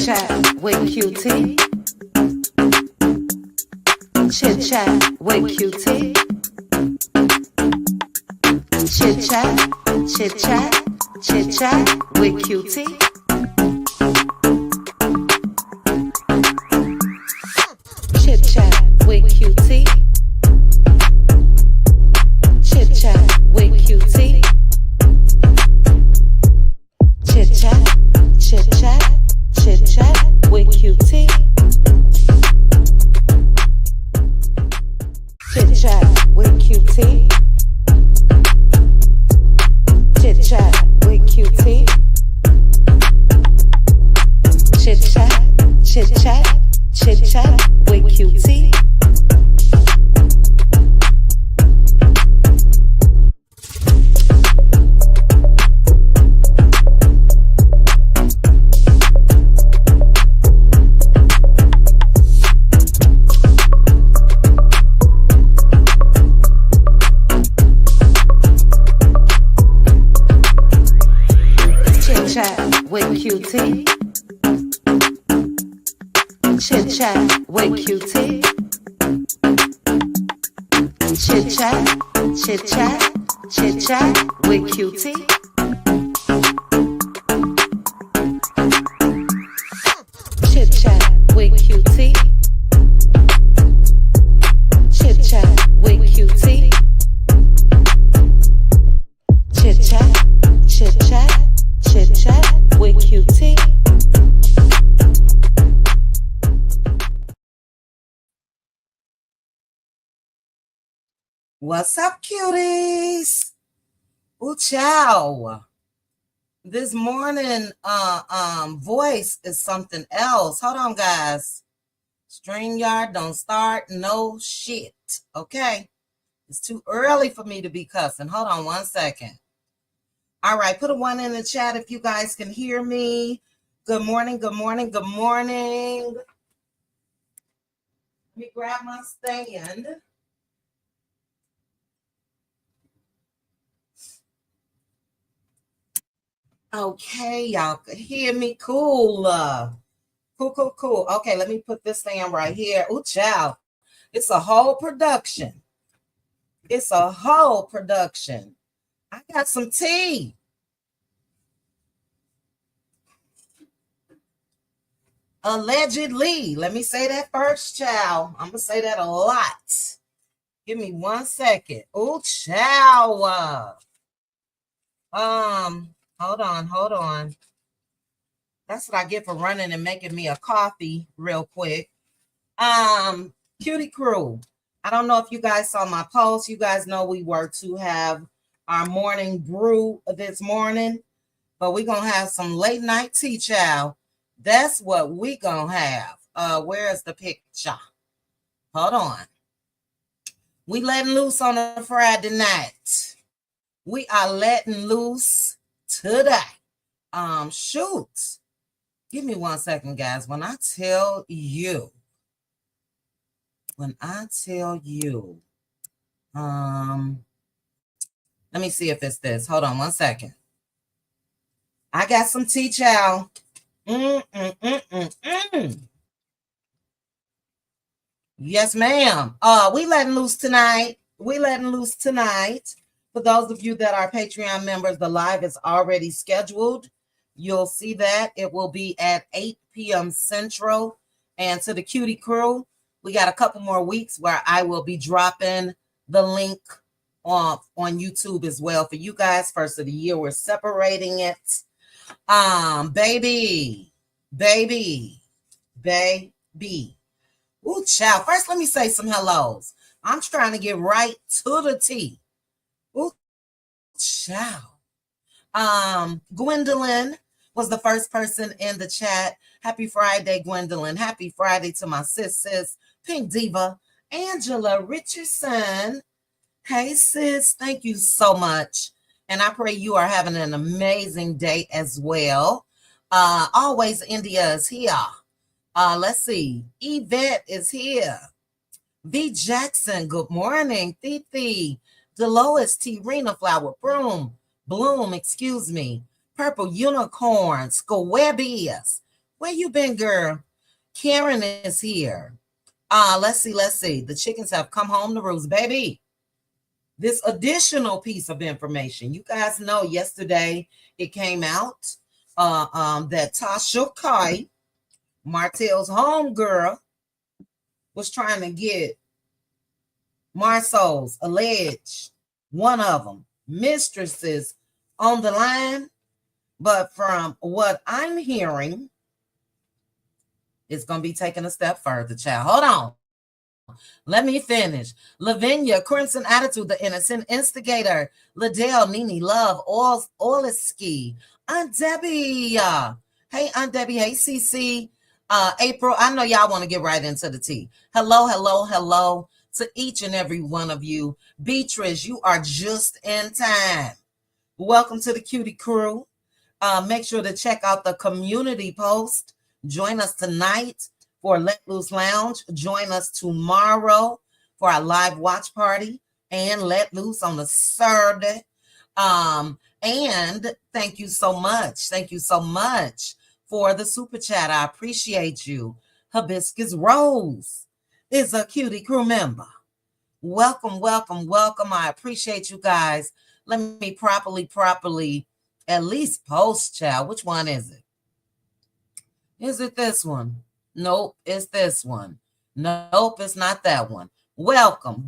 chat with Cutie. Chit chat with Cutie. Chit chat, chit chat, chit chat with Cutie. Chit chat with Cutie. Chit chat with Cutie. Chit chat, chit chat, chit chat with Cutie. Chit chat with Cutie. Chit chat with Cutie. Chit chat, chit chat, chit chat with Cutie. With Cutie. Chit chat with Cutie. Chit chat, chit chat, chit chat with Cutie. Chit chat with Cutie. Chit chat with Cutie. Chit chat, chit chat, chit chat with Cutie. What's up, cuties? Ooh, ciao. This morning voice is something else. Hold on, guys. StreamYard don't start no shit. Okay? It's too early for me to be cussing. Hold on 1 second. All right, put a 1 in the chat if you guys can hear me. Good morning, good morning, good morning. Let me grab my stand. Okay, y'all can hear me. Cool. Cool. Okay, let me put this stand right here. Ooh, child. It's a whole production. It's a whole production. I got some tea. Allegedly. Let me say that first, child. I'm going to say that a lot. Give me 1 second. Ooh, child. Hold on. That's what I get for running and making me a coffee real quick. Cutie crew. I don't know if you guys saw my post. You guys know we were to have our morning brew this morning, but we're going to have some late night tea, child. That's what we going to have. Where's the picture? Hold on. We letting loose on a Friday night. We are letting loose today. Shoot. Give me 1 second, guys. When I tell you, let me see if it's this. Hold on 1 second. I got some tea, child. Yes, ma'am. We letting loose tonight. For those of you that are Patreon members, the live is already scheduled. You'll see that. It will be at 8 p.m. Central. And to the cutie crew, we got a couple more weeks where I will be dropping the link on YouTube as well for you guys. First of the year, we're separating it. Baby. Ooh, child. First, let me say some hellos. I'm trying to get right to the tea. Ooh, child. Gwendolyn was the first person in the chat. Happy Friday, Gwendolyn. Happy Friday to my sis, Pink Diva, Angela Richardson. Hey, sis. Thank you so much. And I pray you are having an amazing day as well. Always India is here. Let's see. Yvette is here. V. Jackson, good morning. Fifi, Delois, T. Rena Flower, Bloom, excuse me. Purple Unicorn, Squabius, Where you been, girl? Karen is here. Let's see. The chickens have come home to roost, baby. This additional piece of information. You guys know yesterday it came out that Tasha K, Martell's homegirl, was trying to get Marcel's alleged, one of them, mistresses on the line. But from what I'm hearing, it's going to be taken a step further, child. Hold on. Let me finish. Lavinia, Crimson Attitude, the innocent instigator. Liddell, Nene, Love, Oliski, Aunt Debbie. Hey, Aunt Debbie. Hey, CC. April, I know y'all want to get right into the tea. Hello to each and every one of you. Beatrice, you are just in time. Welcome to the Cutie Crew. Make sure to check out the community post. Join us tonight for Let Loose Lounge. Join us tomorrow for our live watch party and Let Loose on the Saturday. And thank you so much. Thank you so much for the super chat. I appreciate you. Hibiscus Rose is a Cutie Crew member. Welcome. I appreciate you guys. Let me properly at least post, child. Which one is it? Is it this one? Nope, it's this one. Nope, it's not that one. Welcome.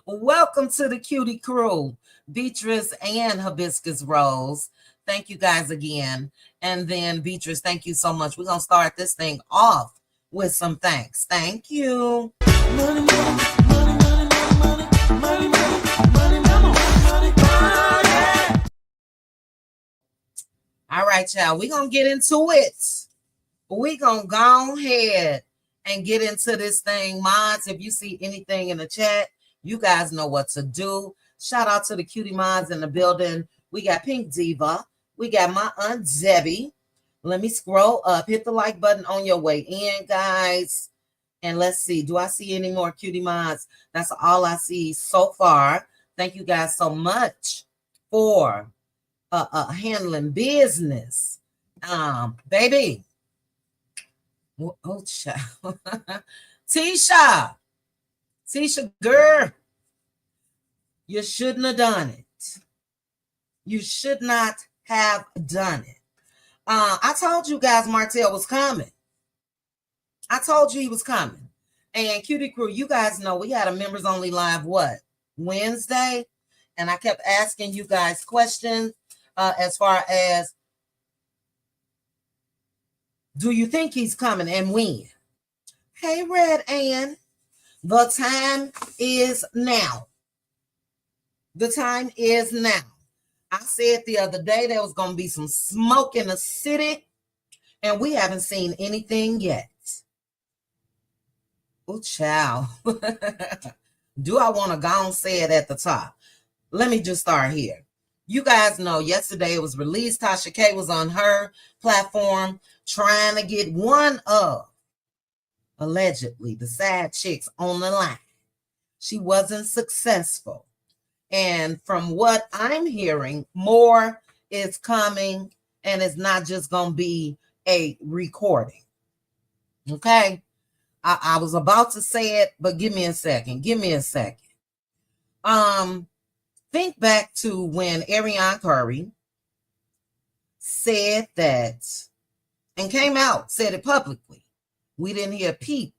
Welcome to the Cutie Crew. Beatrice and Hibiscus Rose. Thank you guys again. And then Beatrice, thank you so much. We're going to start this thing off with some thanks. Thank you. Money. All right, y'all. We're going to get into it. We're going to go ahead and get into this thing. Mods, if you see anything in the chat, you guys know what to do. Shout out to the cutie mods in the building. We got Pink Diva. We got my Aunt Debbie. Let me scroll up. Hit the like button on your way in, guys. And let's see. Do I see any more cutie mods? That's all I see so far. Thank you guys so much for handling business. Baby. Oh, child. Tisha, girl, you shouldn't have done it. You should not have done it. I told you guys Martel was coming. I told you he was coming. And Cutie Crew, you guys know we had a members only live, Wednesday? And I kept asking you guys questions as far as, do you think he's coming and when? Hey, Red Ann, the time is now. The time is now. I said the other day there was going to be some smoke in the city, and we haven't seen anything yet. Oh, child. Do I want to go and say it at the top? Let me just start here. You guys know yesterday it was released. Tasha K was on her platform trying to get one of, allegedly, the side chicks on the line. She wasn't successful. And from what I'm hearing, more is coming, and it's not just going to be a recording. Okay? I was about to say it, but give me a second. Think back to when Ariane Curry said that, and came out, said it publicly. We didn't hear a peep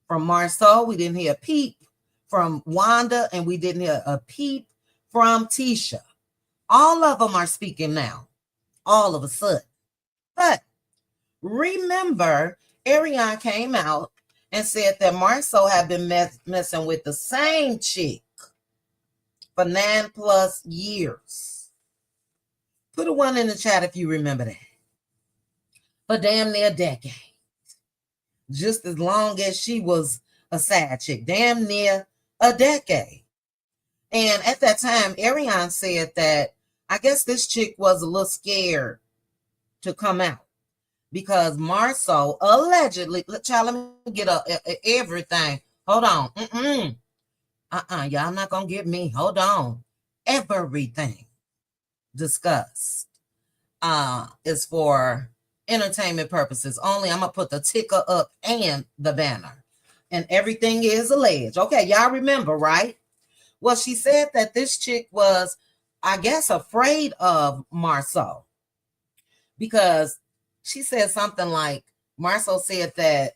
from Marcel. We didn't hear a peep from Wanda, and we didn't hear a peep from Tisha. All of them are speaking now, all of a sudden. But remember, Ariane came out and said that Marcel had been messing with the same chick for 9+ years. Put a 1 in the chat if you remember that. For damn near a decade. Just as long as she was a side chick. Damn near a decade. And at that time, Ariane said that I guess this chick was a little scared to come out. Because Marceau allegedly, child, let me get everything. Hold on. Y'all not going to get me. Hold on. Everything discussed is for entertainment purposes only. I'm going to put the ticker up and the banner. And everything is alleged. Okay, y'all remember, right? Well, she said that this chick was, I guess, afraid of Marcel because she said something like, Marcel said that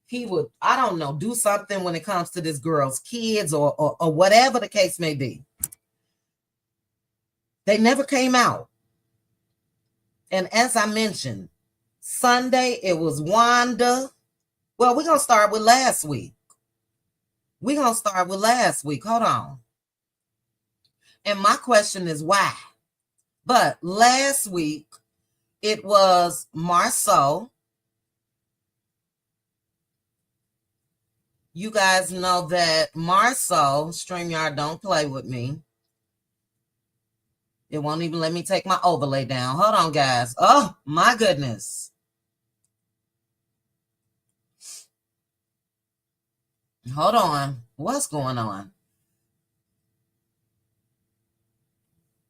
he would, I don't know, do something when it comes to this girl's kids or whatever the case may be. They never came out. And as I mentioned, Sunday, it was Wanda. Well, we're going to start with last week. Hold on. And my question is why? But last week, it was Marceau. You guys know that Marceau, StreamYard, don't play with me. It won't even let me take my overlay down. Hold on, guys. Oh, my goodness. Hold on. What's going on?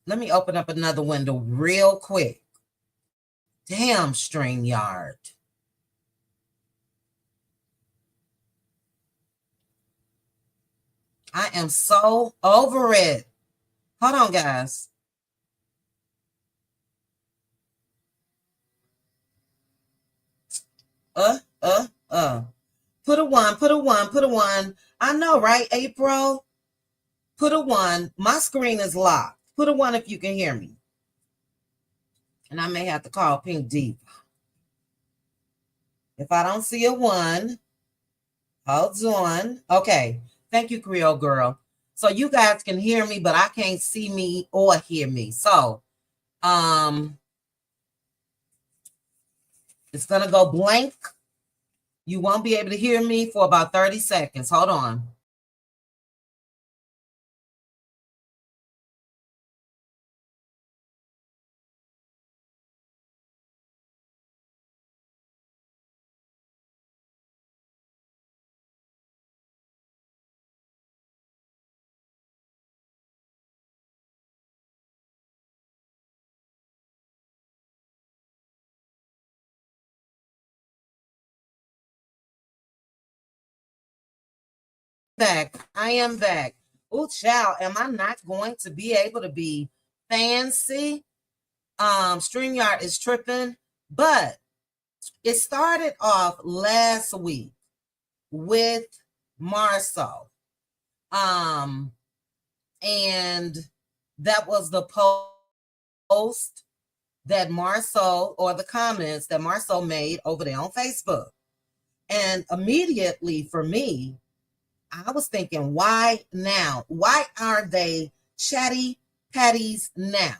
Let me open up another window real quick. Damn, StreamYard. I am so over it. Hold on, guys. Put a one. I know, right, April? Put a one. My screen is locked. Put a one if you can hear me. And I may have to call Pink Deep. If I don't see a one, hold on. Okay. Thank you, Creole Girl. So you guys can hear me, but I can't see me or hear me. So, it's going to go blank. You won't be able to hear me for about 30 seconds. Hold on. I am back. Oh, child, am I not going to be able to be fancy? StreamYard is tripping, but it started off last week with Marceau. And that was the post that Marceau, or the comments that Marceau made over there on Facebook. And immediately for me, I was thinking, why now? Why are they chatty patties now?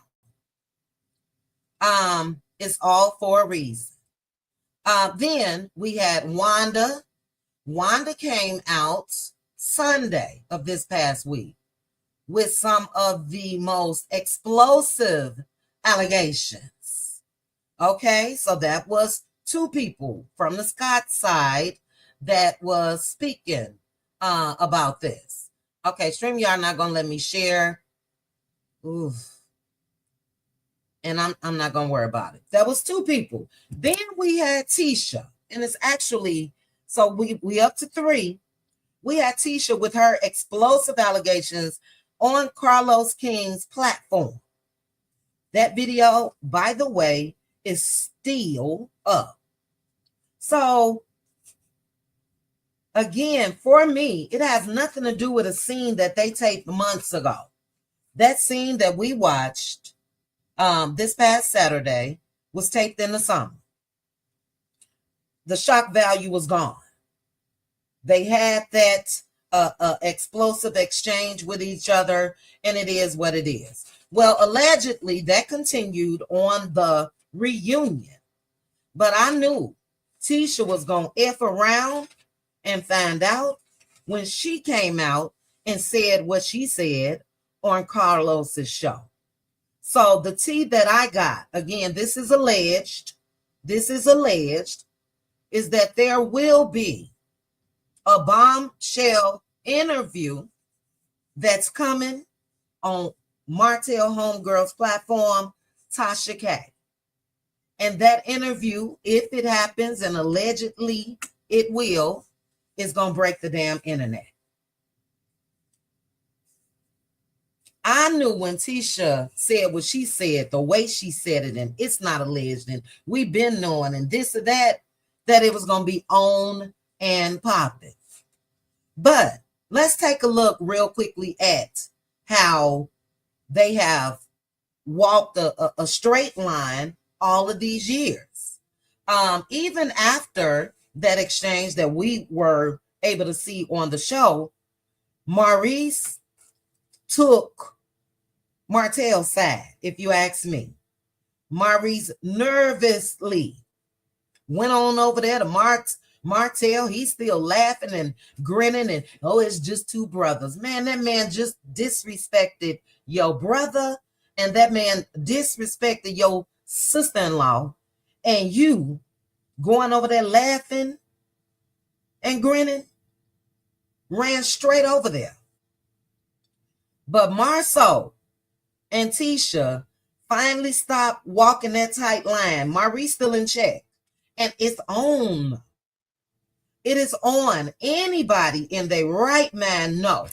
It's all for a reason. Then we had Wanda. Wanda came out Sunday of this past week with some of the most explosive allegations. Okay, so that was two people from the Scott side that was speaking about this. Okay, StreamYard not gonna let me share. Oof. And I'm not gonna worry about it. That was two people. Then we had Tisha, and it's actually, so we up to three. We had Tisha with her explosive allegations on Carlos King's platform. That video, by the way, is still up. So again, for me, it has nothing to do with a scene that they taped months ago. That scene that we watched this past Saturday was taped in the summer. The shock value was gone. They had that explosive exchange with each other, and it is what it is. Well, allegedly, that continued on the reunion. But I knew Tisha was going to F around and find out when she came out and said what she said on Carlos's show. So the tea that I got, again, this is alleged, is that there will be a bombshell interview that's coming on Martell Homegirl's platform, Tasha K. And that interview, if it happens, and allegedly it will, is going to break the damn internet. I knew when Tisha said what she said, the way she said it, and it's not alleged, and we've been knowing, and this or that it was going to be on and popping. But let's take a look real quickly at how they have walked a straight line all of these years. Even after that exchange that we were able to see on the show, Maurice took Martell's side, if you ask me. Maurice nervously went on over there to Martel. He's still laughing and grinning and, oh, it's just two brothers. Man, that man just disrespected your brother, and that man disrespected your sister-in-law, and you going over there laughing and grinning, ran straight over there. But Marceau and Tisha finally stopped walking that tight line. Maurice still in check. And it's on. It is on. Anybody in their right mind know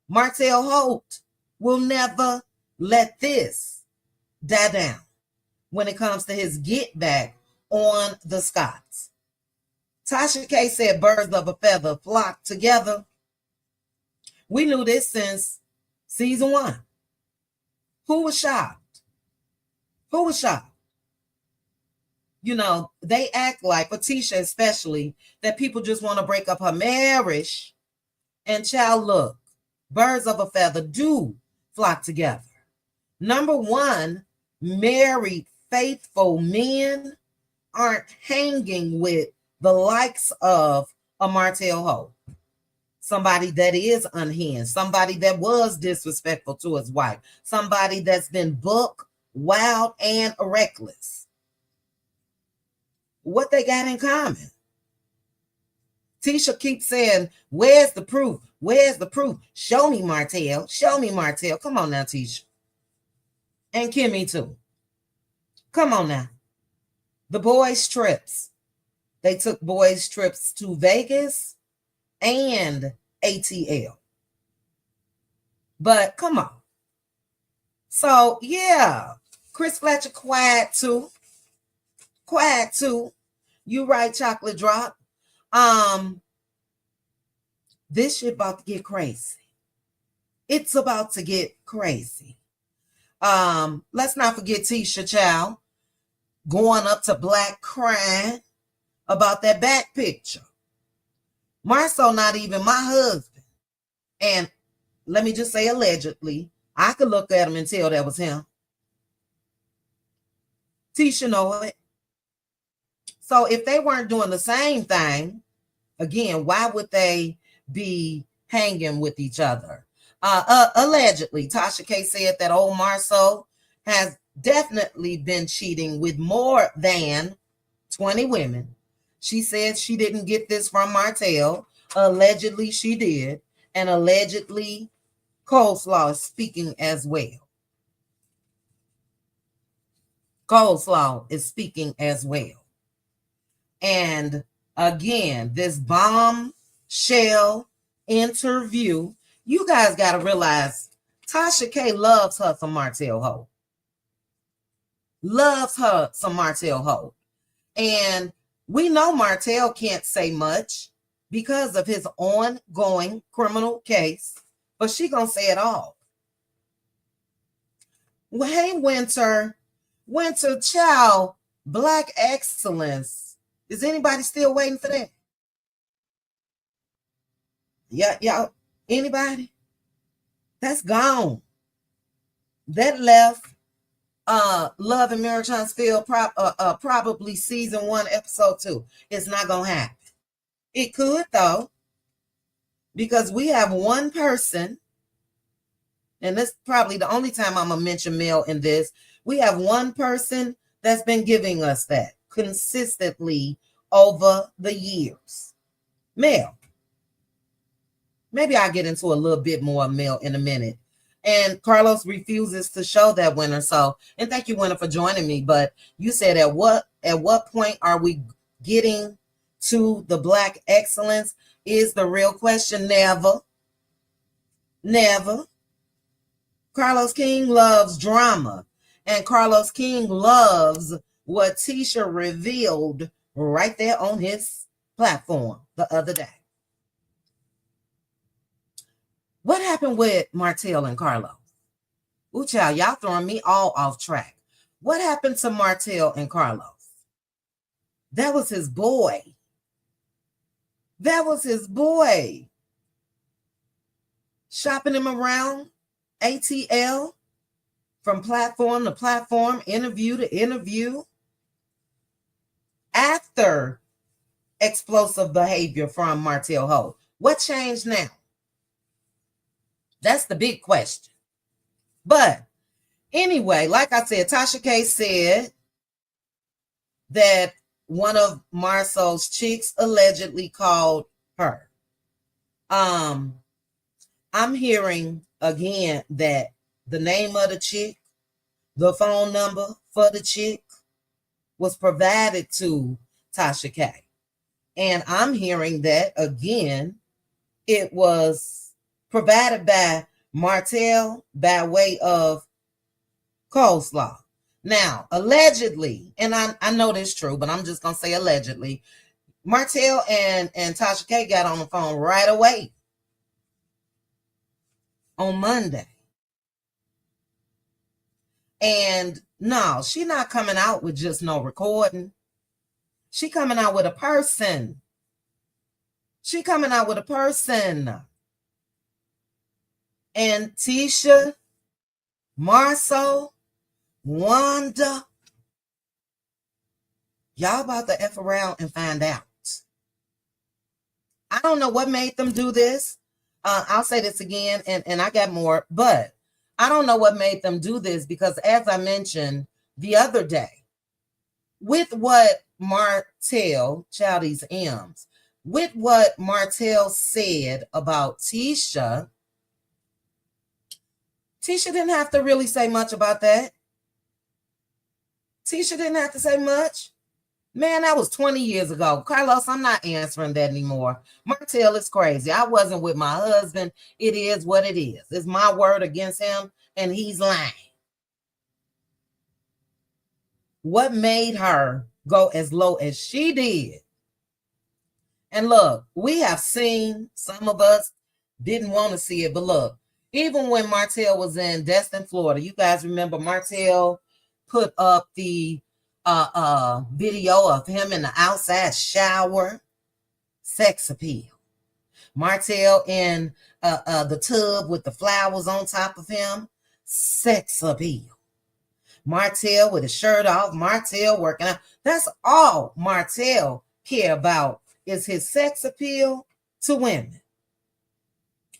Martel Holt will never let this die down when it comes to his get back on the Scots. Tasha K said birds of a feather flock together. We knew this since season 1. Who was shocked? Who was shocked? You know, they act like, for Tisha especially, that people just want to break up her marriage. And child, look, birds of a feather do flock together. Number one, married, faithful men aren't hanging with the likes of a Martel Holt. Somebody that is unhinged, somebody that was disrespectful to his wife, somebody that's been buck, wild, and reckless. What they got in common? Tisha keeps saying, where's the proof? Where's the proof? Show me Martel. Show me Martel. Come on now, Tisha. And Kimmy too. Come on now. The boys' trips. They took boys' trips to Vegas and ATL. But come on. So, yeah. Chris Fletcher, quiet too. Quiet too. You right, Chocolate Drop. This shit about to get crazy. It's about to get crazy. Let's not forget Tisha Chow going up to Black crying about that back picture. Marceau not even my husband. And let me just say allegedly, I could look at him and tell that was him. Tisha know it. So if they weren't doing the same thing, again, why would they be hanging with each other? Allegedly, Tasha K said that old Marceau has definitely been cheating with more than 20 women. She said she didn't get this from Martel. Allegedly, she did. And allegedly, Coleslaw is speaking as well. Coleslaw is speaking as well. And again, this bombshell interview, you guys got to realize Tasha K loves her some Martel Holt. Loves her some Martel Holt. And we know Martel can't say much because of his ongoing criminal case, but she gonna say it all. Well, hey, Winter Child, Black Excellence. Is anybody still waiting for that? Yeah, y'all, anybody? That's gone. That left Love and Marriage Huntsville probably season 1, episode 2. It's not gonna happen. It could though, because we have one person, and this is probably the only time I'm gonna mention Mel in this. We have one person that's been giving us that consistently over the years. Mel. Maybe I'll get into a little bit more Mel in a minute. And Carlos refuses to show that winner. So, and thank you, winner, for joining me. But you said at what point are we getting to the Black excellence is the real question. Never. Never. Carlos King loves drama. And Carlos King loves what Tisha revealed right there on his platform the other day. What happened with Martell and Carlos? Ooh, child, y'all throwing me all off track. What happened to Martell and Carlos? That was his boy. That was his boy. Shopping him around ATL from platform to platform, interview to interview. After explosive behavior from Martell Ho. What changed now? That's the big question. But anyway, like I said, Tasha K said that one of Marcel's chicks allegedly called her. I'm hearing again that the name of the chick, the phone number for the chick was provided to Tasha K. And I'm hearing that again, it was provided by Martel by way of coleslaw. Now, allegedly, and I know this is true, but I'm just going to say allegedly, Martel and Tasha K got on the phone right away on Monday. And no, she not coming out with just no recording. She coming out with a person. She coming out with a person. And Tisha, Marceau, Wanda, y'all about to F around and find out. I don't know what made them do this. I'll say this again, and I got more, but I don't know what made them do this because, as I mentioned the other day, with what Martell, Childies M's, with what Martell said about Tisha didn't have to really say much about that. Tisha didn't have to say much. Man, that was 20 years ago. Carlos, I'm not answering that anymore. Martell is crazy. I wasn't with my husband. It is what it is. It's my word against him, and he's lying. What made her go as low as she did? And look, we have seen, some of us didn't want to see it, but look, even when Martell was in Destin, Florida, you guys remember Martell put up the video of him in the outside shower, sex appeal. Martell in the tub with the flowers on top of him, sex appeal. Martell with his shirt off, Martell working out. That's all Martell care about is his sex appeal to women.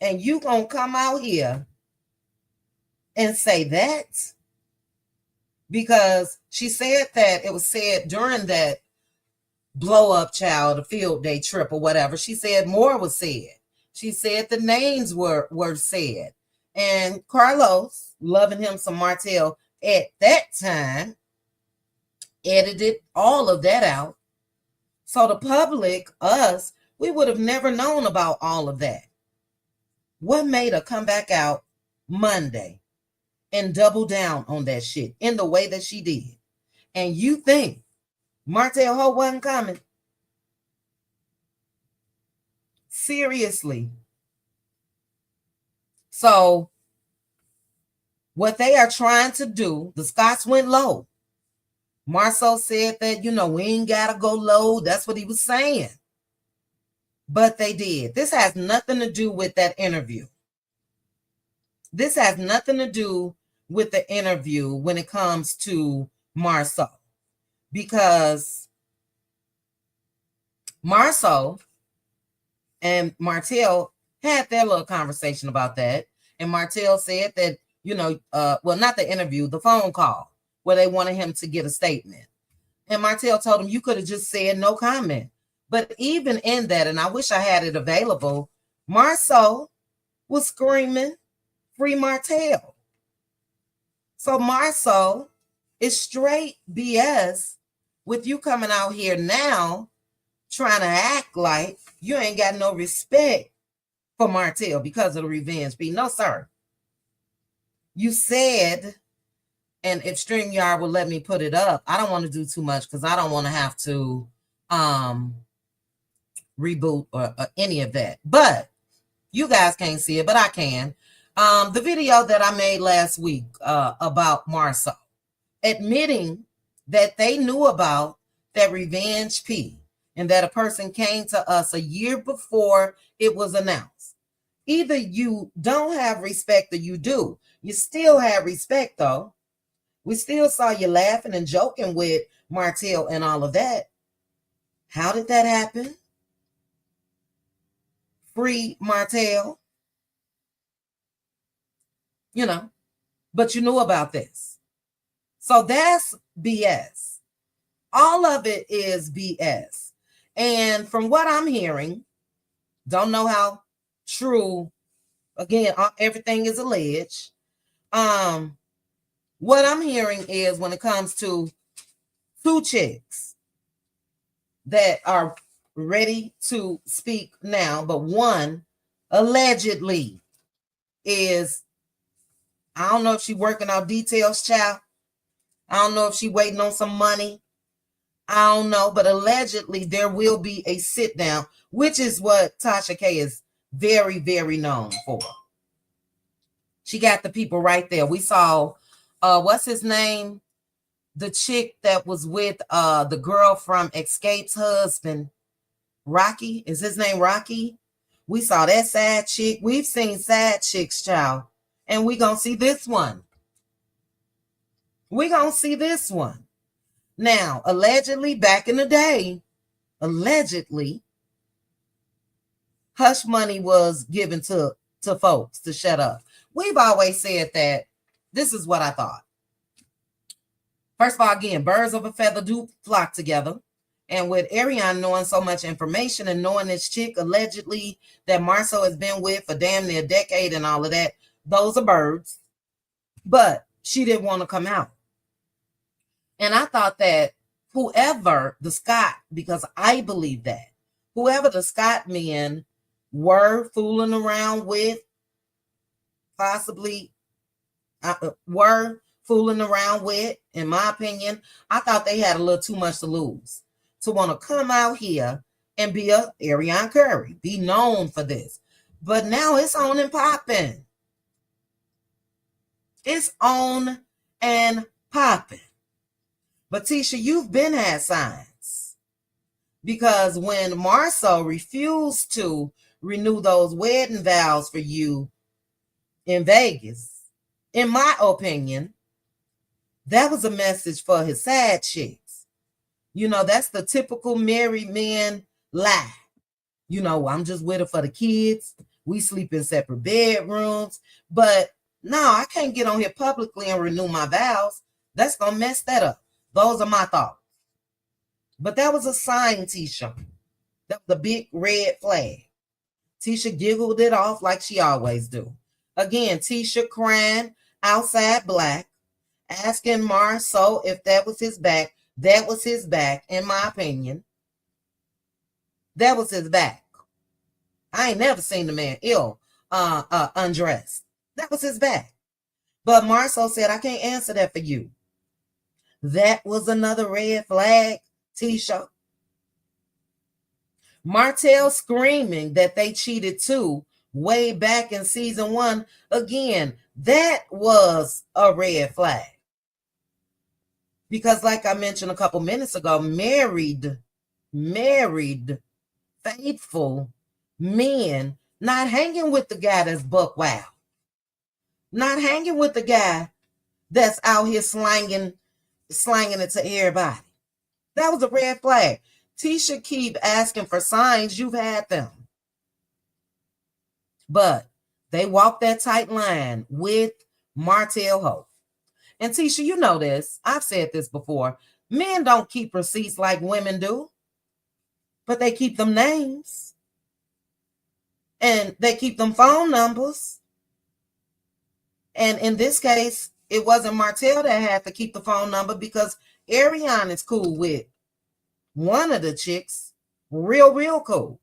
And you gonna come out here and say that? Because she said that it was said during that blow up child, a field day trip or whatever. She said more was said. She said the names were said. And Carlos, loving him some Martell at that time, edited all of that out. So the public, us, we would have never known about all of that. What made her come back out Monday and double down on that shit in the way that she did? And you think Martell Ho wasn't coming? Seriously. So what they are trying to do, the Scots went low. Marceau said that, we ain't got to go low. That's what he was saying. But they did. This has nothing to do with that interview. This has nothing to do with the interview when it comes to Marceau. Because Marceau and Martell had their little conversation about that. And Martell said that, not the interview, the phone call, where they wanted him to get a statement. And Martell told him, you could have just said no comment. But even in that, and I wish I had it available, Marceau was screaming free Martel. So Marceau is straight BS with you coming out here now trying to act like you ain't got no respect for Martel because of the revenge beat. No, sir. You said, and if StreamYard will let me put it up, I don't want to do too much because I don't want to have to reboot or any of that. But you guys can't see it, but I can. The video that I made last week about Marceau admitting that they knew about that revenge P and that a person came to us a year before it was announced. Either you don't have respect or you do. You still have respect, though. We still saw you laughing and joking with Martell and all of that. How did that happen? Free Martell. You know, but you knew about this. So that's BS. All of it is BS. And from what I'm hearing, don't know how true, again, everything is alleged. What I'm hearing is when it comes to two chicks that are ready to speak now, but one allegedly is, I don't know if she's working out details, child. I don't know if she's waiting on some money. I don't know, but allegedly there will be a sit down, which is what Tasha K is very, very known for. She got the people right there. We saw, what's his name? The chick that was with the girl from Escape's husband, Rocky. Is his name Rocky? We saw that sad chick. We've seen sad chicks, child. And we gonna see this one. We gonna see this one. Now, allegedly, back in the day, allegedly, hush money was given to folks to shut up. We've always said that. This is what I thought. First of all, again, birds of a feather do flock together. And with Ariane knowing so much information and knowing this chick allegedly that Marceau has been with for damn near a decade and all of that, those are birds. But she didn't want to come out. And I thought that whoever the Scott, because I believe that, whoever the Scott men were fooling around with, possibly were fooling around with, in my opinion, I thought they had a little too much to lose to want to come out here and be a Ariane Curry, be known for this. But now it's on and popping. It's on and popping. But Tisha, you've been had signs. Because when Marceau refused to renew those wedding vows for you in Vegas, in my opinion, that was a message for his side chicks. You know, that's the typical married men lie. You know, I'm just with her for the kids. We sleep in separate bedrooms. But no, I can't get on here publicly and renew my vows. That's going to mess that up. Those are my thoughts. But that was a sign, Tisha. That was a big red flag. Tisha giggled it off like she always do. Again, Tisha crying outside black, asking Marceau if that was his back. That was his back, in my opinion. That was his back. I ain't never seen the man undressed. That was his back. But Marceau said, I can't answer that for you. That was another red flag, Tisha. Martell screaming that they cheated too way back in season 1. Again, that was a red flag. Because like I mentioned a couple minutes ago, married, faithful men not hanging with the guy that's buck wild. Not hanging with the guy that's out here slanging it to everybody. That was a red flag. Tisha keep asking for signs. You've had them. But they walk that tight line with Martell Hope. And Tisha, you know this. I've said this before. Men don't keep receipts like women do. But they keep them names. And they keep them phone numbers. And in this case, it wasn't Martell that had to keep the phone number because Ariane is cool with one of the chicks. Real cool.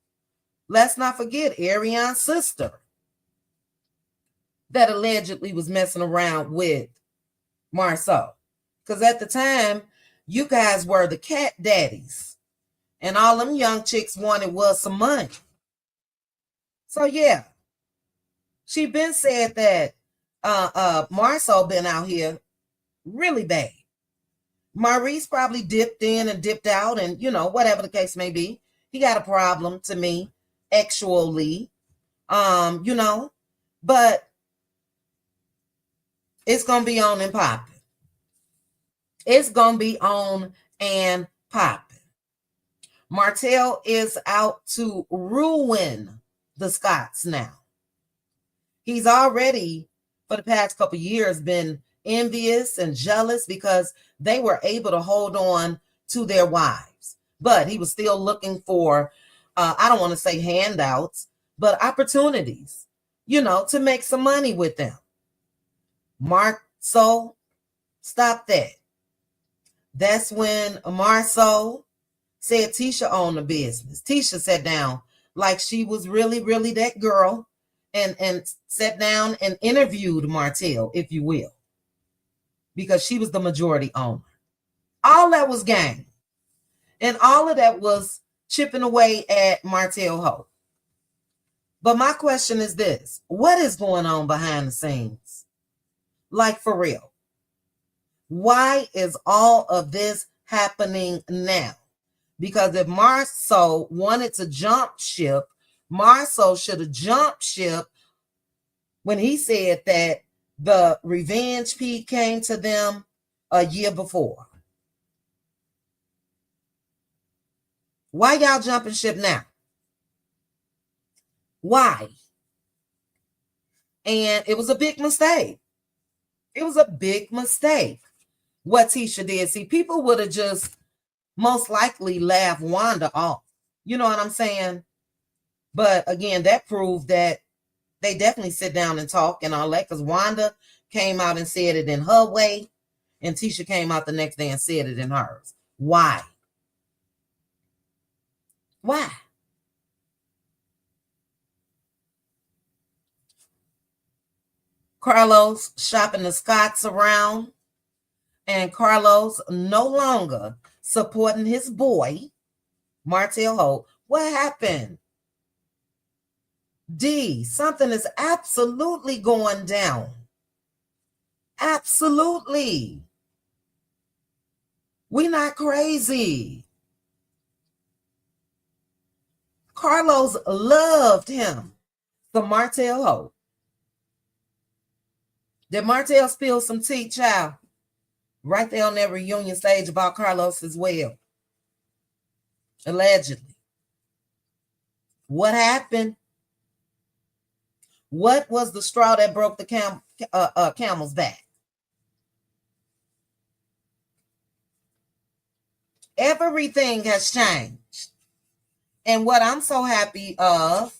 Let's not forget Ariane's sister that allegedly was messing around with Marceau. Because at the time, you guys were the cat daddies. And all them young chicks wanted was some money. So yeah, she been said that Marceau been out here really bad. Maurice probably dipped in and dipped out, and whatever the case may be, he got a problem to me, actually. But it's gonna be on and popping. It's gonna be on and popping. Martell is out to ruin the Scots now. He's already, for the past couple years, been envious and jealous because they were able to hold on to their wives. But he was still looking for, I don't want to say handouts, but opportunities, to make some money with them. Marceau, stop that. That's when Marceau said Tisha owned the business. Tisha sat down like she was really, really that girl and sat down and interviewed Martell, if you will, because she was the majority owner. All that was game. And all of that was chipping away at Martell Hope. But my question is this: what is going on behind the scenes? Like, for real. Why is all of this happening now? Because if Marceau wanted to jump ship, Marceau should have jumped ship when he said that the revenge P came to them a year before. Why y'all jumping ship now? Why? And it was a big mistake. It was a big mistake what Tisha did. See, people would have just most likely laughed Wanda off. You know what I'm saying? But again, that proved that they definitely sit down and talk and all that, because Wanda came out and said it in her way, and Tisha came out the next day and said it in hers. Why? Why? Carlos shopping the Scots around, and Carlos no longer supporting his boy, Martell Hope. What happened? D, something is absolutely going down. Absolutely. We're not crazy. Carlos loved him, the Martell Hope. Did Martell spill some tea, child? Right there on that reunion stage about Carlos as well. Allegedly. What happened? What was the straw that broke the camel's back? Everything has changed. And what I'm so happy of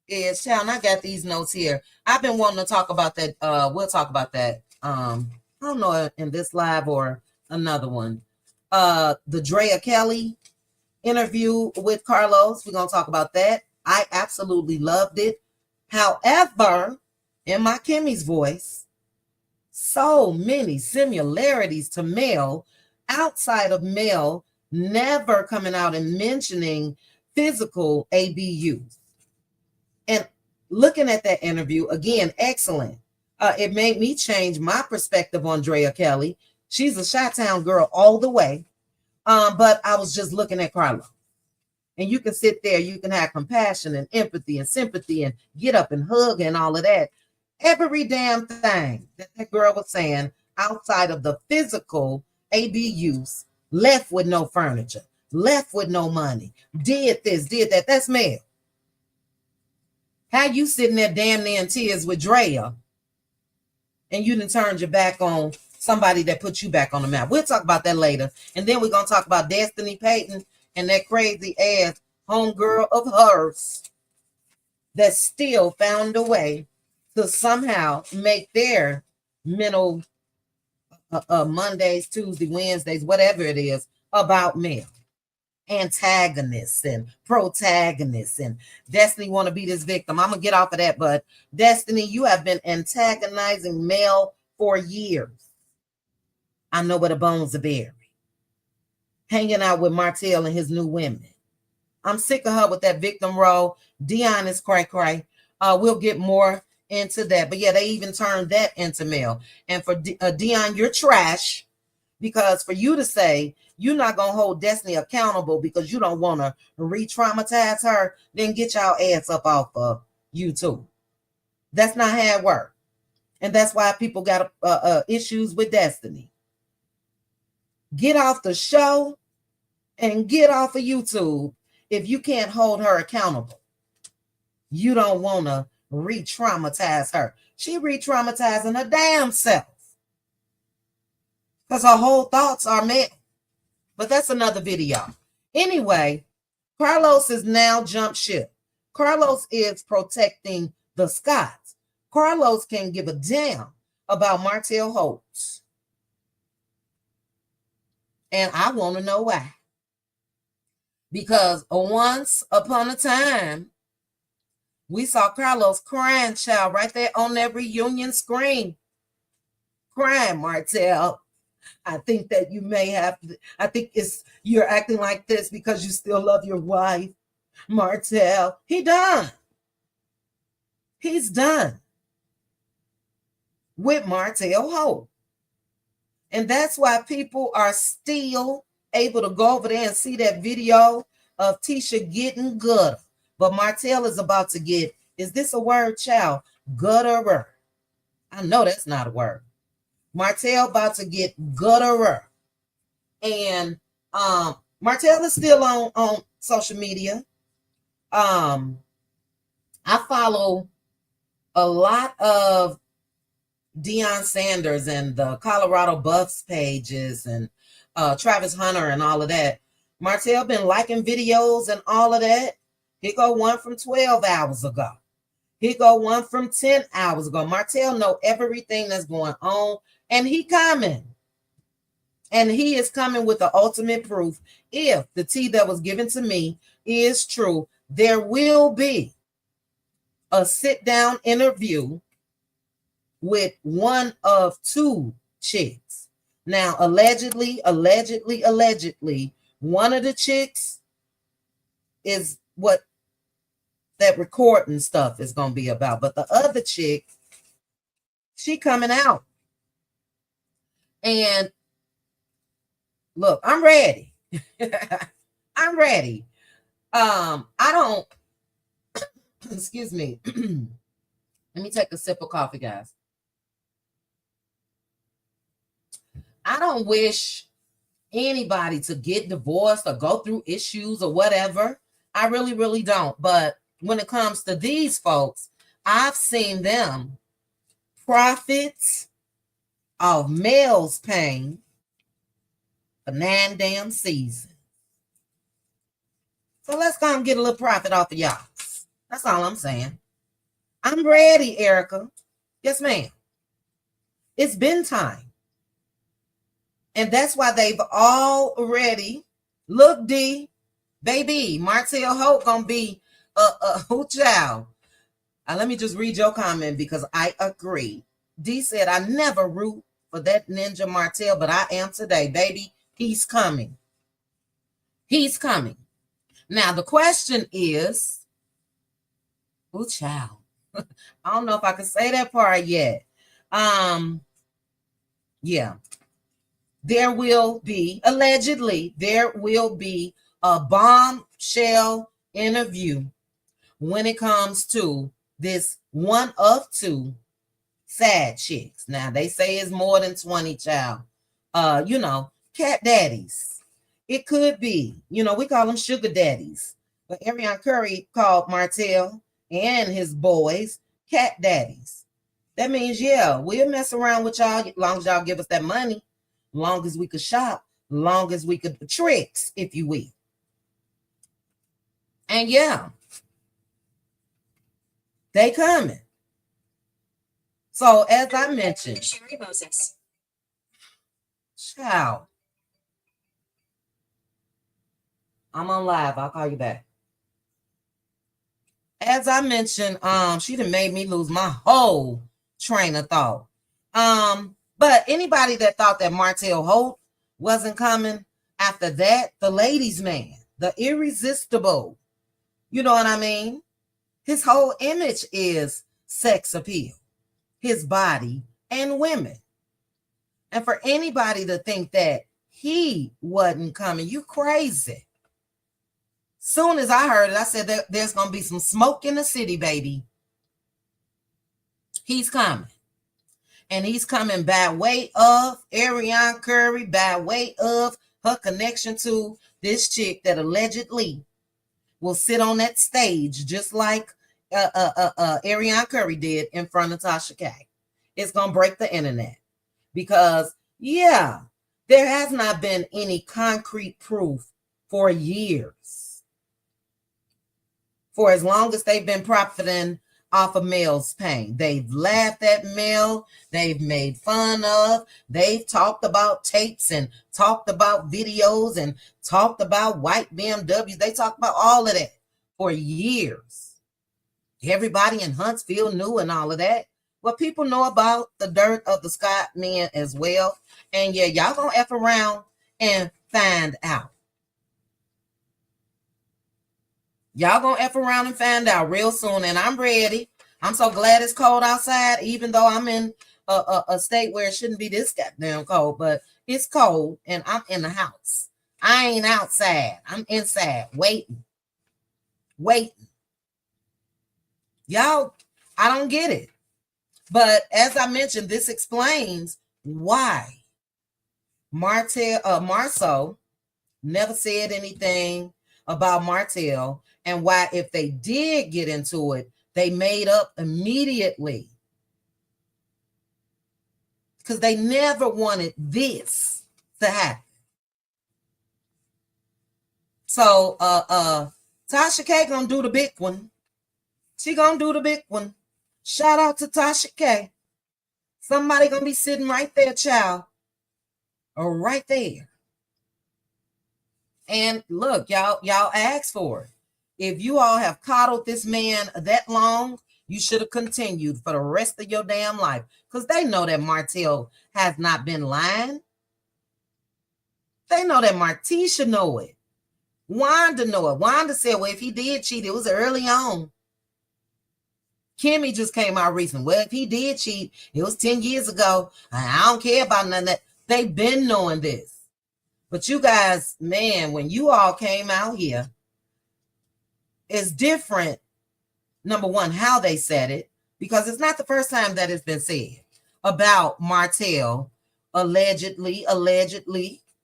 is, child, I got these notes here. I've been wanting to talk about that. We'll talk about that. I don't know, in this live or another one. The Drea Kelly interview with Carlos. We're going to talk about that. I absolutely loved it. However, in my Kimmy's voice, so many similarities to Mel outside of Mel never coming out and mentioning physical ABUs. And looking at that interview, again, excellent. It made me change my perspective on Drea Kelly. She's a Chi-Town girl all the way. But I was just looking at Carlos. And you can sit there, you can have compassion and empathy and sympathy and get up and hug and all of that. Every damn thing that girl was saying outside of the physical ABUs, left with no furniture, left with no money, did this, did that. That's Mel. How you sitting there damn near in tears with Drea and you done turned your back on somebody that put you back on the map? We'll talk about that later. And then we're going to talk about Destiny Payton and that crazy ass homegirl of hers that still found a way to somehow make their mental Mondays, Tuesdays, Wednesdays, whatever it is, about male antagonists and protagonists. And Destiny want to be this victim. I'm gonna get off of that, but Destiny, you have been antagonizing male for years. I know where the bones are buried. Hanging out with Martell and his new women. I'm sick of her with that victim role. Dion is cray. We'll get more into that. But yeah, they even turned that into male. And for Dion, you're trash, because for you to say you're not going to hold Destiny accountable because you don't want to re-traumatize her, then get y'all ass up off of YouTube. That's not how it works. And that's why people got issues with Destiny. Get off the show and get off of YouTube if you can't hold her accountable. You don't want to re-traumatize her. She re-traumatizing her damn self because her whole thoughts are male. But that's another video. Anyway, Carlos is now jumped ship. Carlos is protecting the Scotts. Carlos can't give a damn about Martell Holtz. And I want to know why. Because once upon a time, we saw Carlos crying, child, right there on that reunion screen. Crying, Martell. I think that you may have to, I think you're acting like this because you still love your wife, Martell. He's done with Martell Holt. And that's why people are still able to go over there and see that video of Tisha getting gutter. But Martell is about to get, is this a word, child? Gutterer. I know that's not a word. Martell about to get gutterer. And Martell is still on social media. I follow a lot of Deion Sanders and the Colorado Buffs pages and Travis Hunter and all of that. Martell been liking videos and all of that. Here go one from 12 hours ago. Here go one from 10 hours ago. Martell know everything that's going on, and he coming. And he is coming with the ultimate proof. If the tea that was given to me is true, there will be a sit-down interview with one of two chicks. Now, allegedly, one of the chicks is what that recording stuff is going to be about. But the other chick, she coming out. And look, I'm ready. I'm ready. I don't, excuse me. Let me take a sip of coffee, guys. I don't wish anybody to get divorced or go through issues or whatever. I really, really don't. But when it comes to these folks, I've seen them profit of male's pain for 9 damn seasons. So let's go and get a little profit off of y'all. That's all I'm saying. I'm ready, Erica. Yes, ma'am. It's been time. And that's why they've already, look, D, baby, Martell Holt gonna be who child. Let me just read your comment because I agree. D said, I never root for that ninja Martell, but I am today, baby. He's coming. He's coming. Now, the question is, who child? I don't know if I can say that part yet. Yeah. There will be, allegedly, there will be a bombshell interview when it comes to this one of two sad chicks. Now, they say it's more than 20, child. Cat daddies. It could be. We call them sugar daddies. But Ariana Curry called Martell and his boys cat daddies. That means, yeah, we'll mess around with y'all as long as y'all give us that money. Long as we could shop, long as we could tricks, if you will. And yeah, they coming. So as I mentioned, child, I'm on live. I'll call you back. As I mentioned, she done made me lose my whole train of thought. But anybody that thought that Martell Holt wasn't coming after that, the ladies' man, the irresistible, you know what I mean? His whole image is sex appeal, his body and women. And for anybody to think that he wasn't coming, you crazy. Soon as I heard it, I said there's going to be some smoke in the city, baby. He's coming. And he's coming by way of Ariana Curry, by way of her connection to this chick that allegedly will sit on that stage just like Ariana Curry did in front of Tasha K. It's going to break the internet because, yeah, there has not been any concrete proof for years. For as long as they've been profiting off of Mel's pain. They've laughed at Mel. They've made fun of. They've talked about tapes and talked about videos and talked about white BMWs. They talked about all of that for years. Everybody in Huntsville knew and all of that. Well, people know about the dirt of the Scott men as well. And yeah, y'all gonna F around and find out. Y'all gonna F around and find out real soon. And I'm ready. I'm so glad it's cold outside, even though I'm in a state where it shouldn't be this goddamn cold. But it's cold and I'm in the house. I ain't outside. I'm inside waiting. Y'all, I don't get it. But as I mentioned, this explains why Marceau never said anything about Martell, and why if they did get into it, they made up immediately. Because they never wanted this to happen. So Tasha K gonna do the big one. She gonna do the big one. Shout out to Tasha K. Somebody gonna be sitting right there, child. Or right there. And look, y'all asked for it. If you all have coddled this man that long, you should have continued for the rest of your damn life. Because they know that Martell has not been lying. They know that Martisha know it. Wanda know it. Wanda said, well, if he did cheat, it was early on. Kimmy just came out recently. Well, if he did cheat, it was 10 years ago. I don't care about none of that. They've been knowing this. But you guys, man, when you all came out here, it's different. Number one, how they said it, because it's not the first time that it's been said about Martell allegedly,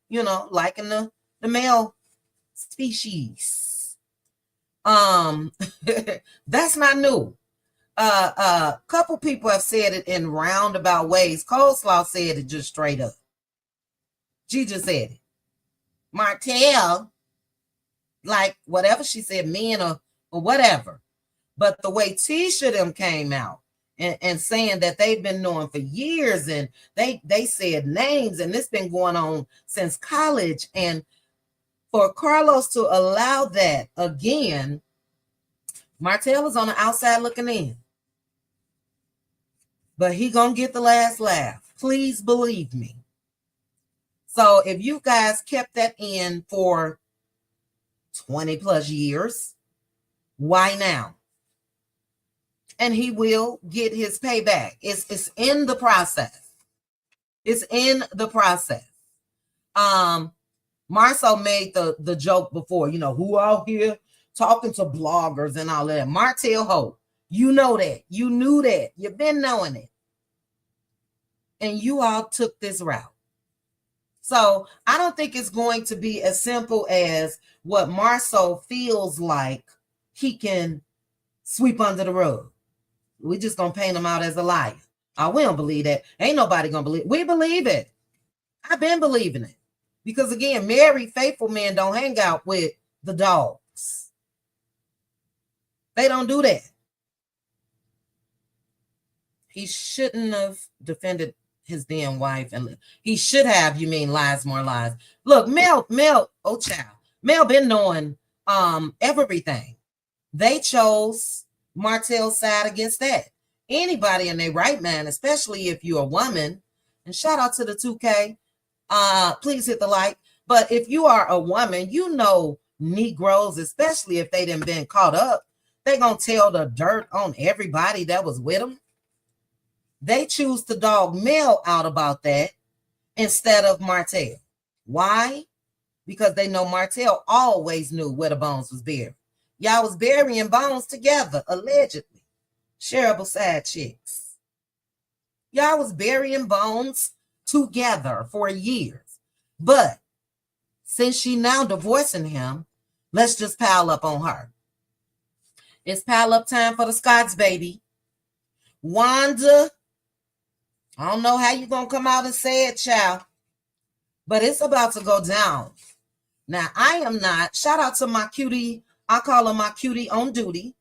you know, liking the male species. That's not new. Couple people have said it in roundabout ways. Coleslaw said it just straight up. She just said it. Martell, like whatever she said, men or whatever. But the way Tisha them came out and saying that they've been knowing for years, and they said names, and this been going on since college. And for Carlos to allow that again, Martell is on the outside looking in. But he gonna get the last laugh. Please believe me. So if you guys kept that in for 20 plus years, why now? And he will get his payback. It's in the process. It's in the process. Marceau made the joke before, you know, who out here talking to bloggers and all that. Martell Holt, you know that. You knew that. You've been knowing it. And you all took this route. So I don't think it's going to be as simple as what Marceau feels like he can sweep under the rug. We just gonna paint him out as a liar. We don't believe that. Ain't nobody gonna believe. We believe it. I've been believing it. Because again, married, faithful men don't hang out with the dogs. They don't do that. He shouldn't have defended his damn wife, and he should have. You mean lies, more lies? Look, Mel, oh child, Mel been knowing everything. They chose Martell's side against that. Anybody in their right mind, especially if you're a woman, and shout out to the 2K. Please hit the like. But if you are a woman, you know Negroes, especially if they done been caught up, they gonna tell the dirt on everybody that was with them. They choose to dog Mel out about that instead of Martell. Why? Because they know Martell always knew where the bones was buried. Y'all was burying bones together, allegedly. Shareable side chicks. Y'all was burying bones together for years. But since she now divorcing him, let's just pile up on her. It's pile up time for the Scots, baby. Wanda, I don't know how you gonna come out and say it, child, but it's about to go down. Now, I am not, shout out to my cutie, I call her my cutie on duty,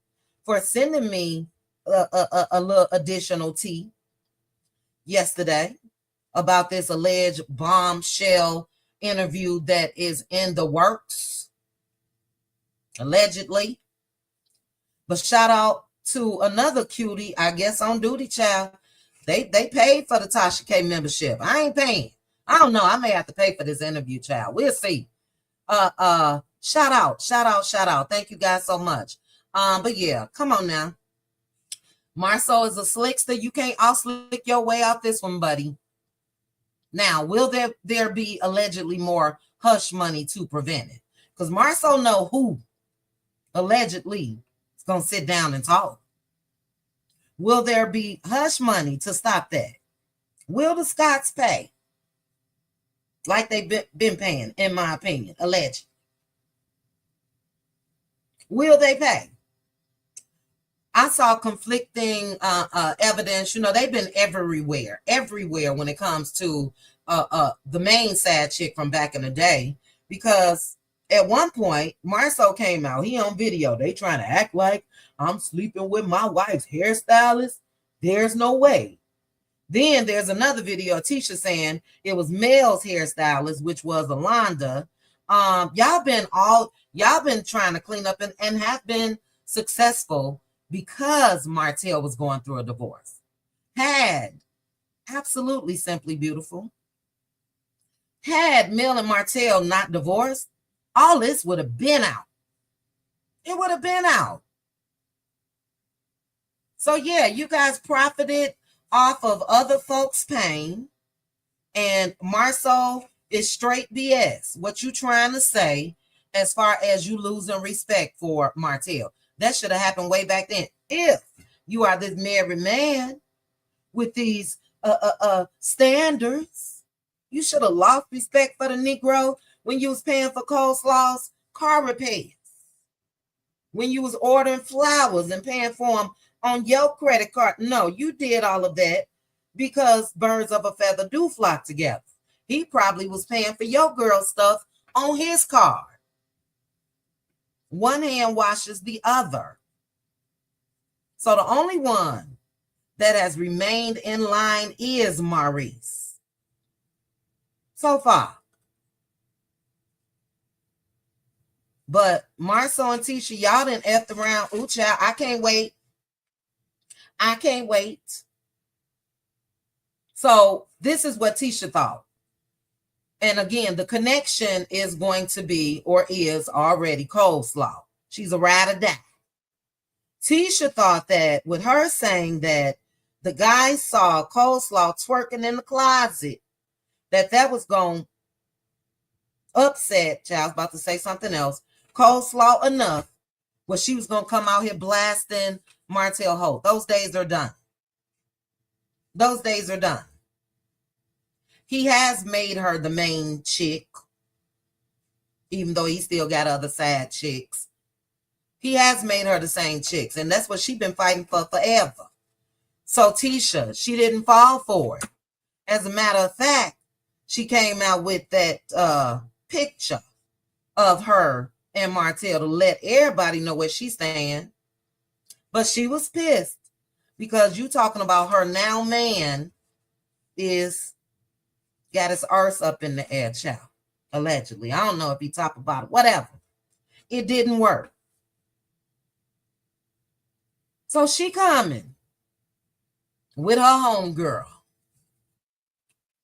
for sending me a little additional tea yesterday about this alleged bombshell interview that is in the works, allegedly. But shout out to another cutie, I guess on duty, child. They paid for the Tasha K membership. I ain't paying. I don't know. I may have to pay for this interview, child. We'll see. Shout out. Thank you guys so much. But yeah, come on now. Marceau is a slickster. You can't all slick your way out this one, buddy. Now, will there be allegedly more hush money to prevent it? Because Marceau know who allegedly is going to sit down and talk. Will there be hush money to stop that? Will the Scots pay? Like they've been paying, in my opinion, alleged. Will they pay? I saw conflicting evidence. You know, they've been everywhere when it comes to the main sad chick from back in the day. Because at one point, Marceau came out. He on video. They trying to act like I'm sleeping with my wife's hairstylist. There's no way. Then there's another video of Tisha saying it was Mel's hairstylist, which was Alonda. Y'all been trying to clean up and have been successful because Martell was going through a divorce. Absolutely simply beautiful. Had Mel and Martell not divorced, all this would have been out. It would have been out. So yeah, you guys profited off of other folks' pain, and Marceau is straight BS. What you trying to say as far as you losing respect for Martell? That should have happened way back then. If you are this married man with these standards, you should have lost respect for the Negro when you was paying for coleslaws, car repairs, when you was ordering flowers and paying for them on your credit card. No, you did all of that because birds of a feather do flock together. He probably was paying for your girl stuff on his card. One hand washes the other. So the only one that has remained in line is Maurice. So far. But Marceau and Tisha, y'all done effed around. Ooh, child, I can't wait. So this is what Tisha thought. And again, the connection is going to be, or is already, coleslaw. She's a ride or die. Tisha thought that with her saying that the guy saw coleslaw twerking in the closet, that was going to upset, I was about to say something else, coleslaw enough where she was going to come out here blasting Martell Holt. Those days are done. Those days are done. He has made her the main chick, even though he still got other side chicks. He has made her the same chicks, and that's what she's been fighting for forever. So Tisha, she didn't fall for it. As a matter of fact, she came out with that picture of her and Martell to let everybody know where she's staying. But she was pissed because you talking about her now man is got his arse up in the air, child. Allegedly. I don't know if he talked about it, whatever. It didn't work. So she coming with her homegirl.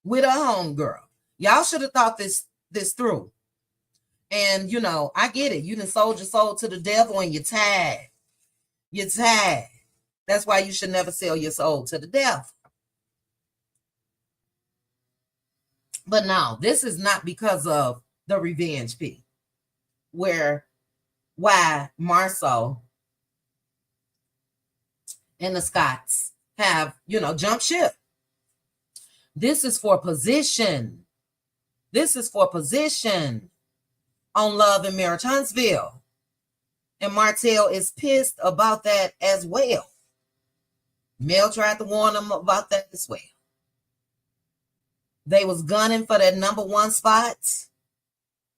With her homegirl. Y'all should have thought this through. And, you know, I get it. You done sold your soul to the devil and you're tired. You're tired. That's why you should never sell your soul to the devil. But no, this is not because of the revenge P. Why Marceau and the Scots have, you know, jumped ship. This is for position. This is for position on Love and Marriage Huntsville. And Martell is pissed about that as well. Mel tried to warn him about that as well. They was gunning for that #1 spot.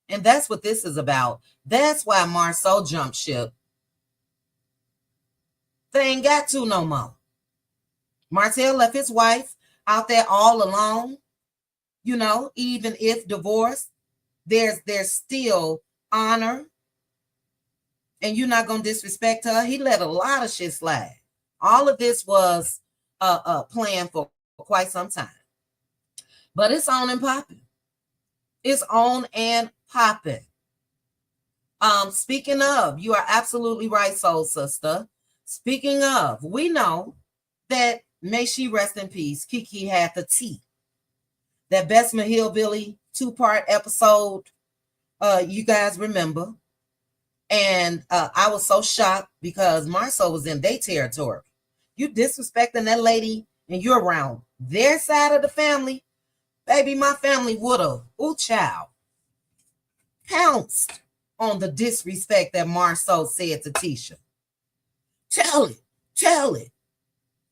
And that's what this is about. That's why Marceau jumped ship. They ain't got to no more. Martell left his wife out there all alone. You know, even if divorced, there's still honor. And you're not going to disrespect her. He let a lot of shit slide. All of this was planned for quite some time. But it's on and popping. It's on and popping. Speaking of, you are absolutely right, soul sister. Speaking of, we know that, may she rest in peace, Keke had the tea. That Bessemer Hillbilly 2-part episode, you guys remember. And I was so shocked because Marceau was in their territory. You disrespecting that lady and you're around their side of the family. Baby, my family would have, child, pounced on the disrespect that Marceau said to Tisha. Tell it.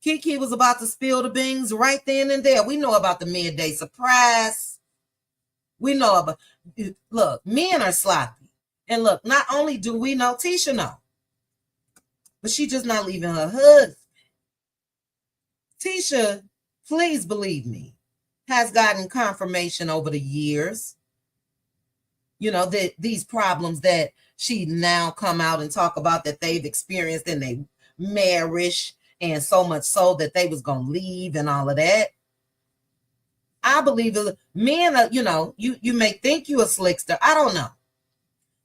Keke was about to spill the beans right then and there. We know about the midday surprise. We know about, look, men are sloppy. And look, not only do we know, Tisha know, but she just not leaving her husband. Tisha, please believe me, has gotten confirmation over the years, you know, that these problems that she now come out and talk about that they've experienced in their marriage, and so much so that they was going to leave and all of that. I believe that men are, you know, you may think you a slickster. I don't know.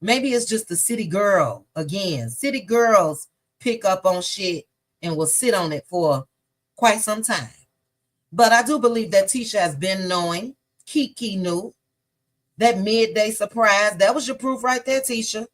Maybe it's just the city girl again. City girls pick up on shit and will sit on it for quite some time. But I do believe that Tisha has been knowing. Keke knew. That midday surprise, that was your proof right there, Tisha.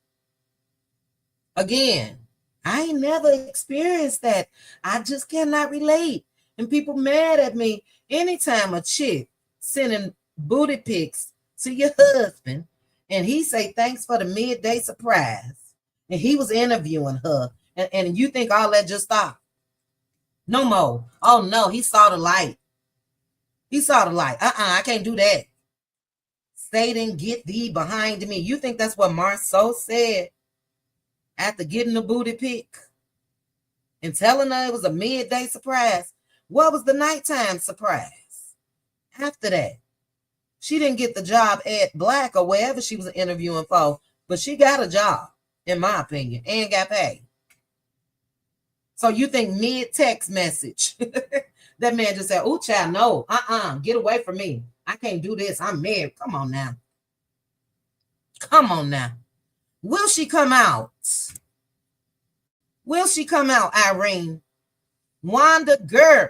Again, I ain't never experienced that. I just cannot relate. And people mad at me anytime a chick sending booty pics to your husband and he say thanks for the midday surprise and he was interviewing her and you think all that just stopped. No more. Oh no, he saw the light. He saw the light. I can't do that. Satan, get thee behind me. You think that's what Marceau said after getting the booty pic and telling her it was a midday surprise? What was the nighttime surprise? After that, she didn't get the job at Black or wherever she was interviewing for, but she got a job, in my opinion, and got paid. So you think mid-text message, that man just said, "Ooh, child, no, get away from me. I can't do this. I'm married." Come on now. Come on now. Will she come out? Will she come out, Irene? Wanda, girl,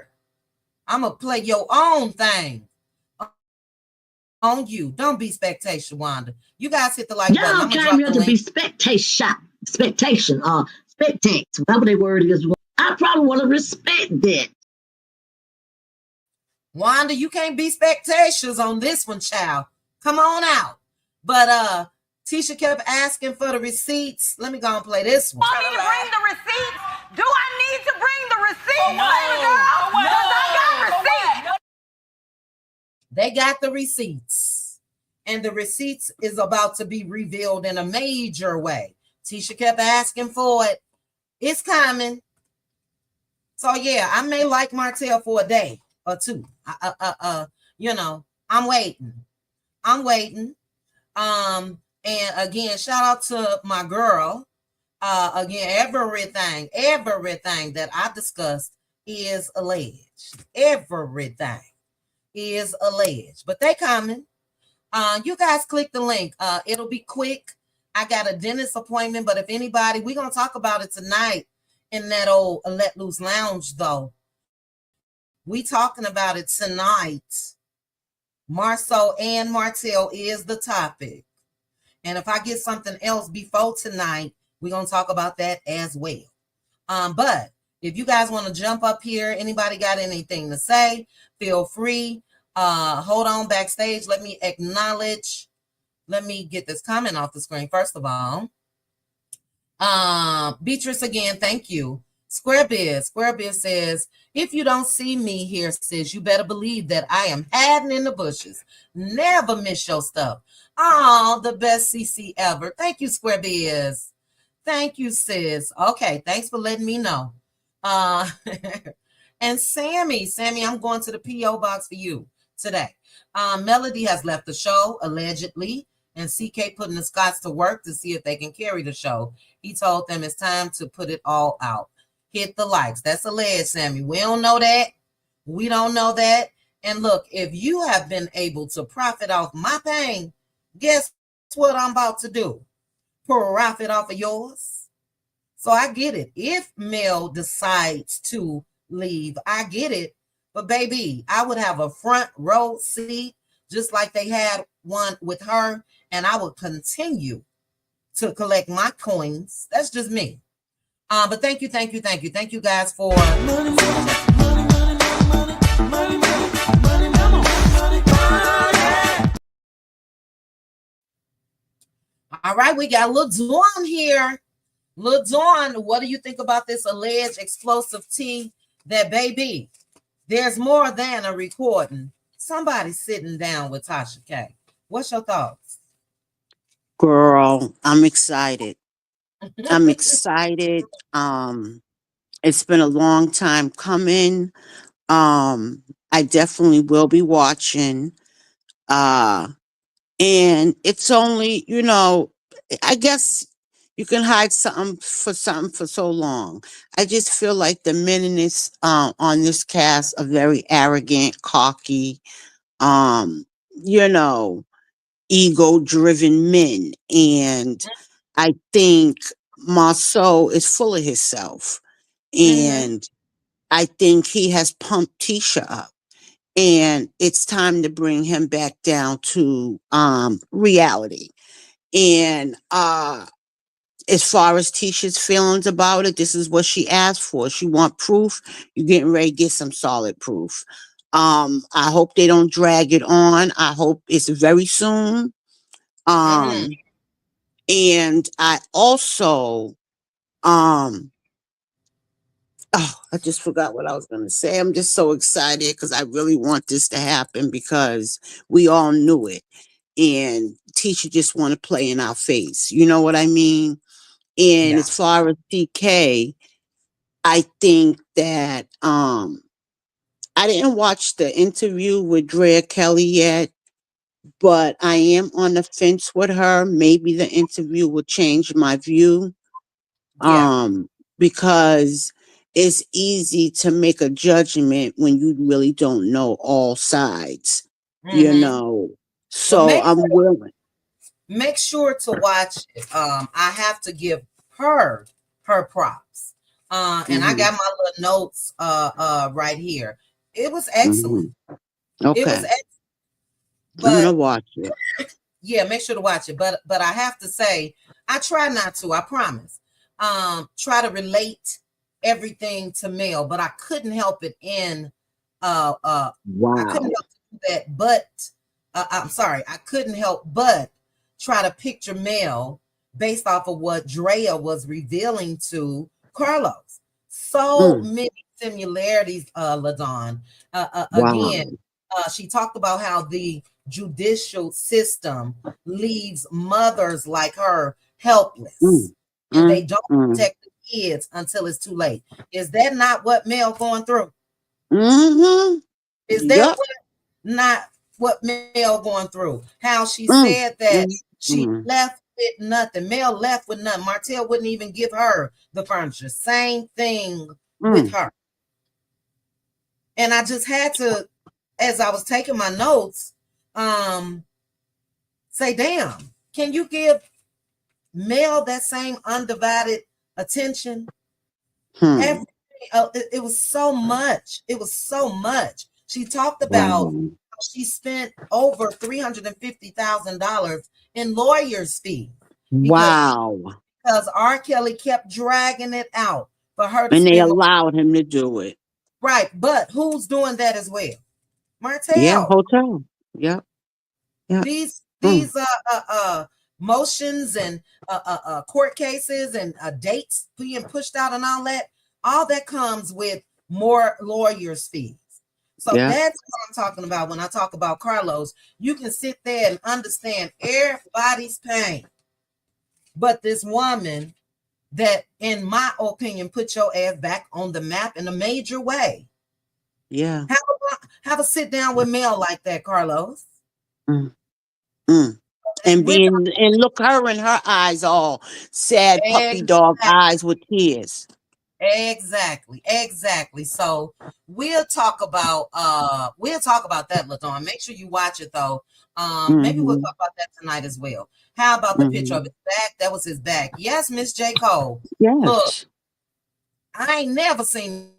I'm going to play your own thing on you. Don't be spectacular, Wanda. You guys hit the like button. Y'all came here to be spectation, spectate, whatever the word is. I probably want to respect that. Wanda, you can't be spectations on this one, child. Come on out. But Tisha kept asking for the receipts. Let me go and play this one. Want me to bring the receipts? Do I need to bring the receipts, baby girl? Because I got receipts. They got the receipts. And the receipts is about to be revealed in a major way. Tisha kept asking for it. It's coming. So yeah, I may like Martell for a day or two. You know, I'm waiting. I'm waiting. And again, shout out to my girl. Again, everything that I discussed is alleged. Everything is alleged. But they coming. You guys click the link. It'll be quick. I got a dentist appointment, but if anybody, we're gonna talk about it tonight in that old Let Loose Lounge, though. We talking about it tonight. Marceau and Martell is the topic. And if I get something else before tonight, we're gonna talk about that as well. But if you guys want to jump up here, anybody got anything to say, feel free. Hold on backstage. Let me acknowledge. Let me get this comment off the screen. First of all, Beatrice again, thank you. Square Biz says, if you don't see me here, sis, you better believe that I am hiding in the bushes. Never miss your stuff. Oh, the best CC ever. Thank you, Square Biz. Thank you, sis. Okay, thanks for letting me know. And Sammy, I'm going to the P.O. box for you today. Melody has left the show, allegedly, and CK putting the Scots to work to see if they can carry the show. He told them it's time to put it all out. Hit the likes. That's alleged, Sammy. We don't know that. We don't know that. And look, if you have been able to profit off my pain, guess what I'm about to do? Profit off of yours. So I get it. If Mel decides to leave, I get it. But baby, I would have a front row seat just like they had one with her, and I would continue to collect my coins. That's just me. But thank you guys for All right, we got Lil Dawn here. Lil Dawn, what do you think about this alleged explosive tea that, baby, there's more than a recording? Somebody's sitting down with Tasha K. What's your thoughts? Girl, I'm excited. I'm excited. It's been a long time coming. I definitely will be watching. And it's only, I guess you can hide something for so long. I just feel like the men in this on this cast are very arrogant, cocky, um, you know, ego driven men. And I think Marceau is full of himself. And I think he has pumped Tisha up. And it's time to bring him back down to reality. And as far as Tisha's feelings about it, this is what she asked for. She want proof. You're getting ready to get some solid proof. I hope they don't drag it on. I hope it's very soon. And I also I just forgot what I was going to say. I'm just so excited because I really want this to happen because we all knew it. And Tisha just want to play in our face. You know what I mean? And as far as CK, I think that I didn't watch the interview with Drea Kelly yet, but I am on the fence with her. Maybe the interview will change my view. Because it's easy to make a judgment when you really don't know all sides, So well, I'm willing. Make sure to watch it. I have to give her props. And I got my little notes right here. It was excellent. Okay. It was excellent. But I'm gonna watch it. Yeah, make sure to watch it. But I have to say, I try not to, I promise. Try to relate everything to Mel, but I couldn't help it in wow. I couldn't help that, but I'm sorry, I couldn't help but try to picture Mel based off of what Drea was revealing to Carlos. So many similarities, LaDawn. Again, she talked about how the judicial system leaves mothers like her helpless. And they don't protect the kids until it's too late. Is that not what Mel going through? Mm-hmm. Is that Yup. not what Mel going through? How she Mm, said that mm, she mm, left with nothing. Mel left with nothing. Martell wouldn't even give her the furniture. Same thing with mm, her. And I just had to, as I was taking my notes, um, say, damn, can you give Mel that same undivided attention? hmm. Everything, it was so much. It was so much. She talked about Wow. how she spent over $350,000 in lawyers' fees because Wow. because R. Kelly kept dragging it out for her to And they spend more. allowed him to do it. Right, but who's doing that as well? Yeah, Martell. hotel. Yep. Yep. Mm, These motions and court cases and dates being pushed out and all that comes with more lawyers' fees. So yep. that's what I'm talking about when I talk about Carlos. You can sit there and understand everybody's pain, but this woman that, in my opinion, put your ass back on the map in a major way. Yeah. Have a sit down with Mel like that, Carlos. Mm, mm. And With look her in her eyes all sad puppy dog eyes with tears. exactly. So we'll talk about that, LaDawn. Make sure you watch it though. Maybe we'll Mm-hmm. talk about that tonight as well. How about the picture Mm-hmm. of his back? That was his back. Yes, Miss J. Cole. Look, Yes. I ain't never seen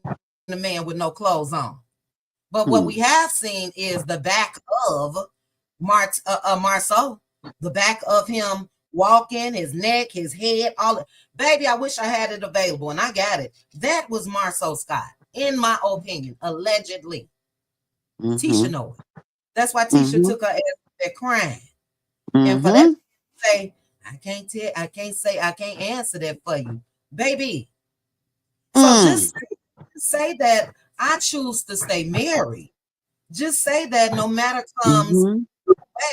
a man with no clothes on. But what we Mm, have seen is the back of Marceau, the back of him walking, his neck, his head, all. Baby, I wish I had it available, and I got it. That was Marceau Scott, in my opinion, allegedly. Tisha mm-hmm. know it. That's why Tisha Mm-hmm. took her ass there crying, and for that Mm-hmm. to say, I can't answer that for you, baby. So Mm, just say that I choose to stay married. Just say that no matter comes mm-hmm.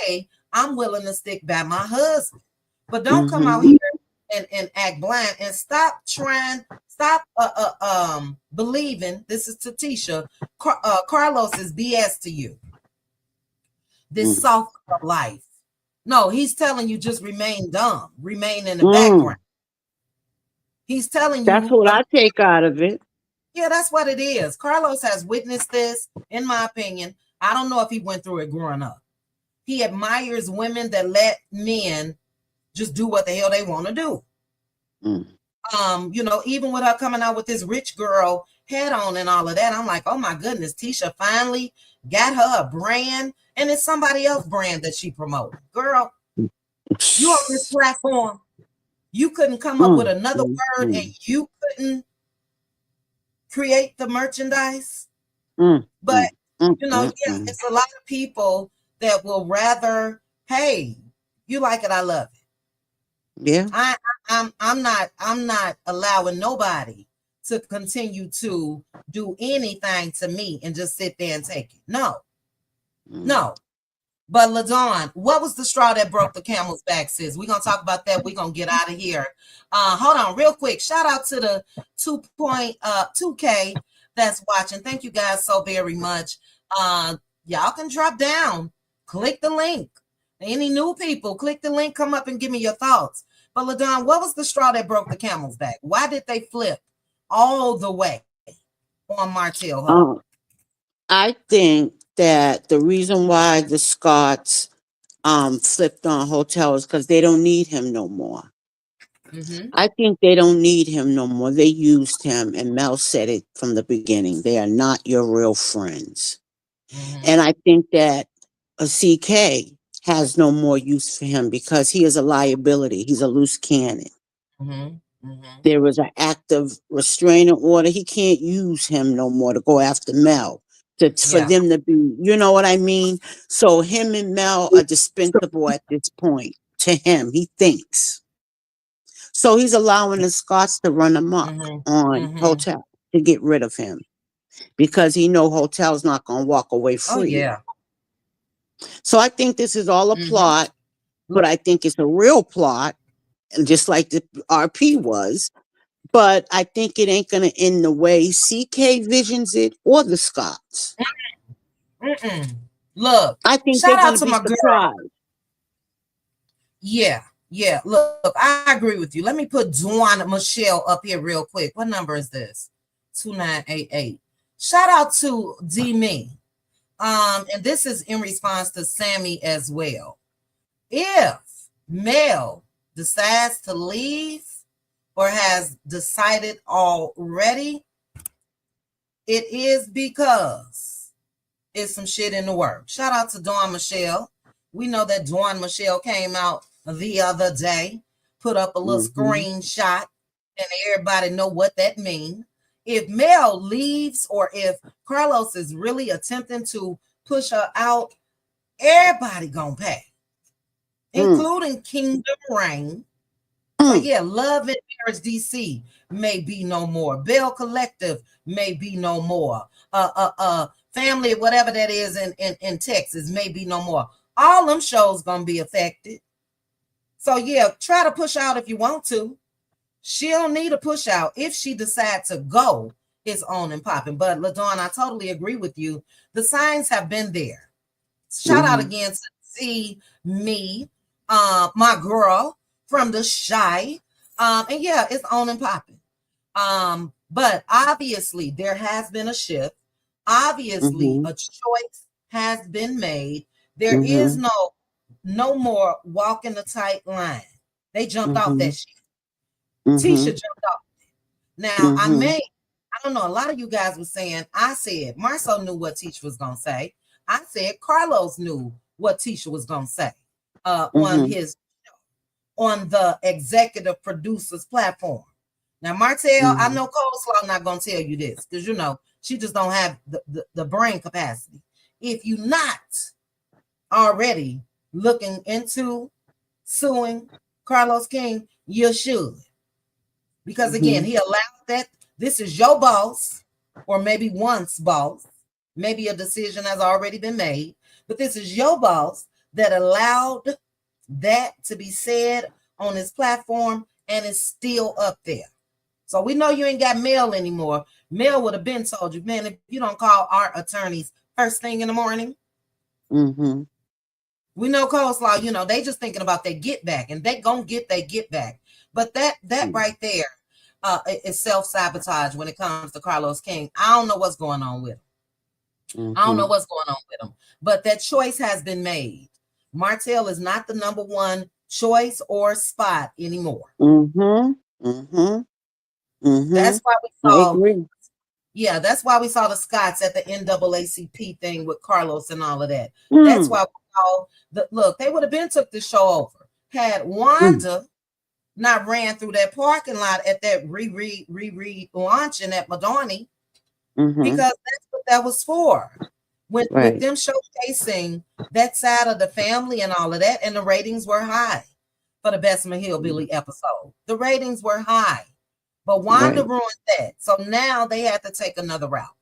way, I'm willing to stick by my husband. But don't come out Mm-hmm. here and act blind and stop believing this is Tatisha. Carlos is BS to you. This Mm, soft life. No, he's telling you just remain dumb, remain in the mm. background. He's telling That's you, what I take out of it. yeah, that's what it is. Carlos has witnessed this, in my opinion. I don't know if he went through it growing up. He admires women that let men just do what the hell they want to do. Mm, Even with her coming out with this rich girl head on and all of that, I'm like, oh my goodness, Tisha finally got her a brand, and it's somebody else's brand that she promoted. Girl, you on this platform, you couldn't come up with mm, another mm, word, and mm, you couldn't create the merchandise. mm, But mm, mm, mm, yeah, mm. it's a lot of people that will rather, hey, you like it, I love it. Yeah. I I'm not allowing nobody to continue to do anything to me and just sit there and take it. No, Mm. no. But LaDawn, what was the straw that broke the camel's back, sis? We're gonna talk about that. We're gonna get out of here. Hold on, real quick. Shout out to the 2K that's watching. Thank you guys so very much. Y'all can drop down, click the link. Any new people, click the link, come up and give me your thoughts. But LaDawn, what was the straw that broke the camel's back? Why did they flip all the way on Martell Hub? Uh, I think that the reason why the Scots flipped on Hotel is because they don't need him no more. Mm-hmm. I think they don't need him no more. They used him, and Mel said it from the beginning. They are not your real friends. Mm-hmm. And I think that a CK has no more use for him because he is a liability. He's a loose cannon. Mm-hmm. Mm-hmm. There was an active restraining order. He can't use him no more to go after Mel. For Yeah. them to be, you know what I mean? So him and Mel are dispensable at this point. To him, he thinks. So he's allowing the Scots to run amok Mm-hmm. on Mm-hmm. Hotel to get rid of him because he know Hotel's not going to walk away Oh free. yeah. So I think this is all a Mm-hmm. plot, but I think it's a real plot, and just like the RP was. but I think it ain't gonna end the way CK visions it or the Scots. Mm-mm. Look, I think they're shout out gonna to be my girl. surprised. Yeah, yeah. Look, I agree with you. Let me put Dawn Michelle up here real quick. What number is this? 2988. Shout out to D Me. And this is in response to Sammy as well. If Mel decides to leave or has decided already, it is because it's some shit in the work. Shout out to Dawn Michelle. We know that Dawn Michelle came out the other day, put up a little screenshot, and everybody know what that means. If Mel leaves or if Carlos is really attempting to push her out, everybody gonna pay, including Kingdom Reign. So yeah, Love and Marriage DC may be no more. Bell Collective may be no more. Family, whatever that is in Texas, may be no more. All them shows gonna be affected. So yeah, try to push out if you want to. She don't need a push out. If she decides to go, it's on and popping. But LaDawn, I totally agree with you. The signs have been there. Shout out again to see me, my girl from the Shy. And yeah, it's on and popping. But obviously there has been a shift. Obviously, a choice has been made. There is no more walking the tight line. They jumped off that shit. Tisha jumped off. Now I don't know. A lot of you guys were saying, I said Marcel knew what Tisha was gonna say. I said Carlos knew what Tisha was gonna say on the executive producers platform. Now, Martell, I know Coleslaw not gonna tell you this because you know she just don't have the brain capacity. If you not already looking into suing Carlos King, you should. Because again, he allowed that. This is your boss, or maybe once boss. Maybe a decision has already been made, but this is your boss that allowed that to be said on his platform, and it's still up there. So we know you ain't got mail anymore. Mail would have been told you, man, if you don't call our attorneys first thing in the morning. We know Coleslaw, you know, they just thinking about their get back, and they gonna get their get back. But that right there is self-sabotage when it comes to Carlos King. I don't know what's going on with him. I don't know what's going on with him. But that choice has been made. Martell is not the number one choice or spot anymore. That's why we saw. I agree. Yeah, that's why we saw the Scots at the NAACP thing with Carlos and all of that. That's why we saw look, they would have been took the show over had Wanda not ran through that parking lot at that re launching at Madoni, because that's what that was for. With them showcasing that side of the family and all of that, and the ratings were high for the Best Hillbilly episode. The ratings were high. But Wanda ruined that. So now they have to take another route.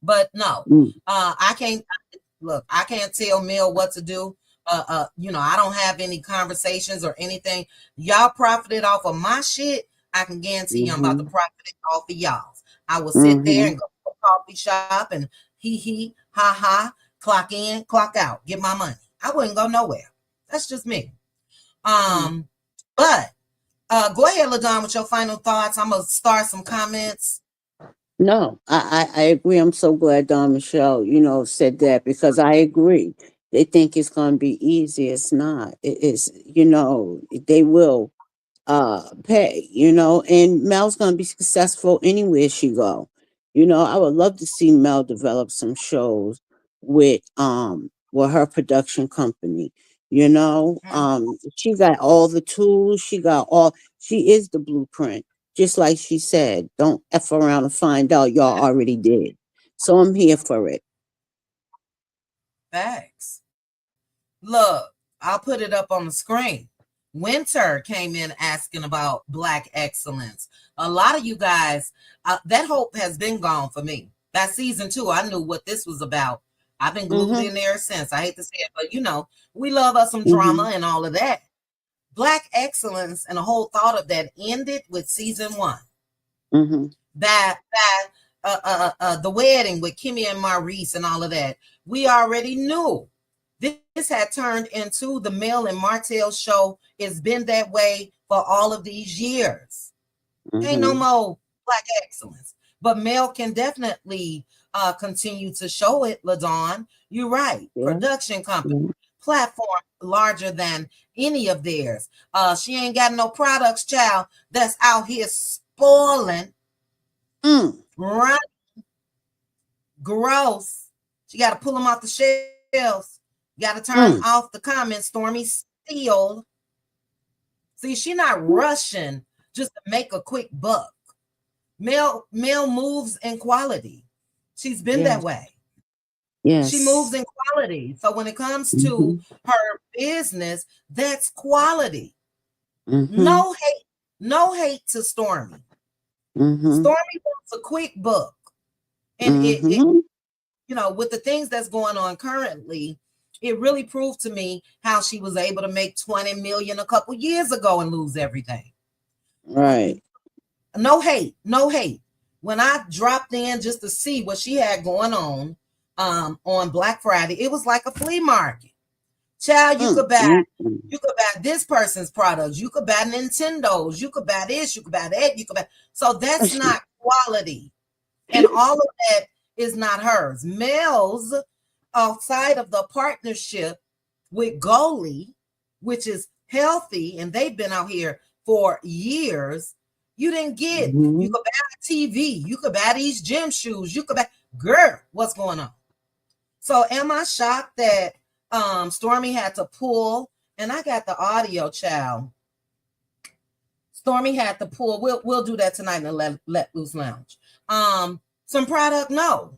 But no, I can't tell Mel what to do. You know, I don't have any conversations or anything. Y'all profited off of my shit. I can guarantee you I'm about to profit off of y'all's. I will sit there and go to a coffee shop and hee ha ha, clock in, clock out, get my money. I wouldn't go nowhere. That's just me. But go ahead, LaDawn, with your final thoughts. I'm gonna start some comments. No, I agree. I'm so glad Don Michelle, you know, said that, because I agree. They think it's going to be easy. It's not. It is, you know, they will pay, you know, and Mel's going to be successful anywhere she go. You know, I would love to see Mel develop some shows with her production company. You know, she got all the tools. She is the blueprint. Just like she said, don't F around and find out y'all already did. So I'm here for it. Facts. Look, I'll put it up on the screen. Winter came in asking about Black excellence. A lot of you guys, that hope has been gone for me. That season 2, I knew what this was about. I've been glued in there since. I hate to say it, but you know, we love us some drama and all of that. Black excellence and the whole thought of that ended with season 1. Mm-hmm. The wedding with Kimmy and Maurice and all of that. We already knew this had turned into the Mel and Martell show. It's been that way for all of these years. Ain't no more Black excellence. But Mel can definitely continue to show it, LaDawn. You're right. Yeah. Production company, platform larger than any of theirs. She ain't got no products, child, that's out here spoiling, running, gross. She got to pull them off the shelves. Got to turn off the comments. Stormy steal. See, she not rushing just to make a quick buck. Mel moves in quality. She's been that way. Yes. She moves in quality. So when it comes to her business, that's quality. No hate to Stormy. Stormy wants a quick buck. And it, you know, with the things that's going on currently, it really proved to me how she was able to make 20 million a couple years ago and lose everything. Right. No hate. When I dropped in just to see what she had going on Black Friday, it was like a flea market. Child, you could buy this person's products, you could buy Nintendos, you could buy this, you could buy that, you could buy. So that's not quality. And all of that is not hers. Mel's, outside of the partnership with Goalie, which is healthy, and they've been out here for years. You didn't get, you could buy a TV, you could buy these gym shoes, you could buy, girl, what's going on? So am I shocked that Stormy had to pull, and I got the audio, child. Stormy had to pull, we'll do that tonight in the Let Loose Lounge. Some product, no.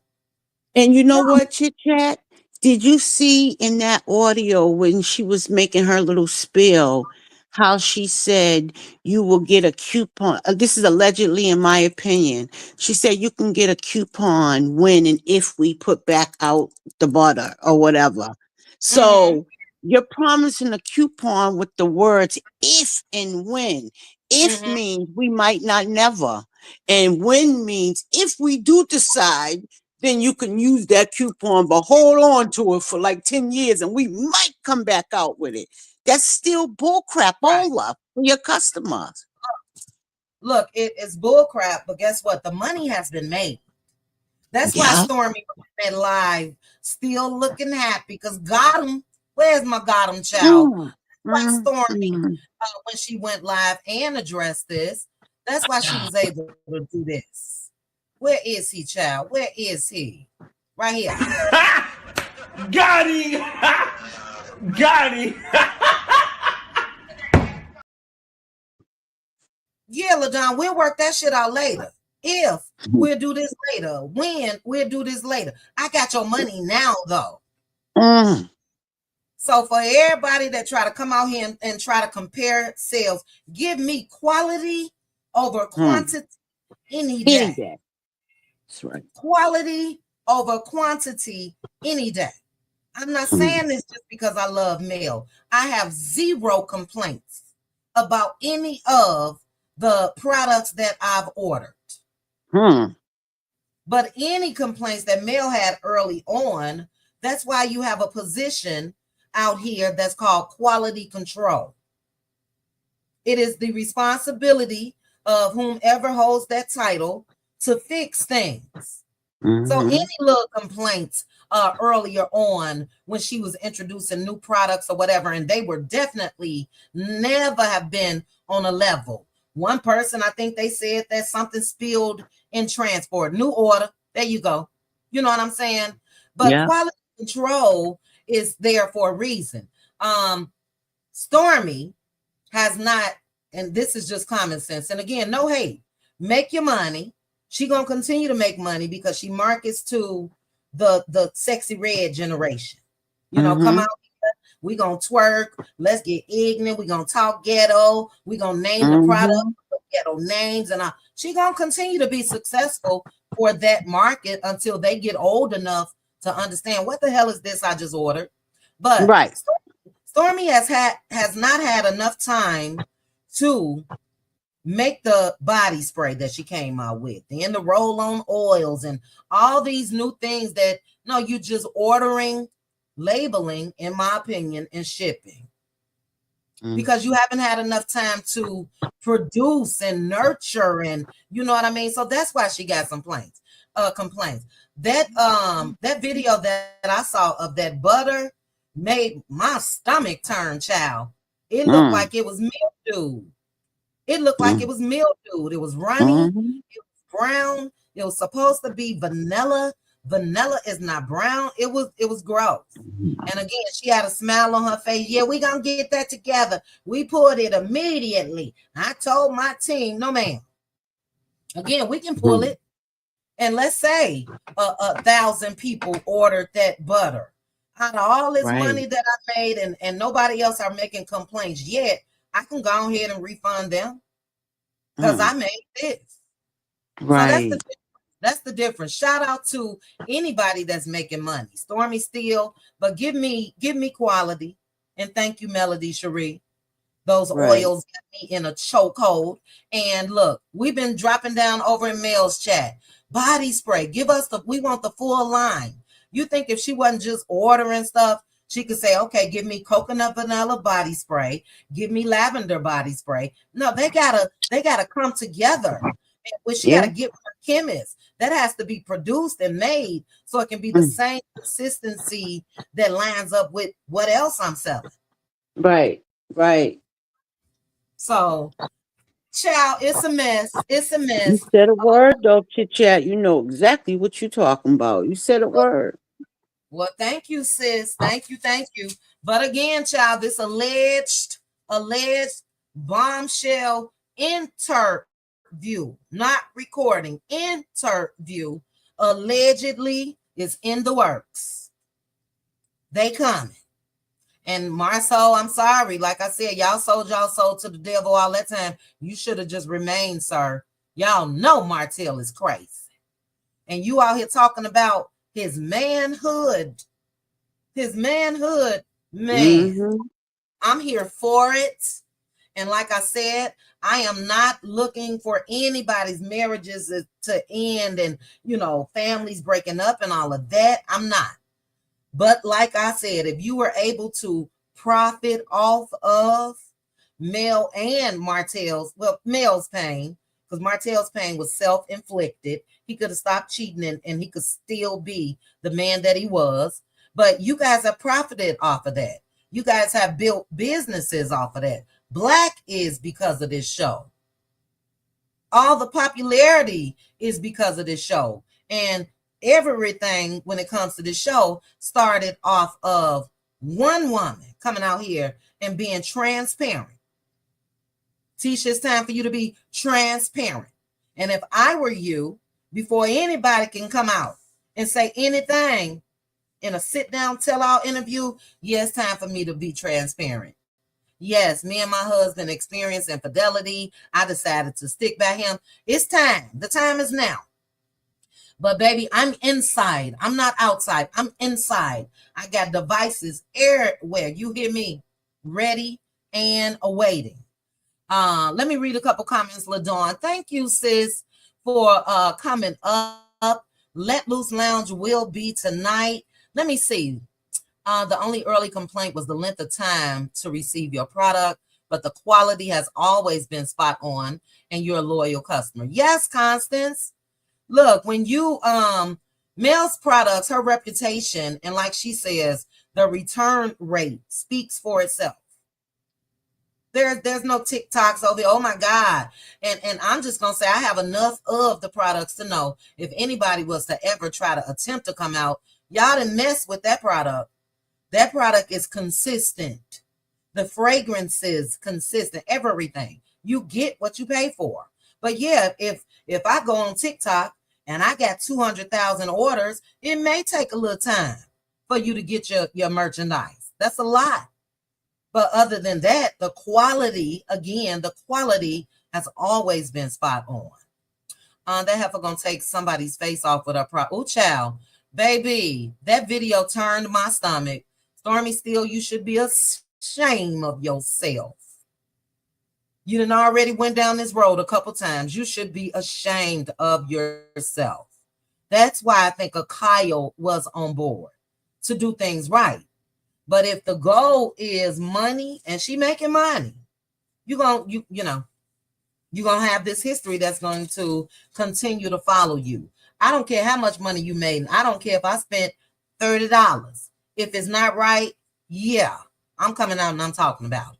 And you know what, Chit Chat? Did you see in that audio when she was making her little spiel how she said you will get a coupon? This is allegedly, in my opinion. She said you can get a coupon when and if we put back out the butter or whatever. So you're promising a coupon with the words if and when. If means we might not never. And when means if we do decide, then you can use that coupon, but hold on to it for like 10 years and we might come back out with it. That's still bullcrap for your customers. Look, it is bullcrap, but guess what? The money has been made. That's why Stormy went live, still looking happy, because got him. Where's my got him child? Why Stormy, when she went live and addressed this, that's why she was able to do this. Where is he, child? Where is he? Right here. Got him! Got him! Yeah, LaDawn, we'll work that shit out later. If we'll do this later. When we'll do this later. I got your money now, though. So for everybody that try to come out here and try to compare sales, give me quality over quantity any day. That's right. Quality over quantity any day. I'm not saying this just because I love Mel. I have zero complaints about any of the products that I've ordered. But any complaints that Mel had early on, that's why you have a position out here that's called quality control. It is the responsibility of whomever holds that title to fix things. So any little complaints earlier on when she was introducing new products or whatever, and they were definitely never have been on a level. One person, I think they said that something spilled in transport. New order. There you go. You know what I'm saying? But quality control is there for a reason. Stormy has not, and this is just common sense. And again, no hate. Make your money. She gonna continue to make money because she markets to the sexy red generation. You know, come out here, we gonna twerk, let's get ignorant, we gonna talk ghetto, we gonna name the product ghetto names, and she gonna continue to be successful for that market until they get old enough to understand what the hell is this I just ordered. But Stormy has not had enough time to make the body spray that she came out with, and the roll-on oils and all these new things that no, you just ordering, labeling, in my opinion, and shipping. Because you haven't had enough time to produce and nurture, and you know what I mean. So that's why she got some complaints. That video that I saw of that butter made my stomach turn, child. It looked like it was mildew. It looked like it was mildew. It was runny. It was brown. It was supposed to be vanilla. Vanilla is not brown. It was gross. And again, she had a smile on her face. Yeah, we gonna get that together. We pulled it immediately. I told my team, no ma'am. Again, we can pull it. And let's say 1,000 people ordered that butter. Out of all this money that I made, and nobody else are making complaints yet, I can go ahead and refund them because I made this. Right. So that's the difference. Shout out to anybody that's making money. Stormy still, but give me quality. And thank you, Melody Cherie. Those oils got me in a chokehold. And look, we've been dropping down over in Mel's chat. Body spray. Give us we want the full line. You think if she wasn't just ordering stuff, she could say, okay, give me coconut vanilla body spray, give me lavender body spray. No, they gotta come together. Which she gotta get from a chemist. That has to be produced and made so it can be the same consistency that lines up with what else I'm selling. Right. So, child, it's a mess. It's a mess. You said a word, though, Chit Chat. You know exactly what you're talking about. You said a word. Well, thank you, sis. Thank you. But again, child, this alleged bombshell interview, not recording, interview, allegedly is in the works. They coming. And Marcel, I'm sorry. Like I said, y'all sold to the devil all that time. You should have just remained, sir. Y'all know Martell is crazy. And you out here talking about his manhood. Man. I'm here for it. And like I said, I am not looking for anybody's marriages to end and, families breaking up and all of that. I'm not. But like I said, if you were able to profit off of Mel and Martell's pain, because Martell's pain was self-inflicted, he could have stopped cheating and he could still be the man that he was. But you guys have profited off of that. You guys have built businesses off of that. Black is because of this show. All the popularity is because of this show. And everything when it comes to this show started off of one woman coming out here and being transparent. Tisha, it's time for you to be transparent. And if I were you, before anybody can come out and say anything in a sit-down tell-all interview, it's time for me to be transparent. Yes, me and my husband experienced infidelity. I decided to stick by him. It's time. The time is now. But baby, I'm inside. I'm not outside. I'm inside. I got devices everywhere. You hear me? Ready and awaiting. Let me read a couple comments, LaDawn. Thank you, sis, for coming up. Let Loose Lounge will be tonight. Let me see. The only early complaint was the length of time to receive your product, but the quality has always been spot on, and you're a loyal customer. Yes, Constance. Look, when you Mel's products, her reputation, and like she says, the return rate speaks for itself. There's no TikToks over there. Oh my God. And I'm just gonna say I have enough of the products to know if anybody was to ever try to attempt to come out, y'all didn't mess with that product. That product is consistent. The fragrance is consistent. Everything. You get what you pay for. But yeah, if I go on TikTok and I got 200,000 orders, it may take a little time for you to get your merchandise. That's a lot. But other than that, the quality has always been spot on. That heifer gonna take somebody's face off with her product. Oh, child, baby, that video turned my stomach. Stormy Steele, you should be ashamed shame of yourself. You done already went down this road a couple times. You should be ashamed of yourself. That's why I think a Kyle was on board to do things right. But if the goal is money and she making money, you're gonna have this history that's going to continue to follow you. I don't care how much money you made. And I don't care if I spent $30. If it's not right, yeah, I'm coming out and I'm talking about it.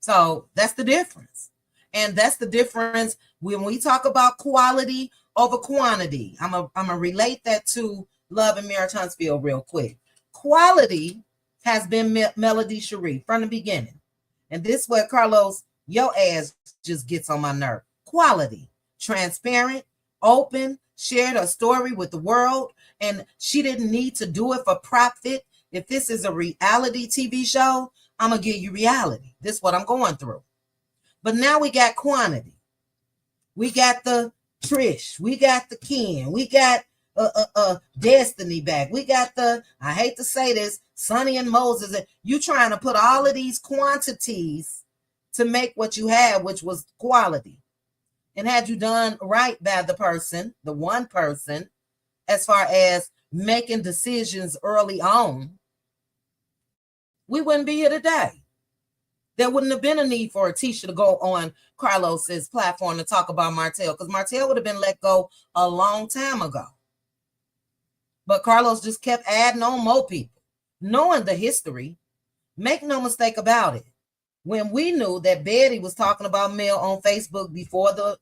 So that's the difference. And that's the difference when we talk about quality over quantity. I'm gonna relate that to Love and Marriage Huntsville real quick. Quality has been Melody Cherie from the beginning. And this is where Carlos, your ass just gets on my nerve. Quality, transparent, open, shared a story with the world, and she didn't need to do it for profit. If this is a reality TV show, I'm gonna give you reality. This is what I'm going through. But now we got quantity. We got the Trish. We got the Ken. We got Destiny back. We got the, I hate to say this, Sonny and Moses. You trying to put all of these quantities to make what you had, which was quality. And had you done right by the person, the one person, as far as making decisions early on, we wouldn't be here today. There wouldn't have been a need for Tisha to go on Carlos's platform to talk about Martell, because Martell would have been let go a long time ago. But Carlos just kept adding on more people, knowing the history. Make no mistake about it. When we knew that Betty was talking about Mel on Facebook before the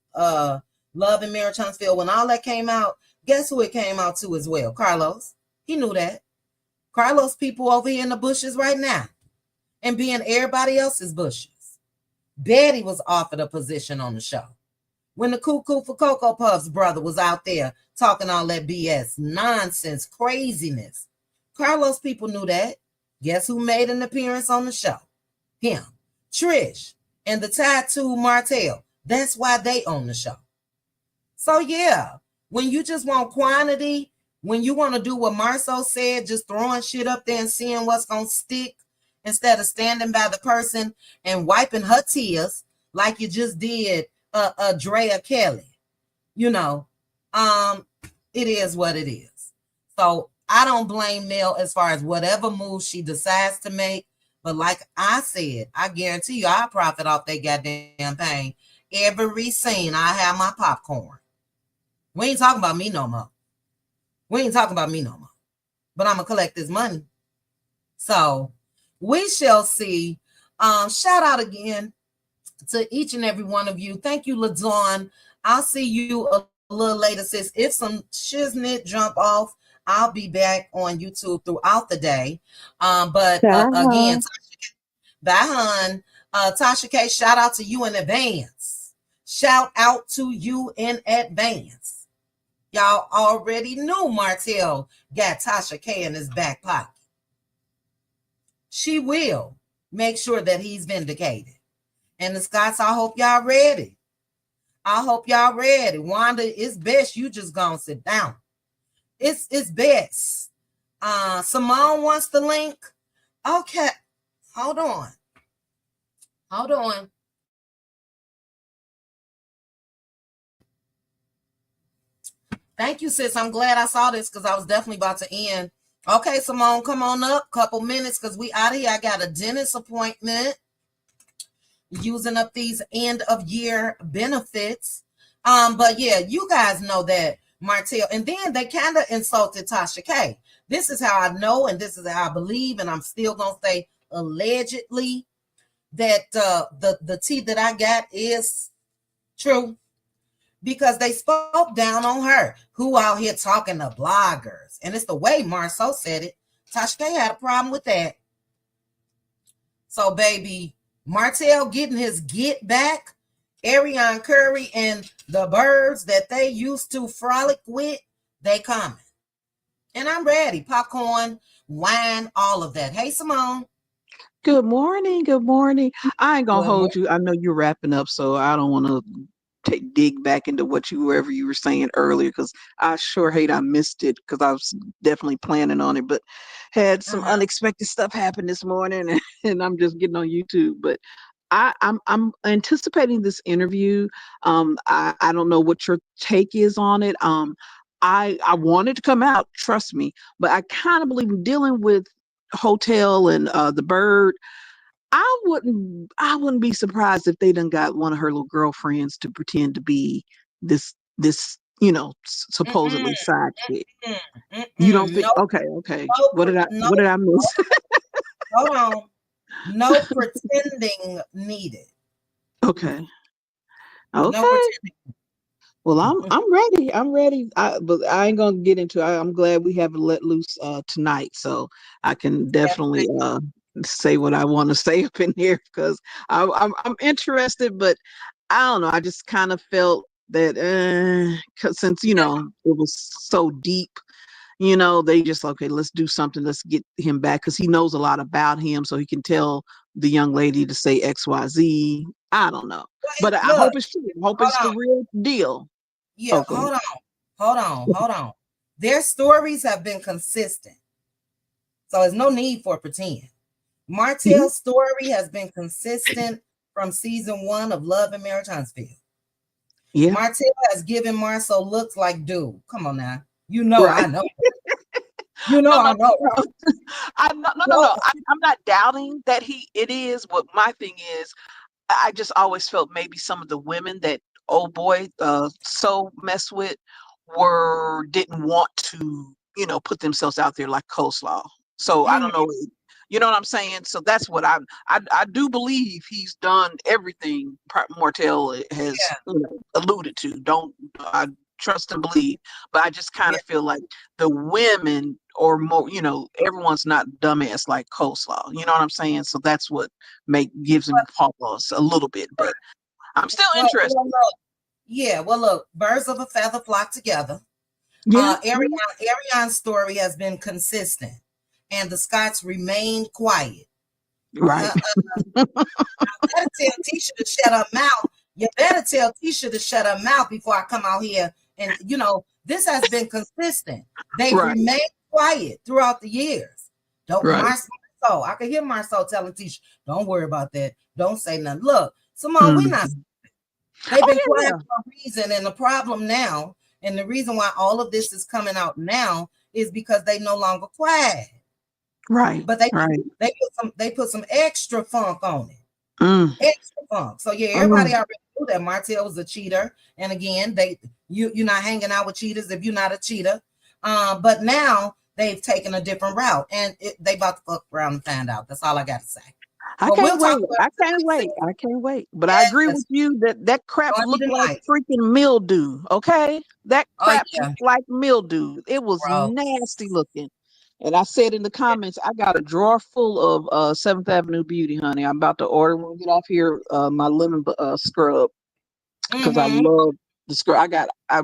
Love and Marriage Huntsville, when all that came out, guess who it came out to as well? Carlos. He knew that. Carlos people over here in the bushes right now and being everybody else's bushes. Betty was offered a position on the show. When the Cuckoo for Cocoa Puffs brother was out there talking all that BS, nonsense, craziness, Carlos people knew that. Guess who made an appearance on the show? Him. Trish and the tattoo Martell. That's why they own the show. So yeah, when you just want quantity, when you want to do what Marceau said, just throwing shit up there and seeing what's going to stick instead of standing by the person and wiping her tears like you just did Drea Kelly, it is what it is. So I don't blame Mel as far as whatever move she decides to make. But like I said, I guarantee you I'll profit off that goddamn pain. Every scene, I have my popcorn. We ain't talking about me no more. But I'm going to collect this money. So we shall see. Shout out again to each and every one of you. Thank you, LaDawn. I'll see you a little later, sis. If some shiznit jump off, I'll be back on YouTube throughout the day. But again, bye, hon. Tasha K, shout out to you in advance. Y'all already knew Martell got Tasha K in his back pocket. She will make sure that he's vindicated. And the Scots, I hope y'all ready. Wanda, it's best you just gonna sit down. It's best. Simone wants the link. Okay, hold on. Thank you, sis. I'm glad I saw this because I was definitely about to end. Okay, Simone, come on up. Couple minutes because we out of here. I got a dentist appointment. Using up these end of year benefits. But yeah, you guys know that Martell, and then they kind of insulted Tasha K. This is how I know, and this is how I believe, and I'm still gonna say allegedly that the tea that I got is true, because they spoke down on her, who out here talking to bloggers, and it's the way Marceau said it. Tasha K had a problem with that. So baby, Martell getting his get back. Ariane Curry and the birds that they used to frolic with, they coming. And I'm ready. Popcorn, wine, all of that. Hey, Simone. Good morning. I ain't gonna hold you. I know you're wrapping up, so I don't want to dig back into wherever you were saying earlier, because I sure hate I missed it because I was definitely planning on it, but had some unexpected stuff happen this morning, and I'm just getting on YouTube. But I'm anticipating this interview. I don't know what your take is on it. I want it to come out, trust me, but I kind of believe in dealing with Hotel and the Bird. I wouldn't be surprised if they done got one of her little girlfriends to pretend to be this supposedly sidekick. You don't think? No, Okay. no, What did I no, what did I miss? hold on. No pretending needed. Okay. No Okay. pretending. Well, I'm ready. I'm ready. But I ain't gonna get into it. I'm glad we have it let loose tonight, so I can Yes, definitely say what I want to say up in here, because I'm interested, but I don't know. I just kind of felt that 'cause since it was so deep, they just, okay, let's do something. Let's get him back, because he knows a lot about him, so he can tell the young lady to say XYZ. I don't know, but I look, hope it's true. I hope hold it's the on. real deal. Yeah, Okay. hold on. Their stories have been consistent, so there's no need for pretend. Mhm. Martell's story has been consistent from season 1 of Love and Marriage Huntsville. Yeah. Martell has given Marceau looks like, dude, come on now. Right. I know. You know, No, no, I know. no. No. No, I'm not doubting that it is. What my thing is, I just always felt maybe some of the women that old boy so messed with didn't want to, put themselves out there like Coleslaw. So I mhm, don't know, you know what I'm saying? So that's what I do believe he's done everything Martell has yeah, alluded to. Don't I trust and believe, but I just kind yeah. of feel like the women or more, everyone's not dumbass like Coleslaw. You know what I'm saying? So that's what gives him pause a little bit, but I'm still Well, interested. look, yeah, well, look, birds of a feather flock together. Yeah, Arion's story has been consistent, and the Scots remained quiet. right. Better tell Tisha to shut her mouth. You better tell Tisha to shut her mouth before I come out here. And this has been consistent. They've Right, remained quiet throughout the years. Don't right. Marceau. I can hear Marceau telling Tisha, "Don't worry about that. Don't say nothing." Look, Simone, we not. Mhm. They've Oh been quiet yeah, for a reason, and the problem now, and the reason why all of this is coming out now is because they no longer quiet. right, But they right. they put some extra funk on it. Mm, Extra funk. So yeah, everybody mm, already knew that Martell was a cheater. And again, you're not hanging out with cheaters if you're not a cheater. But now they've taken a different route, and they about to fuck around and find out. That's all I got to say. I But we'll can't talk wait. about I it can't tonight. wait. I can't wait. But I agree Yes, with you that crap join me looked like tonight. freaking mildew. Okay, that Oh crap yeah, looked like mildew. It was nasty gross. looking. And I said in the comments, I got a drawer full of Seventh Avenue Beauty, honey. I'm about to order when we get off here my lemon scrub, because I Mm-hmm. love the scrub.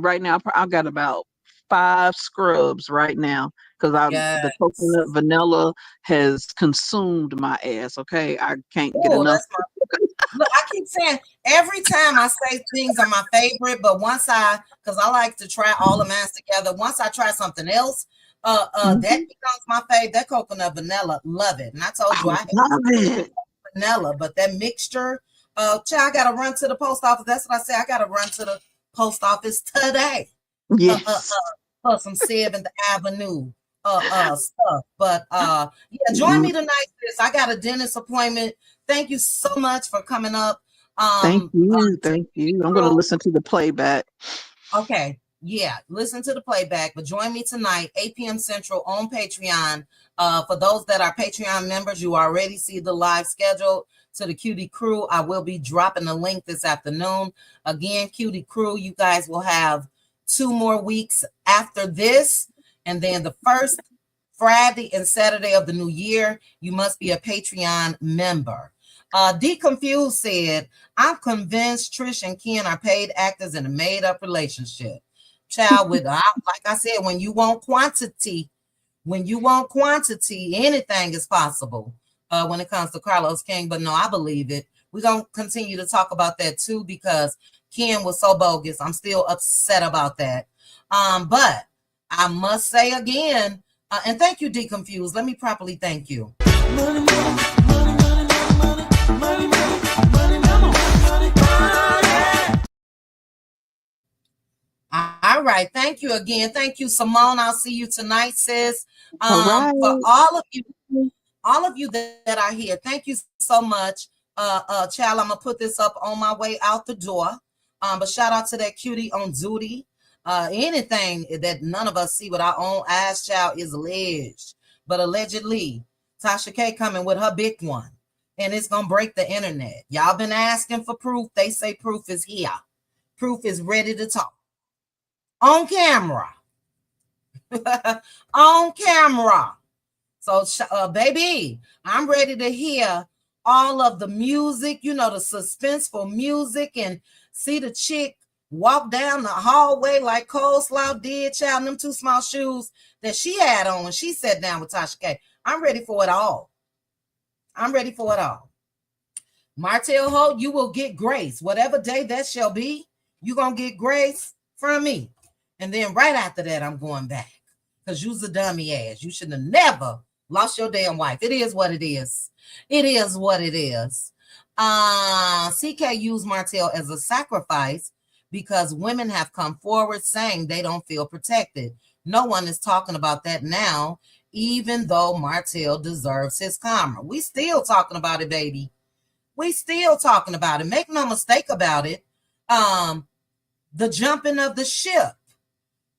Right now I got about 5 scrubs right now, because the Yes. coconut vanilla has consumed my ass. Okay, I can't get Oh, enough. that's my look. I keep saying every time I say things are my favorite, but because I like to try all of mine together. Once I try something else, that Mhm. becomes my fave. That coconut vanilla, love it. And I told I you I hate love it. vanilla, but that mixture, child, I gotta run to the post office. That's what I say. I gotta run to the post office today. Yes. For some Seventh Avenue stuff. But yeah, join Mm, me tonight, sis. I got a dentist appointment. Thank you so much for coming up. thank you. To Thank the you. I'm going to crew. listen to the playback. Okay. Yeah, listen to the playback, but join me tonight, 8 p.m. Central on Patreon. For those that are Patreon members, you already see the live schedule to the Cutie Crew. I will be dropping the link this afternoon. Again, Cutie Crew, you guys will have 2 more weeks after this. And then the first Friday and Saturday of the new year, you must be a Patreon member. Deconfused said, I'm convinced Trish and Ken are paid actors in a made-up relationship. Child, like I said, when you want quantity, anything is possible when it comes to Carlos King. But no, I believe it. We're going to continue to talk about that too, because Ken was so bogus. I'm still upset about that. But I must say again, and thank you, Deconfused. Let me properly thank you. Money, money, money, money, money, money, money, money, money, money, money. All right. Thank you again. Thank you, Simone. I'll see you tonight, sis. All right. For all of you that are here, thank you so much. Child, I'm gonna put this up on my way out the door. But shout out to that cutie on duty. Anything that none of us see with our own eyes, child, is alleged. But allegedly, Tasha K coming with her big one, and it's gonna break the internet. Y'all been asking for proof. They say proof is here. Proof is ready to talk. On camera. On camera. So, baby, I'm ready to hear all of the music, you know, the suspenseful music, and see the chick walk down the hallway like Coleslaw did, child, them two small shoes that she had on when she sat down with Tasha K. I'm ready for it all. I'm ready for it all. Martell Holt, you will get grace. Whatever day that shall be, you're going to get grace from me. And then right after that, I'm going back. Because you's a dummy ass. You should have never lost your damn wife. It is what it is. It is what it is. CK used Martell as a sacrifice because women have come forward saying they don't feel protected. No one is talking about that now, even though Martell deserves his karma. We still talking about it, baby. We still talking about it. Make no mistake about it. The jumping of the ship.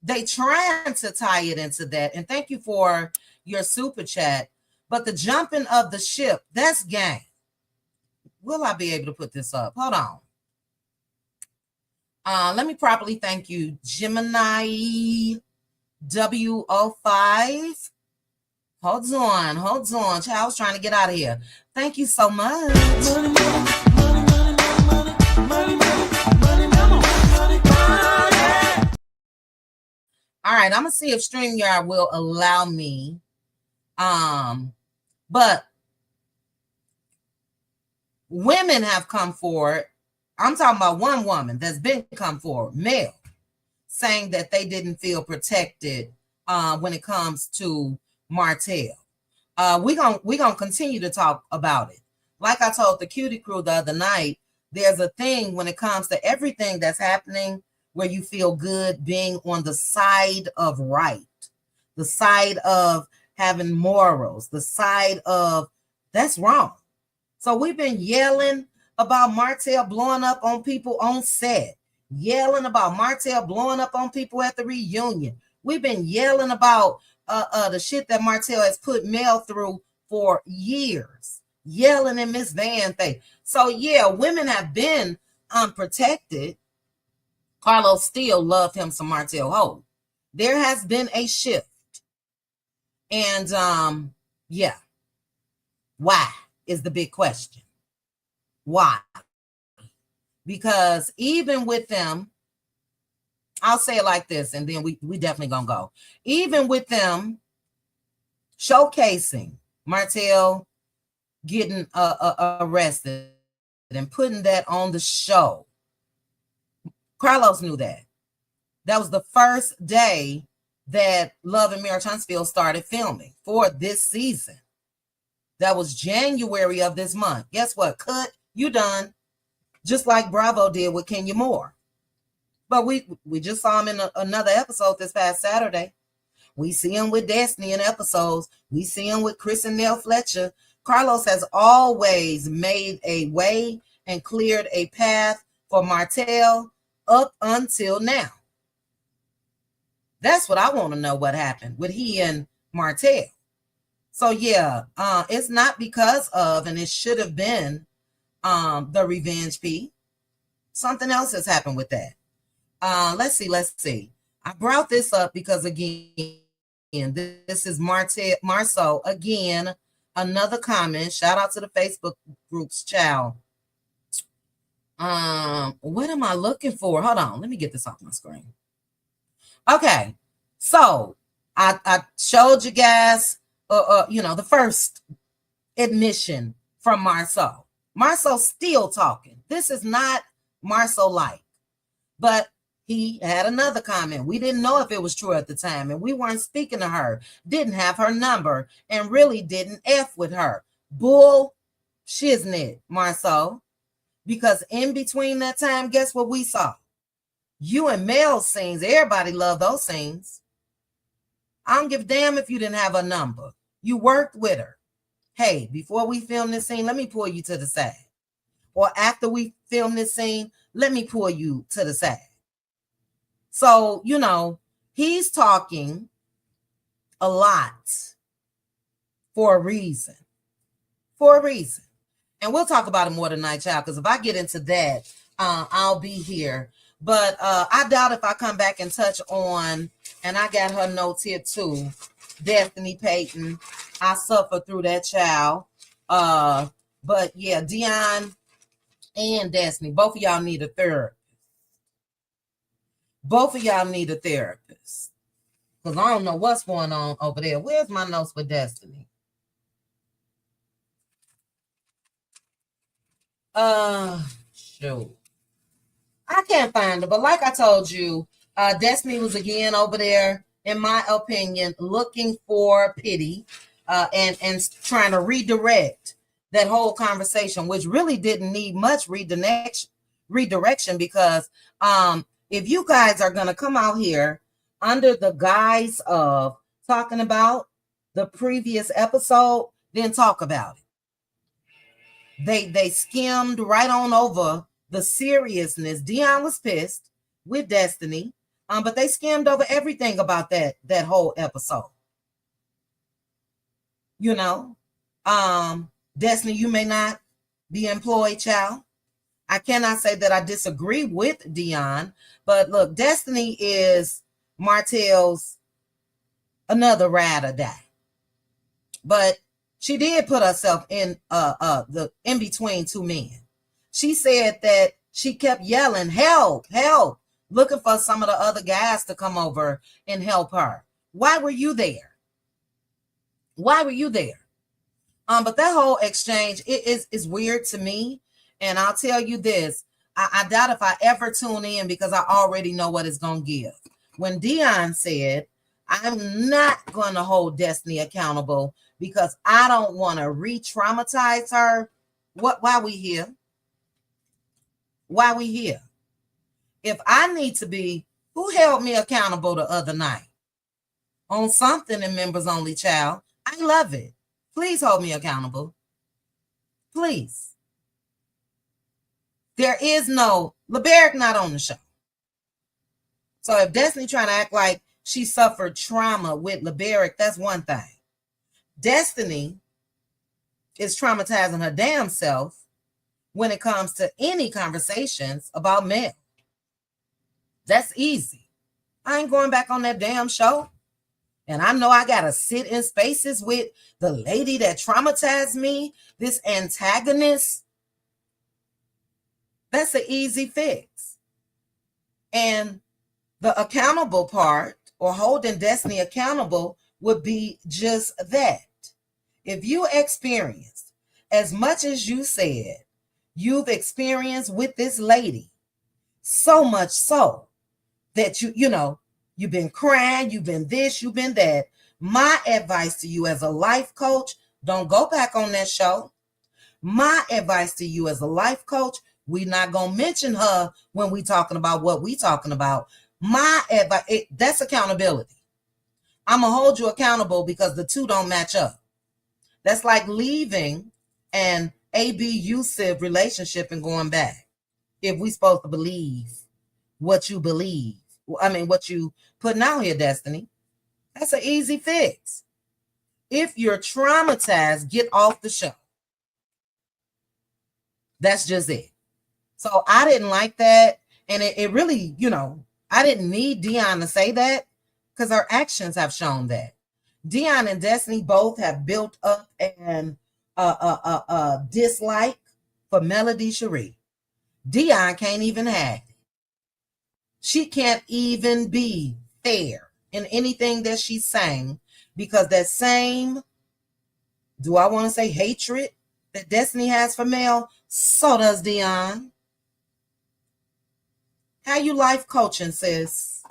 They trying to tie it into that. And thank you for your super chat. But the jumping of the ship, that's game. Will I be able to put this up? Hold on. Let me properly thank you, Gemini W05. Hold on. Child, I was trying to get out of here. Thank you so much. Money, money, money, money, money, money, money, money, money, money. All right, I'm gonna see if StreamYard will allow me. But women have come forward. I'm talking about one woman that's been come forward, male, saying that they didn't feel protected when it comes to Martell. We're gonna continue to talk about it. Like I told the Cutie crew the other night, there's a thing when it comes to everything that's happening where you feel good being on the side of right, the side of having morals, the side of that's wrong. So we've been yelling about Martell blowing up on people on set, yelling about Martell blowing up on people at the reunion. We've been yelling about the shit that Martell has put Mel through for years, yelling in Miss Van face. So yeah, women have been unprotected. Carlos still loved him some Martell Holt. There has been a shift. And yeah. Why is the big question. Why? Because even with them, I'll say it like this, and then we definitely gonna go. Even with them showcasing Martell getting arrested and putting that on the show, Carlos knew that. That was the first day that Love and Marriage Huntsville started filming for this season. That was January of this month. Guess what? Cut, you done. Just like Bravo did with Kenya Moore. But we just saw him in another episode this past Saturday. We see him with Destiny in episodes. We see him with Chris and Nell Fletcher. Carlos has always made a way and cleared a path for Martell up until now. That's what I want to know, what happened with he and Martell. So yeah, it's not because of, and it should have been the revenge P. Something else has happened with that. Let's see. I brought this up because again, this is Marceau again. Another comment. Shout out to the Facebook groups, child. What am I looking for? Hold on, let me get this off my screen. Okay, so I showed you guys, the first admission from Marceau. Marcel's still talking. This is not Marcel like. But he had another comment. We didn't know if it was true at the time, and we weren't speaking to her, didn't have her number, and really didn't F with her. Bull shiznit, Marcel. Because in between that time, guess what we saw? You and Mel's scenes. Everybody loved those scenes. I don't give a damn if you didn't have a number. You worked with her. Hey, before we film this scene, let me pull you to the side. Or after we film this scene, let me pull you to the side. So, you know, he's talking a lot for a reason. For a reason. And we'll talk about it more tonight, child, because if I get into that, I'll be here. But I doubt if I come back and touch on, and I got her notes here too, Destiny Payton. I suffered through that, child. But yeah, Dion and Destiny, both of y'all need a therapist. Both of y'all need a therapist. Because I don't know what's going on over there. Where's my notes for Destiny? Shoot. I can't find it, but like I told you, Destiny was again over there, in my opinion, looking for pity and trying to redirect that whole conversation, which really didn't need much redirection because if you guys are going to come out here under the guise of talking about the previous episode, then talk about it. They skimmed right on over the seriousness. Dion was pissed with Destiny, but they skimmed over everything about that whole episode. You know, Destiny, you may not be employed, child. I cannot say that I disagree with Dion, but look, Destiny is Martell's another ride or die. But she did put herself in the in between two men. She said that she kept yelling, help, help, looking for some of the other guys to come over and help her. Why were you there? Why were you there? But that whole exchange is weird to me. And I'll tell you this, I doubt if I ever tune in because I already know what it's going to give. When Dion said, I'm not going to hold Destiny accountable because I don't want to re-traumatize her. Why we here? Why we here? If I need to be, who held me accountable the other night? On something in Members Only, child. I love it. Please hold me accountable. Please. There is no, LeBerick not on the show. So if Destiny trying to act like she suffered trauma with LeBerick, that's one thing. Destiny is traumatizing her damn self when it comes to any conversations about Mel. That's easy. I ain't going back on that damn show. And I know I got to sit in spaces with the lady that traumatized me, this antagonist. That's an easy fix. And the accountable part, or holding Destiny accountable, would be just that. If you experienced as much as you said you've experienced with this lady, so much so that you've been crying, you've been this, you've been that, my advice to you as a life coach, don't go back on that show. My advice to you as a life coach, we're not going to mention her when we talking about what we talking about. My advice, that's accountability. I'm going to hold you accountable because the two don't match up. That's like leaving an abusive relationship and going back. If we supposed to believe what you believe. I mean, what you putting out here, Destiny. That's an easy fix. If you're traumatized, get off the show. That's just it. So I didn't like that. And it really, I didn't need Dion to say that because her actions have shown that. Dion and Destiny both have built up an dislike for Melody Cherie. Dion can't even have it. She can't even be fair in anything that she's saying because that same, do I want to say hatred that Destiny has for Mel, So does Dion. How you life coaching, sis?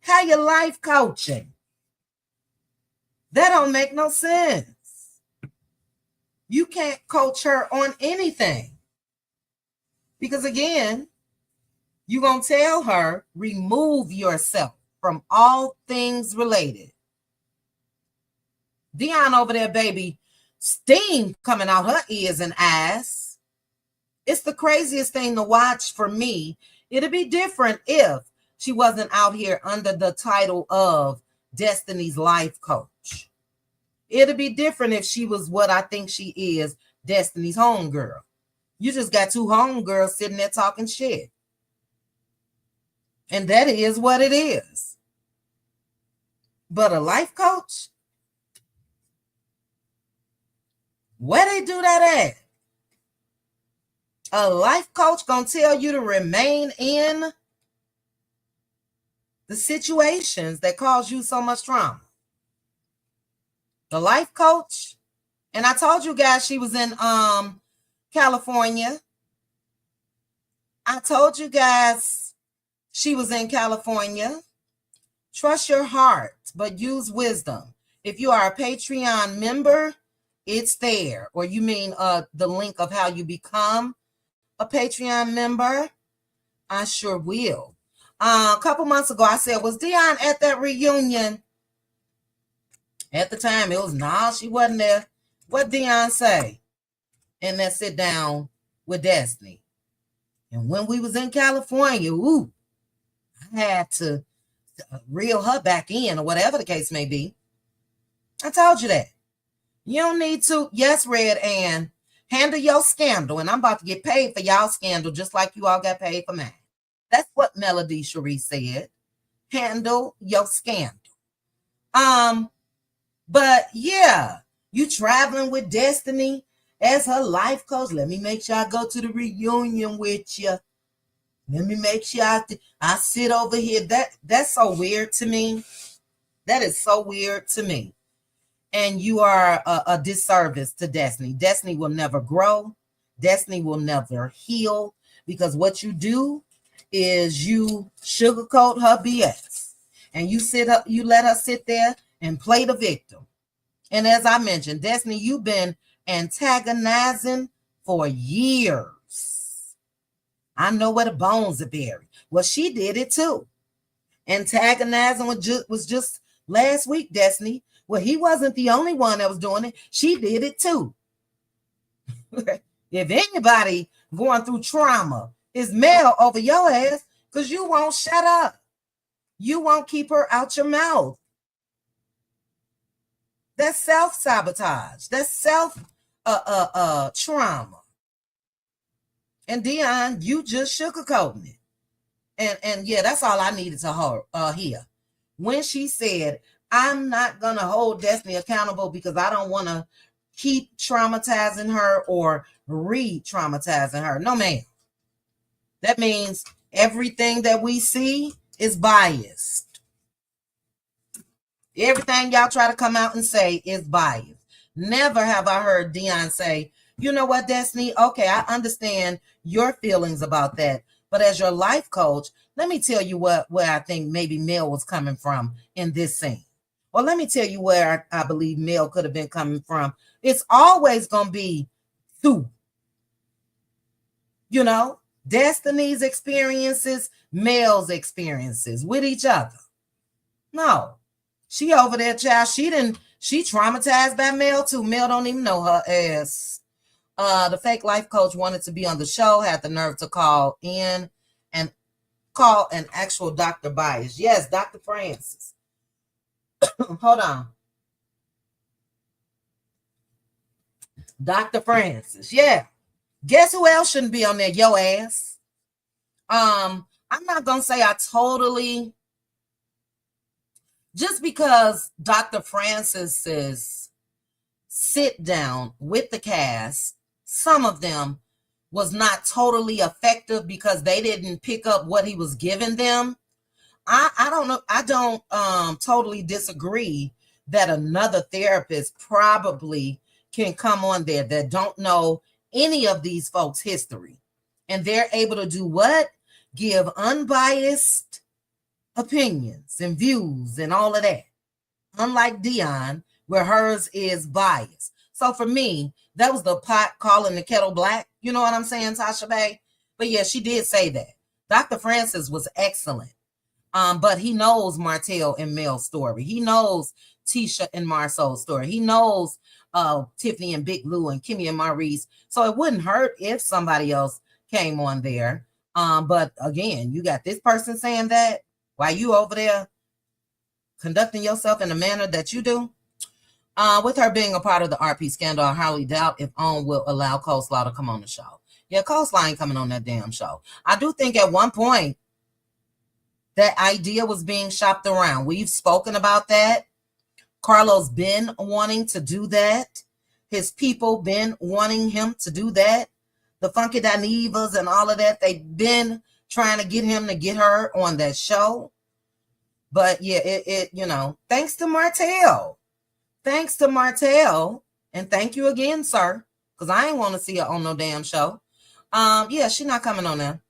How you life coaching? That don't make no sense. You can't coach her on anything. Because again, you're going to tell her, remove yourself from all things related. Dion over there, baby, steam coming out her ears and eyes. It's the craziest thing to watch for me. It'd be different if she wasn't out here under the title of Destiny's life coach. It'd be different if she was what I think she is, Destiny's homegirl. You just got two homegirls sitting there talking shit. And that is what it is. But a life coach? Where they do that at? A life coach gonna tell you to remain in the situations that cause you so much trauma. The life coach, and I told you guys she was in California. I told you guys she was in California. Trust your heart, but use wisdom. If you are a Patreon member, it's there. Or you mean the link of how you become a Patreon member? I sure will. A couple months ago, I said, was Dion at that reunion? At the time, it was, nah, she wasn't there. What Dion say? And that sit down with Destiny. And when we was in California, ooh, I had to reel her back in or whatever the case may be. I told you that. You don't need to, yes, Red Ann, handle your scandal. And I'm about to get paid for y'all scandal just like you all got paid for mine. That's what Melody Cherie said. Handle your scandal. But yeah, you traveling with Destiny as her life coach. Let me make sure I go to the reunion with you. Let me make sure I sit over here. That's so weird to me. That is so weird to me. And you are a disservice to Destiny. Destiny will never grow. Destiny will never heal, because what you do is you sugarcoat her BS, and you let her sit there and play the victim. And as I mentioned, Destiny, you've been antagonizing for years. I know where the bones are buried. Well, she did it too. Antagonizing was just last week, Destiny. Well, he wasn't the only one that was doing it. She did it too. If anybody going through trauma, it's Mel over your ass, because you won't shut up. You won't keep her out your mouth. That's self-sabotage. That's self-trauma. And Dion, you just sugarcoating it. And yeah, that's all I needed to hear. When she said, I'm not going to hold Destiny accountable because I don't want to keep traumatizing her or re-traumatizing her. No, ma'am. That means everything that we see is biased. Everything y'all try to come out and say is biased. Never have I heard Dion say, you know what, Destiny? Okay, I understand your feelings about that. But as your life coach, let me tell you where I think maybe Mel was coming from in this scene. Or let me tell you where I believe Mel could have been coming from. It's always going to be two. You know, Destiny's experiences, Mel's experiences with each other. No. She over there, child. She traumatized by Mel too. Mel don't even know her ass. The fake life coach wanted to be on the show, had the nerve to call in and call an actual Dr. Bias. Yes, Dr. Francis. Hold on. Dr. Francis. Yeah. Guess who else shouldn't be on there? Your ass. I'm not going to say I totally, just because Dr. Francis's sit down with the cast, some of them was not totally effective because they didn't pick up what he was giving them. I don't know. I don't totally disagree that another therapist probably can come on there that don't know any of these folks' history. And they're able to do what? Give unbiased opinions and views and all of that. Unlike Dion, where hers is biased. So for me, that was the pot calling the kettle black. You know what I'm saying, Tasha K? But yeah, she did say that. Dr. Francis was excellent. But he knows Martell and Mel's story. He knows Tisha and Marcel's story. He knows Tiffany and Big Lou and Kimmy and Maurice. So it wouldn't hurt if somebody else came on there. But again, you got this person saying that while you over there conducting yourself in the manner that you do. With her being a part of the RP scandal, I highly doubt if OWN will allow Coleslaw to come on the show. Yeah, Coleslaw ain't coming on that damn show. I do think at one point that idea was being shopped around. We've spoken about that. Carlos been wanting to do that. His people been wanting him to do that. The Funky Dinevas and all of that, they've been trying to get him to get her on that show. But yeah, it you know, thanks to Martell. Thanks to Martell. And thank you again, sir. Because I ain't want to see her on no damn show. Yeah, she's not coming on there.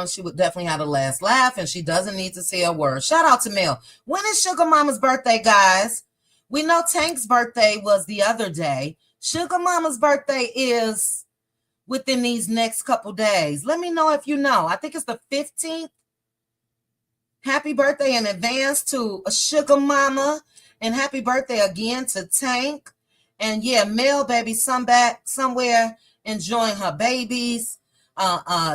She would definitely have the last laugh, and she doesn't need to say a word. Shout out to Mel. When is Sugar Mama's birthday, guys? We know Tank's birthday was the other day. Sugar Mama's birthday is within these next couple days. Let me know if you know. I think it's the 15th. Happy birthday in advance to Sugar Mama, and happy birthday again to Tank. And yeah, Mel, baby, somewhere enjoying her babies.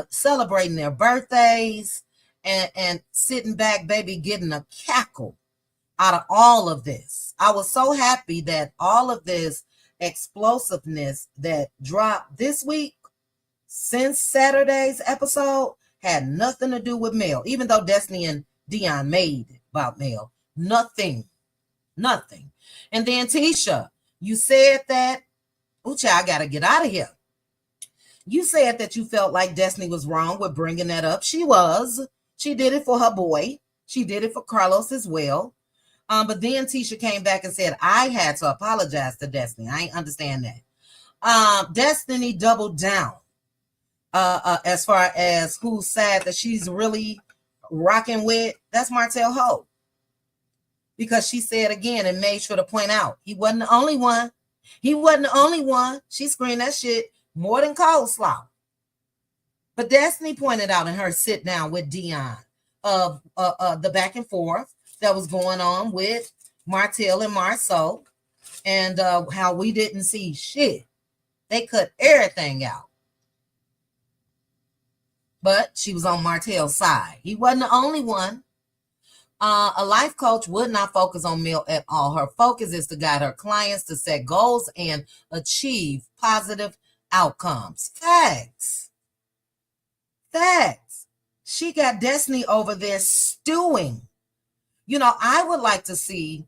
Celebrating their birthdays and sitting back, baby, getting a cackle out of all of this. I was so happy that all of this explosiveness that dropped this week since Saturday's episode had nothing to do with Mel, even though Destiny and Dion made it about Mel. Nothing. And then Tisha, you said that, I gotta get out of here. You said that you felt like Destiny was wrong with bringing that up. She was. She did it for her boy. She did it for Carlos as well. But then Tisha came back and said, I had to apologize to Destiny. I ain't understand that. Destiny doubled down as far as who's sad that she's really rocking with. That's Martell Ho. Because she said again and made sure to point out, he wasn't the only one. She screamed that shit more than Coleslaw. But Destiny pointed out in her sit down with Dion of the back and forth that was going on with Martell and Marceau, and how we didn't see shit. They cut everything out. But she was on Martell's side. He wasn't the only one. A life coach would not focus on Mel at all. Her focus is to guide her clients to set goals and achieve positive outcomes. Facts. She got Destiny over there stewing. You know, I would like to see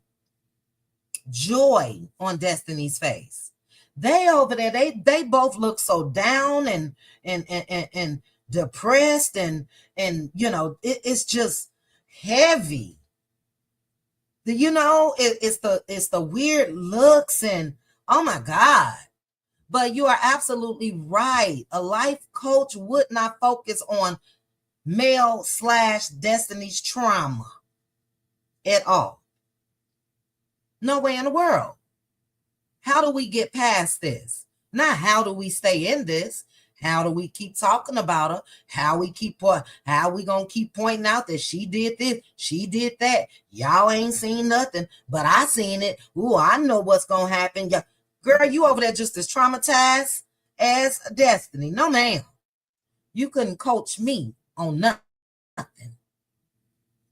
joy on Destiny's face. They over there, they both look so down and depressed and you know, it's just heavy. It's the weird looks and oh my God. But you are absolutely right. A life coach would not focus on Mel/Destiny's trauma at all. No way in the world. How do we get past this? Not how do we stay in this? How do we keep talking about her? How we gonna keep pointing out that she did this, she did that. Y'all ain't seen nothing, but I seen it. Ooh, I know what's gonna happen. Girl, you over there just as traumatized as Destiny. No, ma'am. You couldn't coach me on nothing.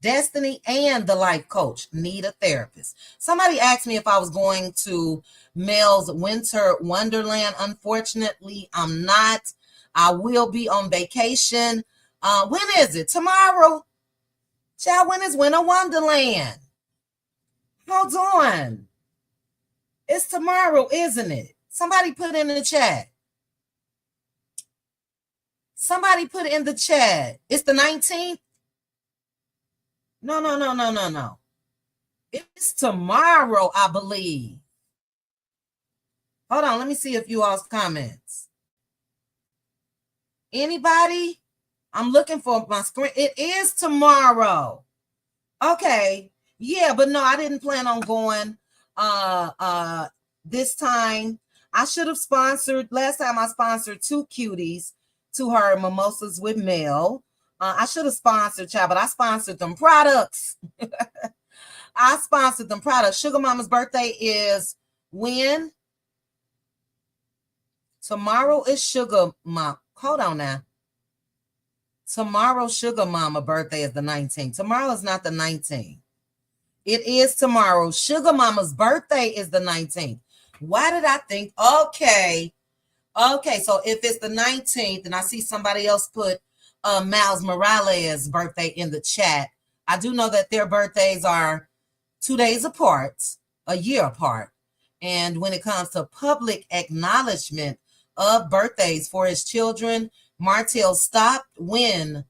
Destiny and the life coach need a therapist. Somebody asked me if I was going to Mel's Winter Wonderland. Unfortunately, I'm not. I will be on vacation. When is it? Tomorrow? Child, when is Winter Wonderland? Hold on. It's tomorrow, isn't it? Somebody put it in the chat. Somebody put it in the chat. It's the 19th? No. It's tomorrow, I believe. Hold on, let me see if you all's comments. Anybody? I'm looking for my screen. It is tomorrow. Okay. Yeah, but no, I didn't plan on going this time. I should have sponsored. Last time I sponsored 2 cuties to her mimosas with Mel. I should have sponsored, child, but I sponsored them products. I sponsored them products. Sugar Mama's birthday is when? Tomorrow is Sugar Mama. Hold on now. Tomorrow, Sugar Mama birthday is the 19th. Tomorrow is not the 19th. It is tomorrow. Sugar Mama's birthday is the 19th. Why did I think? Okay. So if it's the 19th, and I see somebody else put Miles Morales' birthday in the chat, I do know that their birthdays are 2 days apart, a year apart. And when it comes to public acknowledgement of birthdays for his children, Martel stopped when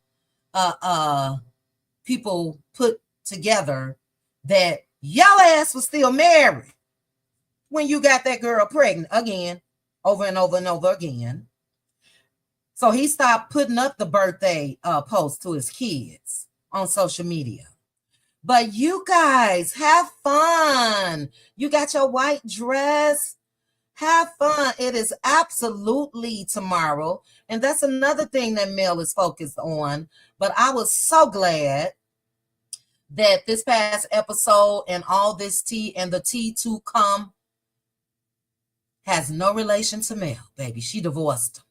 people put together that y'all ass was still married when you got that girl pregnant again, over and over and over again. So he stopped putting up the birthday posts to his kids on social media. But you guys have fun. You got your white dress. Have fun. It is absolutely tomorrow. And that's another thing that Mel is focused on. But I was so glad that this past episode and all this tea and the tea to come has no relation to Mel, baby. She divorced him.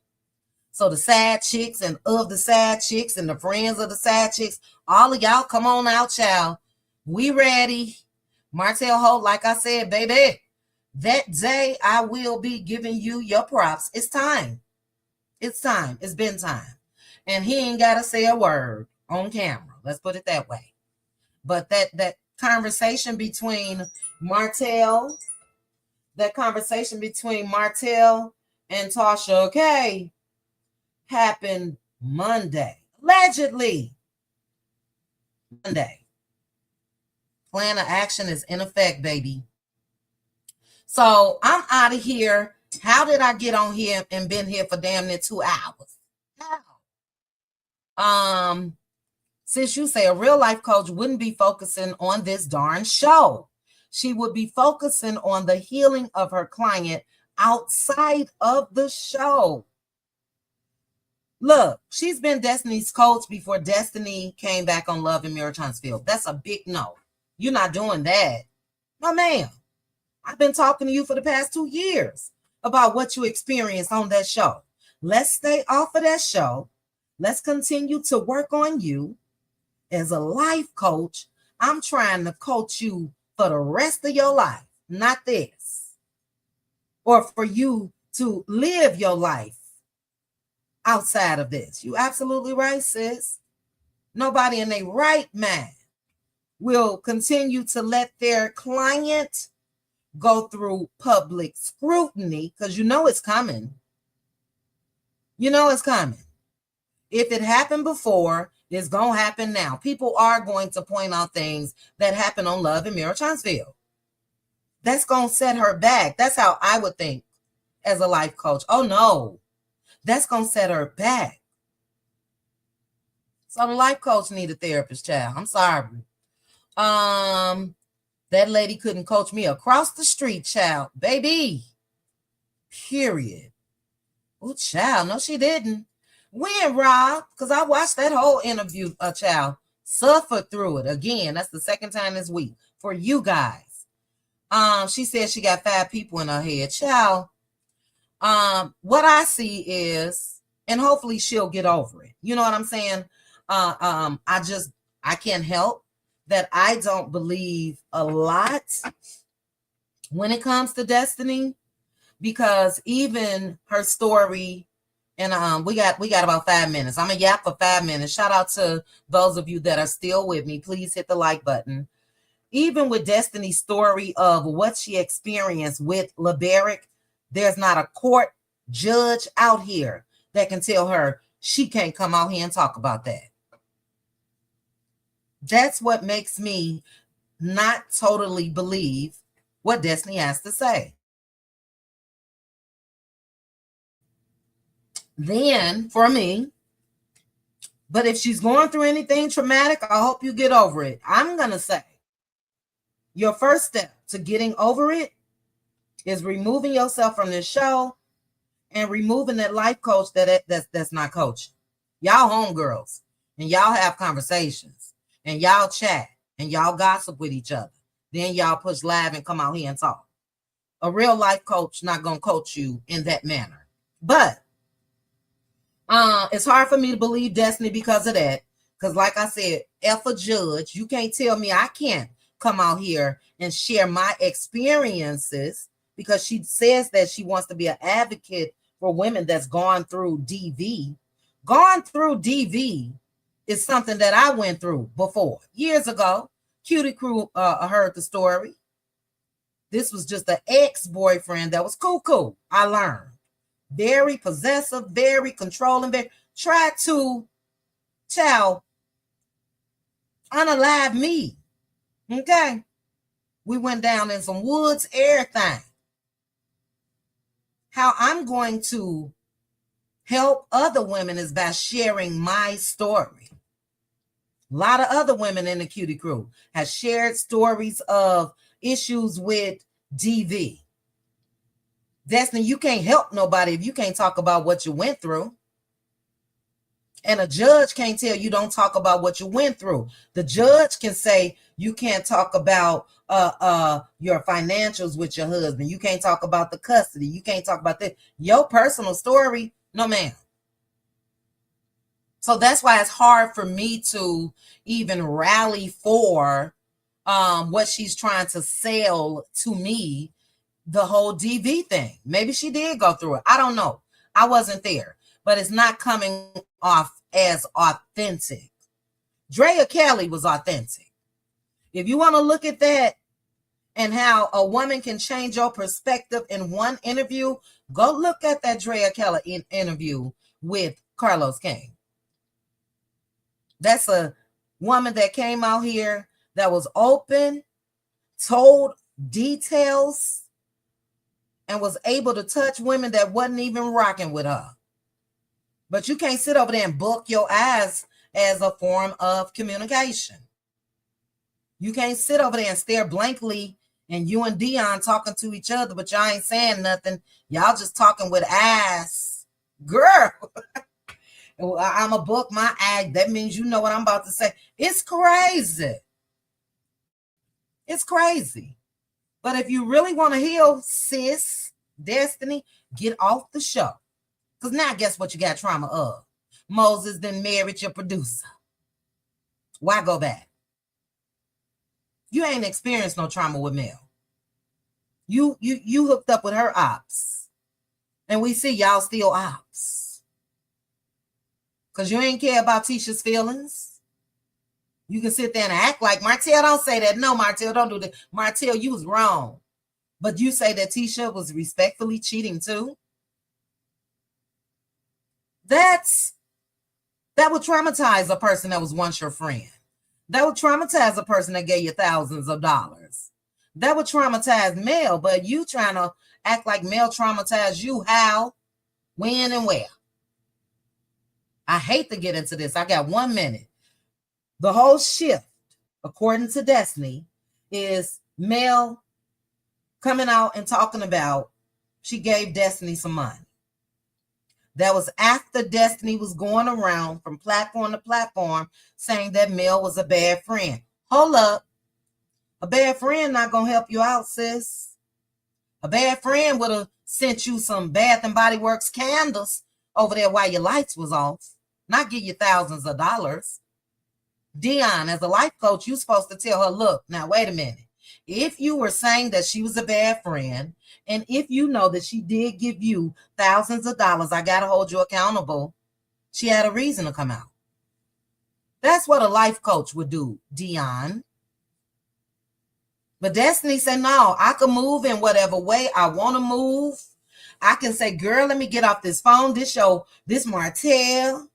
So the side chicks and of the side chicks and the friends of the side chicks, all of y'all come on out, y'all. We ready. Martell Holt, like I said, baby, that day I will be giving you your props. It's time. It's time. It's been time. And he ain't got to say a word on camera. Let's put it that way. But that conversation between Martell, and Tasha K happened Monday. Allegedly. Monday. Plan of action is in effect, baby. So I'm out of here. How did I get on here and been here for damn near 2 hours? How? Since you say a real life coach wouldn't be focusing on this darn show. She would be focusing on the healing of her client outside of the show. Look, she's been Destiny's coach before Destiny came back on Love and Mirror Huntsville. That's a big no. You're not doing that. No, ma'am. I've been talking to you for the past 2 years about what you experienced on that show. Let's stay off of that show. Let's continue to work on you. As a life coach, I'm trying to coach you for the rest of your life, not this. Or for you to live your life outside of this. You absolutely right, sis. Nobody in their right mind will continue to let their client go through public scrutiny, because you know it's coming. You know it's coming. If it happened before, it's going to happen now. People are going to point out things that happen on Love and Mirror Huntsville. That's going to set her back. That's how I would think as a life coach. Oh, no. That's going to set her back. So the life coach need a therapist, child. I'm sorry. That lady couldn't coach me across the street, child. Baby. Period. Oh, child. No, she didn't. When, Rob? Because I watched that whole interview, child. Suffered through it. Again, that's the second time this week for you guys. She said she got 5 people in her head. Child, what I see is, and hopefully she'll get over it. You know what I'm saying? I can't help that I don't believe a lot when it comes to Destiny, because even her story, and we got about 5 minutes. I'm gonna yap for 5 minutes. Shout out to those of you that are still with me. Please hit the like button. Even with Destiny's story of what she experienced with LeBaric, there's not a court judge out here that can tell her she can't come out here and talk about that. That's what makes me not totally believe what Destiny has to say. then for me. But if she's going through anything traumatic, I hope you get over it. I'm going to say your first step to getting over it is removing yourself from this show and removing that life coach that's not coaching. Y'all homegirls, and y'all have conversations, and y'all chat, and y'all gossip with each other. Then y'all push live and come out here and talk. A real life coach not going to coach you in that manner. But it's hard for me to believe Destiny because of that. Because like I said, F a judge, you can't tell me I can't come out here and share my experiences, because she says that she wants to be an advocate for women that's gone through DV. Gone through DV is something that I went through before. Years ago, Cutie Crew heard the story. This was just an ex-boyfriend that was cuckoo, I learned. Very possessive, very controlling, tried to unalive me. Okay? We went down in some woods, everything. How I'm going to help other women is by sharing my story. A lot of other women in the Cutie Crew have shared stories of issues with DV. Destiny, you can't help nobody if you can't talk about what you went through. And a judge can't tell you don't talk about what you went through. The judge can say you can't talk about your financials with your husband. You can't talk about the custody. You can't talk about that. Your personal story, no ma'am. So that's why it's hard for me to even rally for what she's trying to sell to me, the whole DV thing. Maybe she did go through it. I don't know. I wasn't there. But it's not coming off as authentic. Drea Kelly was authentic. If you want to look at that and how a woman can change your perspective in one interview, go look at that Drea Kelly interview with Carlos King. That's a woman that came out here that was open, told details, and was able to touch women that wasn't even rocking with her. But you can't sit over there and book your ass as a form of communication. You can't sit over there and stare blankly and you and Dion talking to each other, but y'all ain't saying nothing. Y'all just talking with ass. Girl, I'm a book my act. That means you know what I'm about to say. It's crazy. It's crazy. But if you really want to heal, sis, Destiny, get off the show. Because now guess what you got trauma of? Moses then married your producer. Why go back? You ain't experienced no trauma with Mel. You hooked up with her ops. And we see y'all still ops. Because you ain't care about Tisha's feelings. You can sit there and act like, Martell, don't say that. No, Martell, don't do that. Martell, you was wrong. But you say that Tisha was respectfully cheating too? That would traumatize a person that was once your friend. That would traumatize a person that gave you thousands of dollars. That would traumatize Mel, but you trying to act like Mel traumatized you. How, when, and where? I hate to get into this. I got 1 minute. The whole shift, according to Destiny, is Mel coming out and talking about she gave Destiny some money. That was after Destiny was going around from platform to platform saying that Mel was a bad friend. Hold up. A bad friend not going to help you out, sis. A bad friend would have sent you some Bath and Body Works candles over there while your lights was off. Not give you thousands of dollars. Dion, as a life coach, you're supposed to tell her, look, now wait a minute. If you were saying that she was a bad friend, and if you know that she did give you thousands of dollars, I got to hold you accountable. She had a reason to come out. That's what a life coach would do, Dion. But Destiny said, no, I can move in whatever way I want to move. I can say, girl, let me get off this phone. This Martel.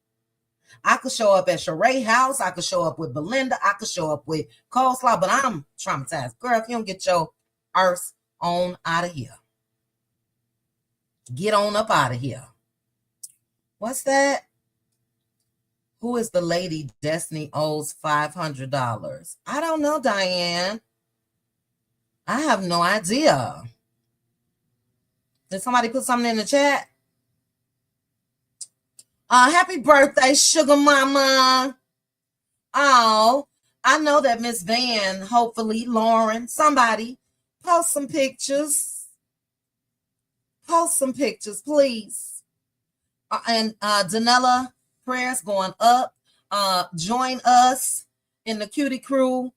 I could show up at Sheree house. I could show up with Belinda. I could show up with Coleslaw, but I'm traumatized. Girl, if you don't get your arse on out of here. Get on up out of here. What's that? Who is the lady Destiny owes $500? I don't know, Diane. I have no idea. Did somebody put something in the chat? Happy birthday, sugar mama. Oh, I know that Miss Van, hopefully, Lauren, somebody, post some pictures. Post some pictures, please. And Danella, prayers going up. Join us in the Cutie Crew.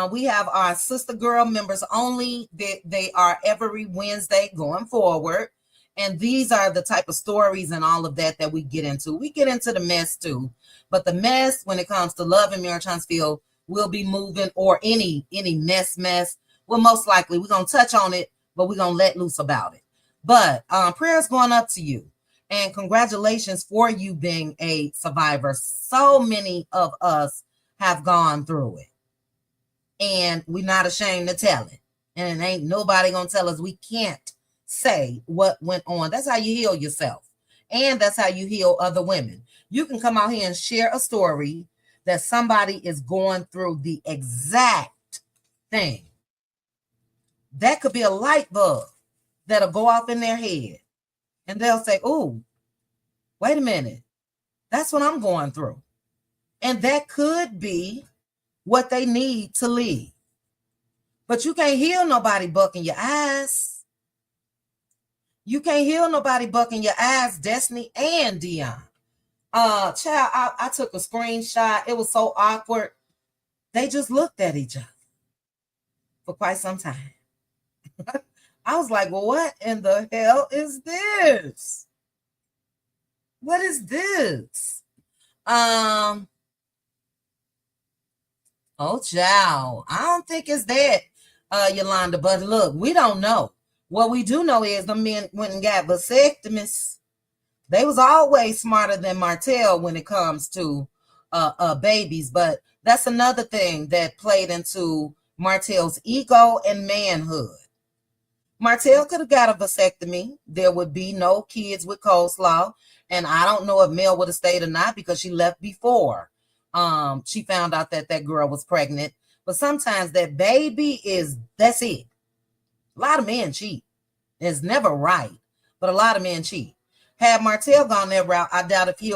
We have our sister girl members only. They are every Wednesday going forward. And these are the type of stories and all of that we get into. We get into the mess too. But the mess, when it comes to love and marriage, Huntsville, will be moving, or any mess. Well, most likely we're going to touch on it, but we're going to let loose about it. But prayers going up to you. And congratulations for you being a survivor. So many of us have gone through it. And we're not ashamed to tell it. And it ain't nobody going to tell us we can't say what went on. That's how you heal yourself. And that's how you heal other women. You can come out here and share a story that somebody is going through the exact thing. That could be a light bulb that'll go off in their head. And they'll say, oh, wait a minute. That's what I'm going through. And that could be what they need to leave. But you can't heal nobody bucking your ass. You can't heal nobody bucking your ass, Destiny and Dion. Child, I took a screenshot. It was so awkward. They just looked at each other for quite some time. I was like, well, what in the hell is this? What is this? Oh, child. I don't think it's that, Yolanda. But look, we don't know. What we do know is the men went and got vasectomies. They was always smarter than Martell when it comes to babies. But that's another thing that played into Martell's ego and manhood. Martell could have got a vasectomy. There would be no kids with coleslaw. And I don't know if Mel would have stayed or not, because she left before she found out that girl was pregnant. But sometimes that baby that's it. A lot of men cheat. It's never right, but a lot of men cheat. Had Martell gone that route, I doubt if he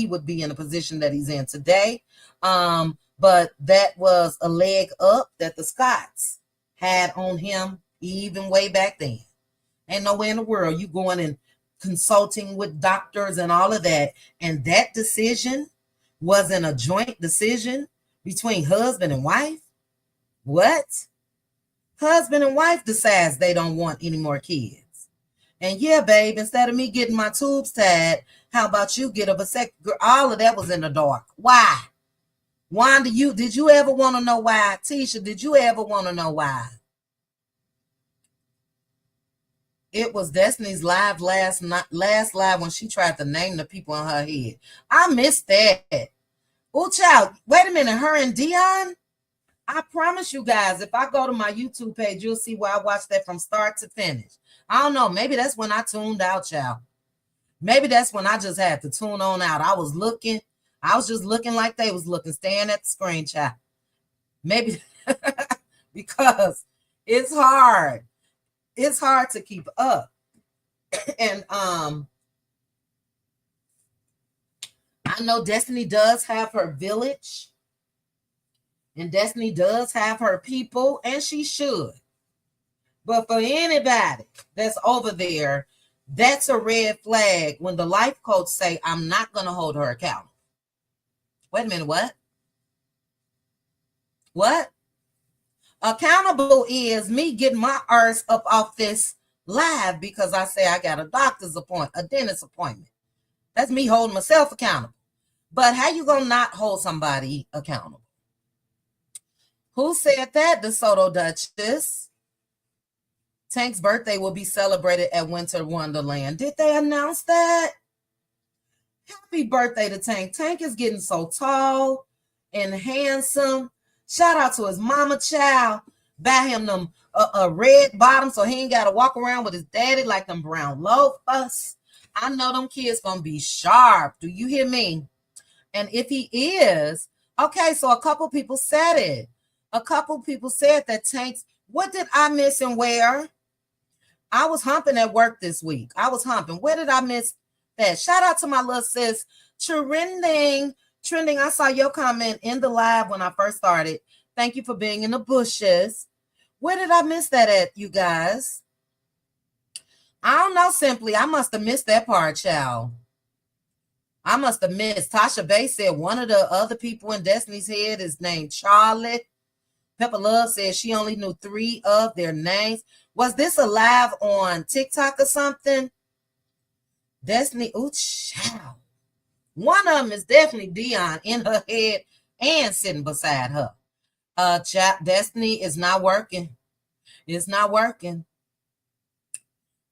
would be in the position that he's in today. But that was a leg up that the Scots had on him even way back then. Ain't nowhere in the world you going and consulting with doctors and all of that. And that decision wasn't a joint decision between husband and wife. What? Husband and wife decides they don't want any more kids. And yeah, babe, instead of me getting my tubes tied, how about you get a vasectomy? All of that was in the dark. Why? Wanda, did you ever want to know why? Tisha, did you ever want to know why? It was Destiny's live last live when she tried to name the people in her head. I missed that. Oh, child, wait a minute. Her and Dion? I promise you guys, if I go to my YouTube page, you'll see where I watched that from start to finish. I don't know. Maybe that's when I tuned out, child. Maybe that's when I just had to tune on out. I was just looking like they was looking, staring at the screen, child. Maybe because it's hard. It's hard to keep up. And I know Destiny does have her village. And Destiny does have her people, and she should. But for anybody that's over there, that's a red flag when the life coach say, I'm not going to hold her accountable. Wait a minute, what? What? Accountable is me getting my arse up off this live because I say I got a doctor's appointment, a dentist appointment. That's me holding myself accountable. But how you going to not hold somebody accountable? Who said that? The Soto Duchess. Tank's birthday will be celebrated at Winter Wonderland. Did they announce that? Happy birthday to Tank. Tank is getting so tall and handsome. Shout out to his mama child. Buy him them a red bottom so he ain't got to walk around with his daddy like them brown loafers. I know them kids gonna be sharp. Do you hear me? And if he is, okay, so a couple people said it. A couple people said that Tanks, what did I miss and where? I was humping at work this week. I was humping. Where did I miss that? Shout out to my little sis, Trending. Trending, I saw your comment in the live when I first started. Thank you for being in the bushes. Where did I miss that at, you guys? I don't know, simply. I must have missed that part, child. I must have missed. Tasha Bay said one of the other people in Destiny's head is named Charlotte. Pepper Love said she only knew 3 of their names. Was this a live on TikTok or something? Destiny, ooh, child. One of them is definitely Dion in her head and sitting beside her. Destiny is not working. It's not working.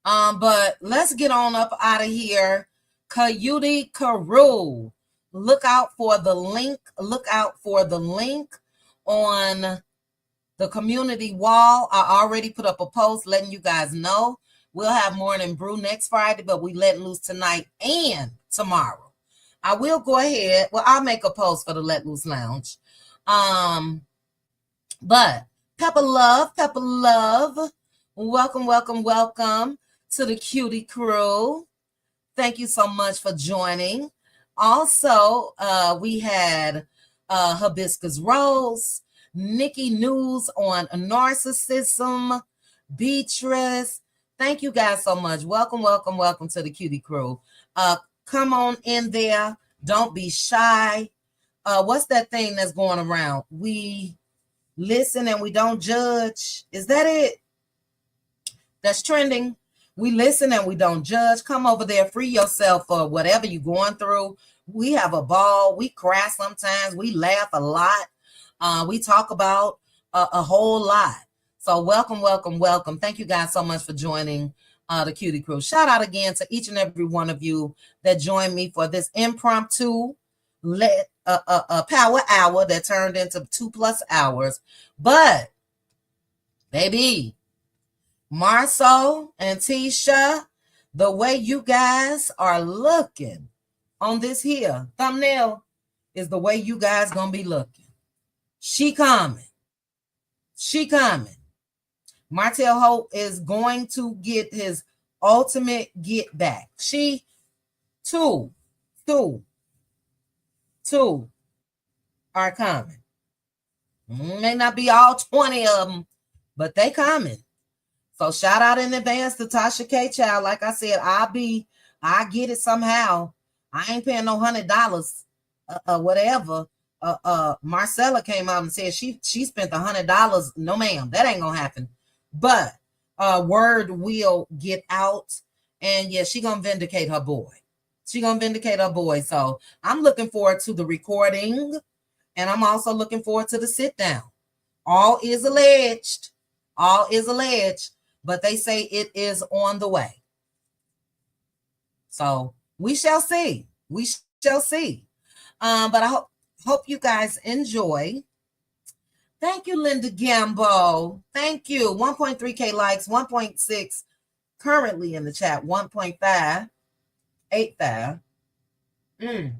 But let's get on up out of here. Cuties Crew. Look out for the link. Look out for the link on the community wall. I already put up a post letting you guys know. We'll have Morning Brew next Friday, but we let loose tonight and tomorrow. I will go ahead. Well, I'll make a post for the Let Loose Lounge. But Pepper Love, welcome, welcome, welcome to the Cuties Crew. Thank you so much for joining. Also, we had Hibiscus Rose, Nikki News on narcissism, Beatrice. Thank you guys so much. Welcome, welcome, welcome to the Cuties Crew. Come on in there. Don't be shy. What's that thing that's going around? We listen and we don't judge. Is that it? That's trending. We listen and we don't judge. Come over there, free yourself for whatever you're going through. We have a ball. We cry sometimes. We laugh a lot. We talk about a whole lot. So welcome, welcome, welcome. Thank you guys so much for joining the Cuties Crew. Shout out again to each and every one of you that joined me for this impromptu power hour that turned into 2+ hours. But, baby, Marcel and Tisha, the way you guys are looking on this here thumbnail is the way you guys gonna be looking. She coming. She coming. Martell Hope is going to get his ultimate get back. She, two are coming. May not be all 20 of them, but they coming. So shout out in advance to Tasha K, child. Like I said, I get it somehow. I ain't paying no $100, whatever. Marcella came out and said she spent $100. No, ma'am, that ain't gonna happen. But word will get out, and yeah, she gonna vindicate her boy. She gonna vindicate her boy. So I'm looking forward to the recording, and I'm also looking forward to the sit down. All is alleged. All is alleged, but they say it is on the way. So we shall see. We shall see. But I hope you guys enjoy. Thank you, Linda Gambo. Thank you. 1.3K likes, 1.6 currently in the chat, 1.5, 8.5.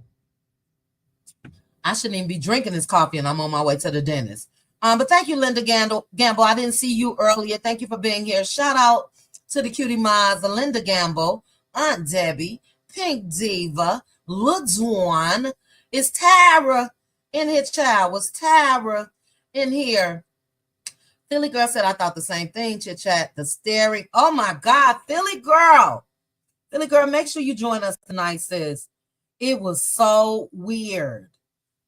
I shouldn't even be drinking this coffee, and I'm on my way to the dentist. But thank you, Linda Gambo. I didn't see you earlier. Thank you for being here. Shout out to the Cutie Mods, Linda Gambo, Aunt Debbie, Pink Diva, LaDwan. Is Tara in here, child? Was Tara in here? Philly Girl said, I thought the same thing, chit chat. The staring. Oh my God, Philly Girl. Philly Girl, make sure you join us tonight, sis. It was so weird.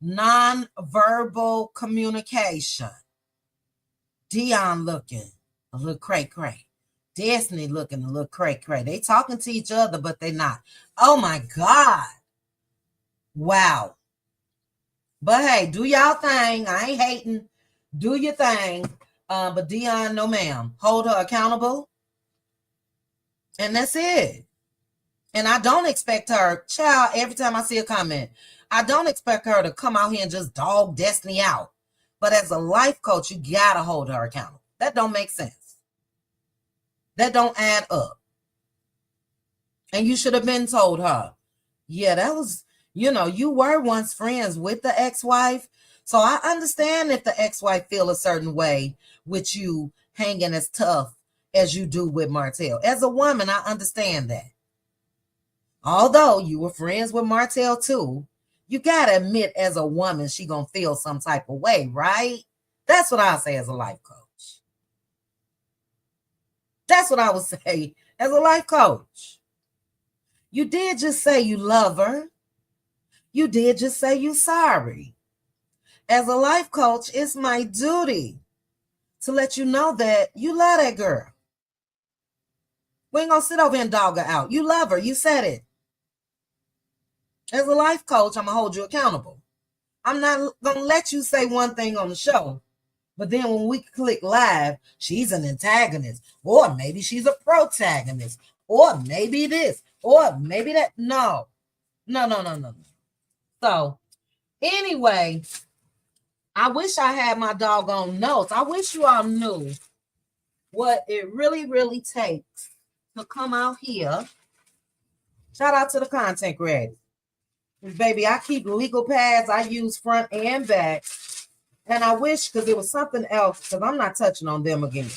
Non-verbal communication. Dion looking a little cray-cray. Destiny looking a little cray-cray. They talking to each other, but they not. Oh my God. Wow. But hey, do y'all thing. I ain't hating. Do your thing. But Dion, no ma'am. Hold her accountable. And that's it. And I don't expect her, child, every time I see a comment, I don't expect her to come out here and just dog Destiny out. But as a life coach, you gotta hold her accountable. That don't make sense. That don't add up. And you should have been told her, yeah, that was, you were once friends with the ex-wife. So I understand if the ex-wife feel a certain way with you hanging as tough as you do with Martell. As a woman, I understand that. Although you were friends with Martell too, you gotta admit as a woman, she gonna feel some type of way, right? That's what I say as a life coach. That's what I would say as a life coach. You did just say you love her. You did just say you sorry. As a life coach, it's my duty to let you know that you love that girl. We ain't gonna sit over and dog her out. You love her. You said it. As a life coach, I'm gonna hold you accountable. I'm not gonna let you say one thing on the show, but then when we click live, she's an antagonist, or maybe she's a protagonist, or maybe this, or maybe that. No. So anyway, I wish I had my doggone notes. I wish you all knew what it really, really takes to come out here. Shout out to the content creators. Baby, I keep legal pads. I use front and back. And I wish, because it was something else, because I'm not touching on them again.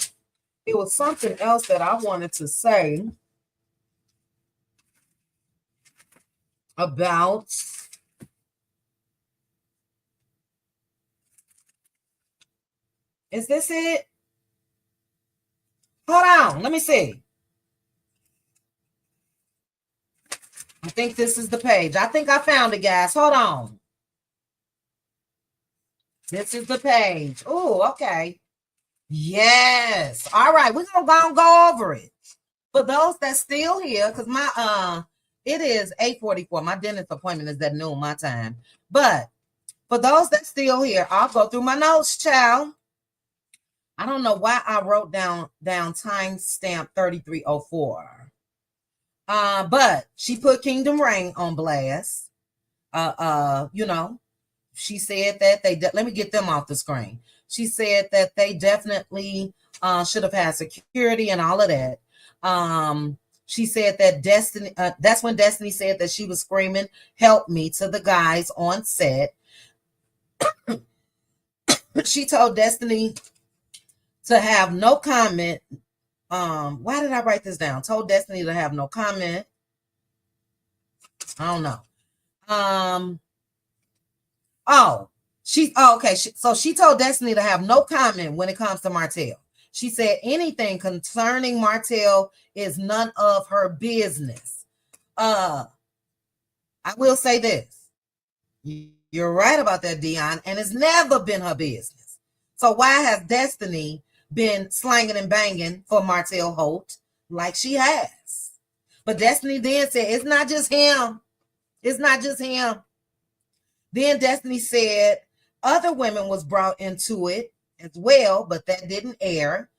It was something else that I wanted to say about is this it? Hold on, let me see. I think this is the page. I think I found it, guys. Hold on. This is the page. Oh, okay. Yes. All right, we're gonna go over it. For those that's still here, because my it is 8:44. My dentist appointment is at noon my time. But for those that's still here, I'll go through my notes, child. I don't know why I wrote down timestamp 3304. But she put Kingdom Reign on blast. She said that let me get them off the screen. She said that they definitely should have had security and all of that. She said that Destiny, that's when Destiny said that she was screaming, "Help me," to the guys on set. She told Destiny to have no comment. Why did I write this down? Told Destiny to have no comment. I don't know. Okay. So she told Destiny to have no comment when it comes to Martell. She said anything concerning Martell is none of her business. I will say this. You're right about that, Dion, and it's never been her business. So why has Destiny been slanging and banging for Martell Holt like she has? But Destiny then said, it's not just him. It's not just him. Then Destiny said other women was brought into it as well, but that didn't air.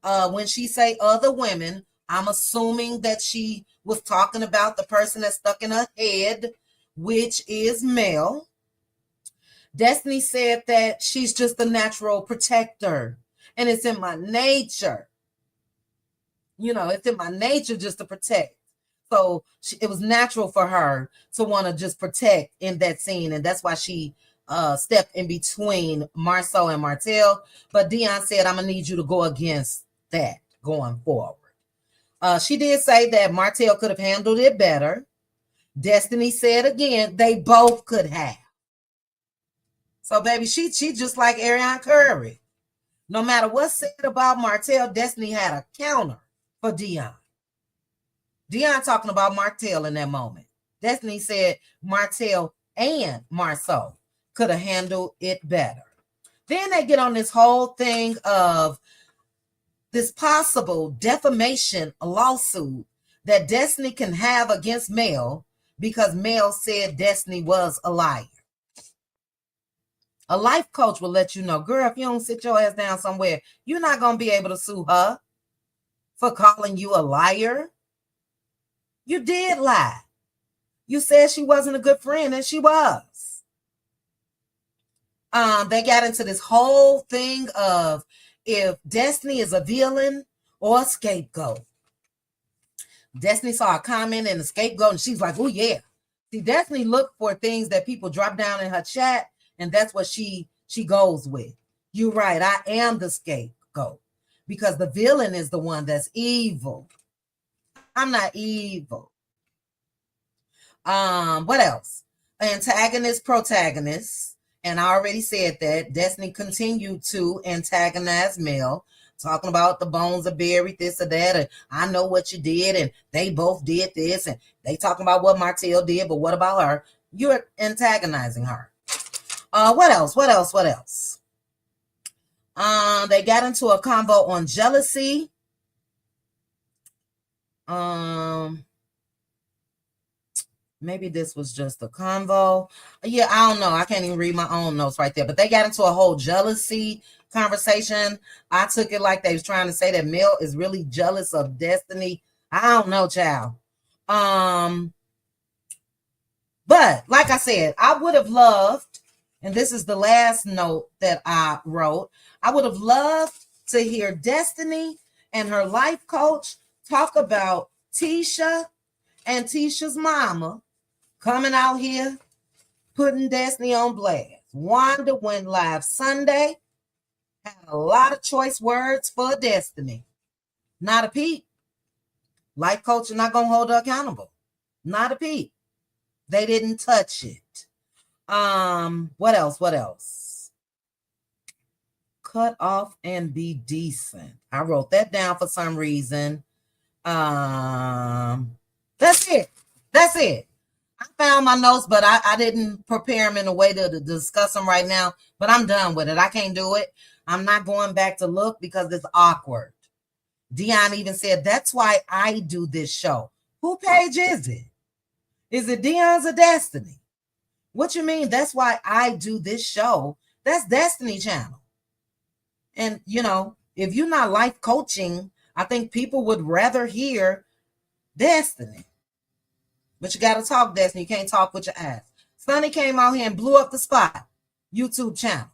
When she say other women, I'm assuming that she was talking about the person that's stuck in her head, which is Mel. Destiny said that she's just a natural protector, and it's in my nature. It's in my nature just to protect. So it was natural for her to want to just protect in that scene, and that's why she stepped in between Marceau and Martell. But Dion said, I'm going to need you to go against that going forward. She did say that Martell could have handled it better. Destiny said again, they both could have. So, baby, she just like Ariana Curry. No matter what's said about Martell, Destiny had a counter for Dion. Dion talking about Martell in that moment. Destiny said Martell and Marceau could have handled it better. Then they get on this whole thing of this possible defamation lawsuit that Destiny can have against Mel because Mel said Destiny was a liar. A life coach will let you know, girl, if you don't sit your ass down somewhere, you're not going to be able to sue her for calling you a liar. You did lie. You said she wasn't a good friend, and she was. They got into this whole thing of if Destiny is a villain or a scapegoat. Destiny saw a comment and a scapegoat, and she's like, oh yeah. See, Destiny looked for things that people drop down in her chat, and that's what she goes with. You're right, I am the scapegoat because the villain is the one that's evil. I'm not evil. What else? Antagonist, protagonist. And I already said that Destiny continued to antagonize Mel, talking about the bones are buried, this or that, and I know what you did, and they both did this, and they talking about what Martell did, but what about her? You're antagonizing her. What else? They got into a convo on jealousy. Maybe this was just a convo. Yeah, I don't know. I can't even read my own notes right there. But they got into a whole jealousy conversation. I took it like they was trying to say that Mel is really jealous of Destiny. I don't know, child. But like I said, I would have loved, and this is the last note that I wrote, I would have loved to hear Destiny and her life coach talk about Tisha and Tisha's mama coming out here, putting Destiny on blast. Wanda went live Sunday, had a lot of choice words for Destiny. Not a peep. Life coach are not going to hold her accountable. Not a peep. They didn't touch it. What else? Cut off and be decent. I wrote that down for some reason. That's it. I found my notes, but I didn't prepare them in a way to discuss them right now, but I'm done with it. I can't do it. I'm not going back to look because it's awkward. Dion even said, that's why I do this show. Who page is it? Is it Dion's or Destiny? What you mean? That's why I do this show. That's Destiny channel. And, you know, if you're not life coaching, I think people would rather hear Destiny. But you got to talk, Destiny. You can't talk with your ass. Sunny came out here and blew up the spot. YouTube channel.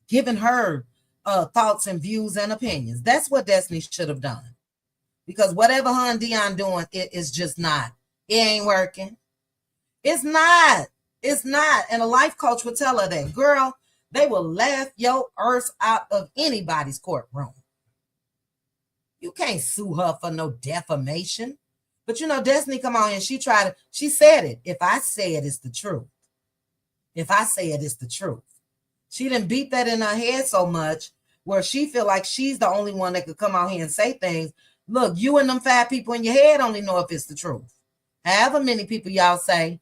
Giving her thoughts and views and opinions. That's what Destiny should have done. Because whatever her and Dion doing, it is just not. It ain't working. It's not. And a life coach would tell her that, girl, they will laugh your earth out of anybody's courtroom. You can't sue her for no defamation. But you know, Destiny come on and she said it. If I say it, it's the truth. If I say it, it's the truth. She didn't beat that in her head so much where she feel like she's the only one that could come out here and say things. Look, you and them 5 people in your head only know if it's the truth. However many people y'all say,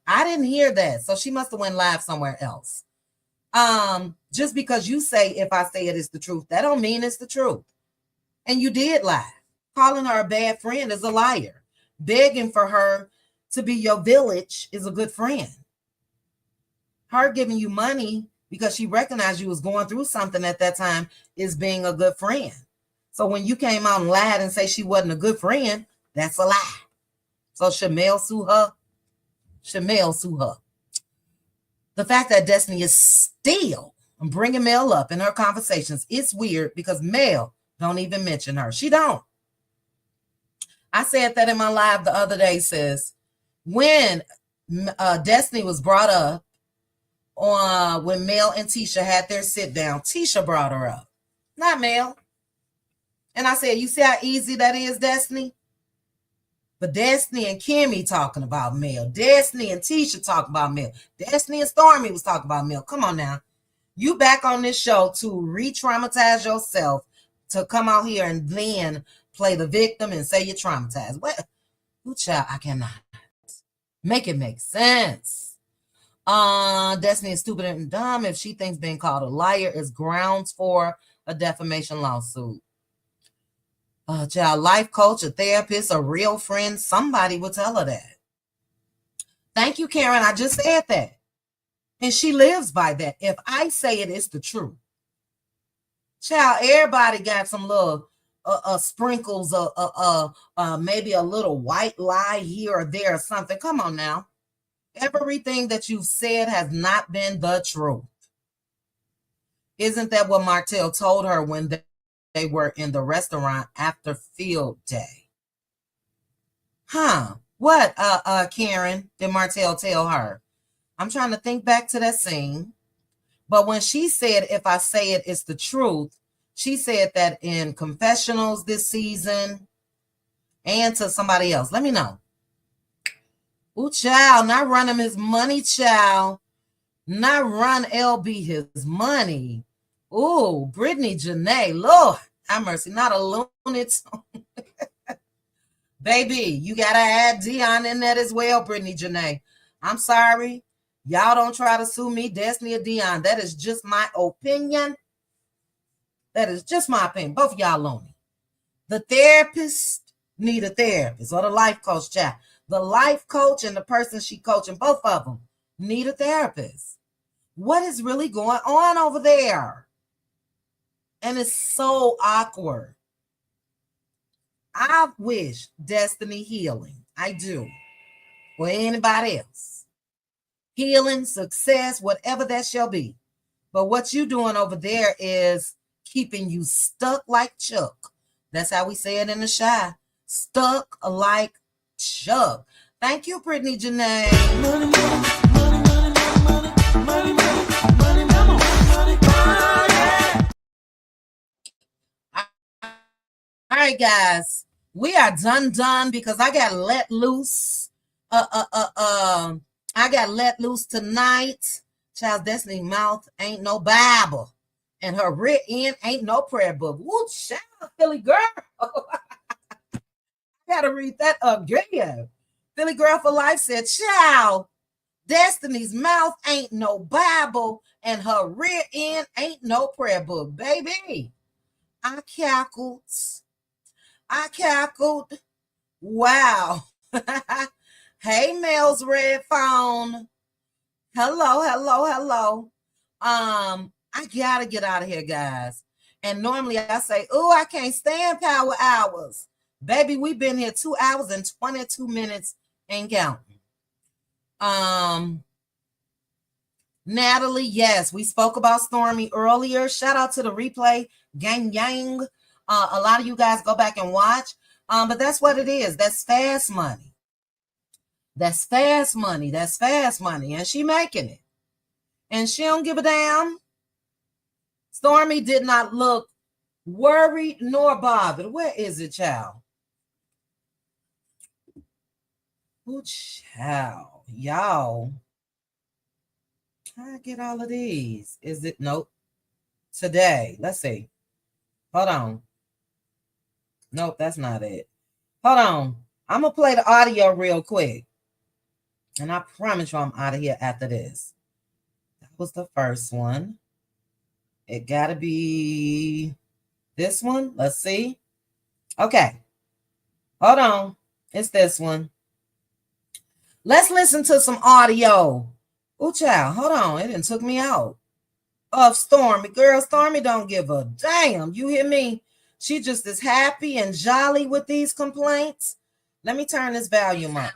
I didn't hear that. So she must have went live somewhere else. Just because you say, if I say it, it's the truth, that don't mean it's the truth. And you did lie. Calling her a bad friend is a liar. Begging for her to be your village is a good friend. Her giving you money because she recognized you was going through something at that time is being a good friend. So when you came out and lied and say she wasn't a good friend, that's a lie. So should Mel sue her? The fact that Destiny is still bringing Mel up in her conversations, it's weird because Mel don't even mention her. She don't. I said that in my live the other day, sis. When Destiny was brought up, when Mel and Tisha had their sit down, Tisha brought her up, not Mel. And I said, you see how easy that is, Destiny? But Destiny and Kimmy talking about Mel. Destiny and Tisha talking about Mel. Destiny and Stormy was talking about Mel. Come on now. You back on this show to re-traumatize yourself, to come out here and then play the victim and say you're traumatized. What? Ooh, child, I cannot. Make it make sense. Destiny is stupid and dumb if she thinks being called a liar is grounds for a defamation lawsuit. Child, life coach, a therapist, a real friend, somebody will tell her that. Thank you, Karen. I just said that. And she lives by that. If I say it, it's the truth. Child, everybody got some little sprinkles of maybe a little white lie here or there or something. Come on now. Everything that you've said has not been the truth. Isn't that what Martell told her when they were in the restaurant after field day? What, Karen, did Martell tell her? I'm trying to think back to that scene. But when she said, if I say it, it's the truth, she said that in confessionals this season and to somebody else. Let me know. Ooh, child, not run him his money, child. Not run LB his money. Ooh, Brittany Janae, Lord, have mercy, not a lunatic. Baby, you got to add Dion in that as well, Brittany Janae. I'm sorry. Y'all don't try to sue me, Destiny or Dion. That is just my opinion. That is just my opinion. Both of y'all lonely. The therapist need a therapist, or the life coach, child. The life coach and the person she coaching, both of them need a therapist. What is really going on over there? And it's so awkward. I wish Destiny healing. I do. Or anybody else. Healing, success, whatever that shall be. But what you doing over there is keeping you stuck like Chuck. That's how we say it in the Shy. Stuck like Chuck. Thank you, Brittany Janae. Money, money, money, money, money, money, money, money, money, money. All right, guys. We are done because I got let loose. I got let loose tonight. Child's Destiny mouth ain't no Bible. And her rear end ain't no prayer book. Woo, child, Philly girl. I gotta read that again. Philly Girl for Life said, child, Destiny's mouth ain't no Bible and her rear end ain't no prayer book. Baby, I cackled. Wow. Hey, Mel's red phone. Hello. I gotta get out of here, guys. And normally I say, oh, I can't stand power hours. Baby, we've been here 2 hours and 22 minutes and counting. Natalie, yes, we spoke about Stormy earlier. Shout out to the replay, gang. A lot of you guys go back and watch. But that's what it is. That's fast money. That's fast money. And she making it. And she don't give a damn. Stormy did not look worried nor bothered. Where is it, child? Oh, child. Y'all. How I get all of these? Is it? Nope. Today. Let's see. Hold on. Nope, that's not it. Hold on. I'm going to play the audio real quick. And I promise you I'm out of here after this. That was the first one. It got to be this one. Let's see. Okay. Hold on. It's this one. Let's listen to some audio. Ooh, child. Hold on. It done took me out. Of Stormy. Girl, Stormy don't give a damn. You hear me? She just is happy and jolly with these complaints. Let me turn this volume up.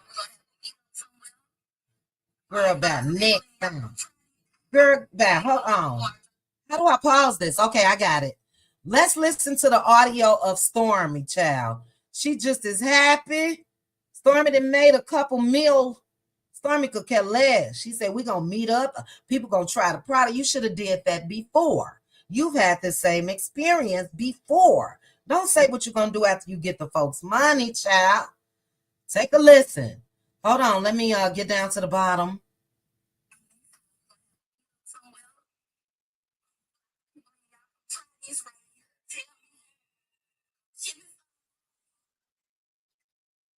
Girl, about neck down. Girl, about, hold on. How do I pause this? Okay, I got it. Let's listen to the audio of Stormy, child. She just is happy. Stormy done made a couple meal. Stormy could care less. She said, we're going to meet up. People going to try the product. You should have did that before. You've had the same experience before. Don't say what you're going to do after you get the folks' money, child. Take a listen. Hold on. Let me get down to the bottom.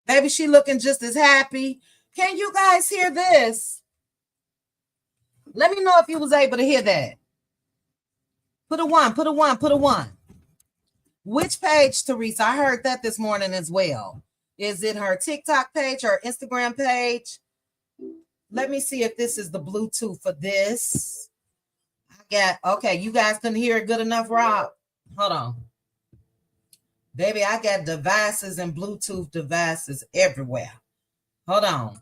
Baby, she looking just as happy. Can you guys hear this? Let me know if you was able to hear that. Put a one. Which page, Teresa? I heard that this morning as well. Is it her TikTok page or Instagram page? Let me see if this is the Bluetooth for this. Okay, you guys couldn't hear it good enough, Rob? Hold on. Baby, I got devices and Bluetooth devices everywhere. Hold on.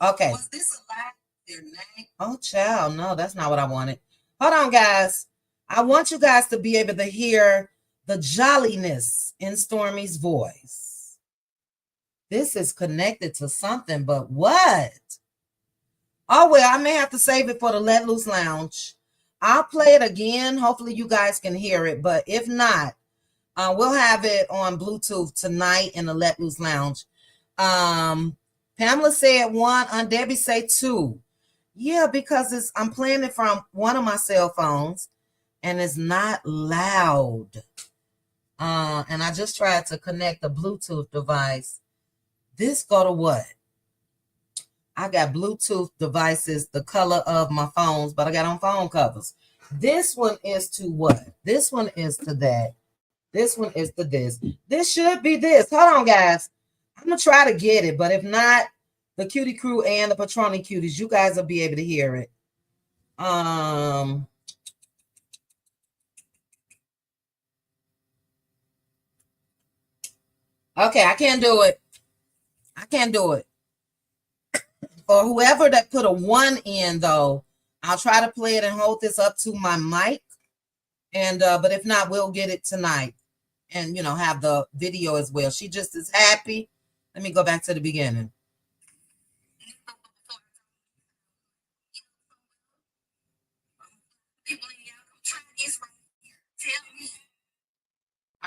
Okay. Was this a lie? Their name? Oh, child. No, that's not what I wanted. Hold on, guys. I want you guys to be able to hear the jolliness in Stormy's voice. This is connected to something, but what? Oh, well, I may have to save it for the Let Loose Lounge. I'll play it again. Hopefully you guys can hear it, but if not, we'll have it on Bluetooth tonight in the Let Loose Lounge. Pamela said 1, Aunt Debbie say 2. Yeah, because I'm playing it from one of my cell phones and it's not loud. And I just tried to connect the Bluetooth device. This go to what? I got Bluetooth devices the color of my phones, but I got on phone covers. This one is to what? This one is to that. This one is to this. This should be this. Hold on, guys. I'm going to try to get it, but if not, the Cutie Crew and the Patroni Cuties, you guys will be able to hear it. Okay, I can't do it. I can't do it. For whoever that put a 1 in, though, I'll try to play it and hold this up to my mic. And but if not, we'll get it tonight and, you know, have the video as well. She just is happy. Let me go back to the beginning.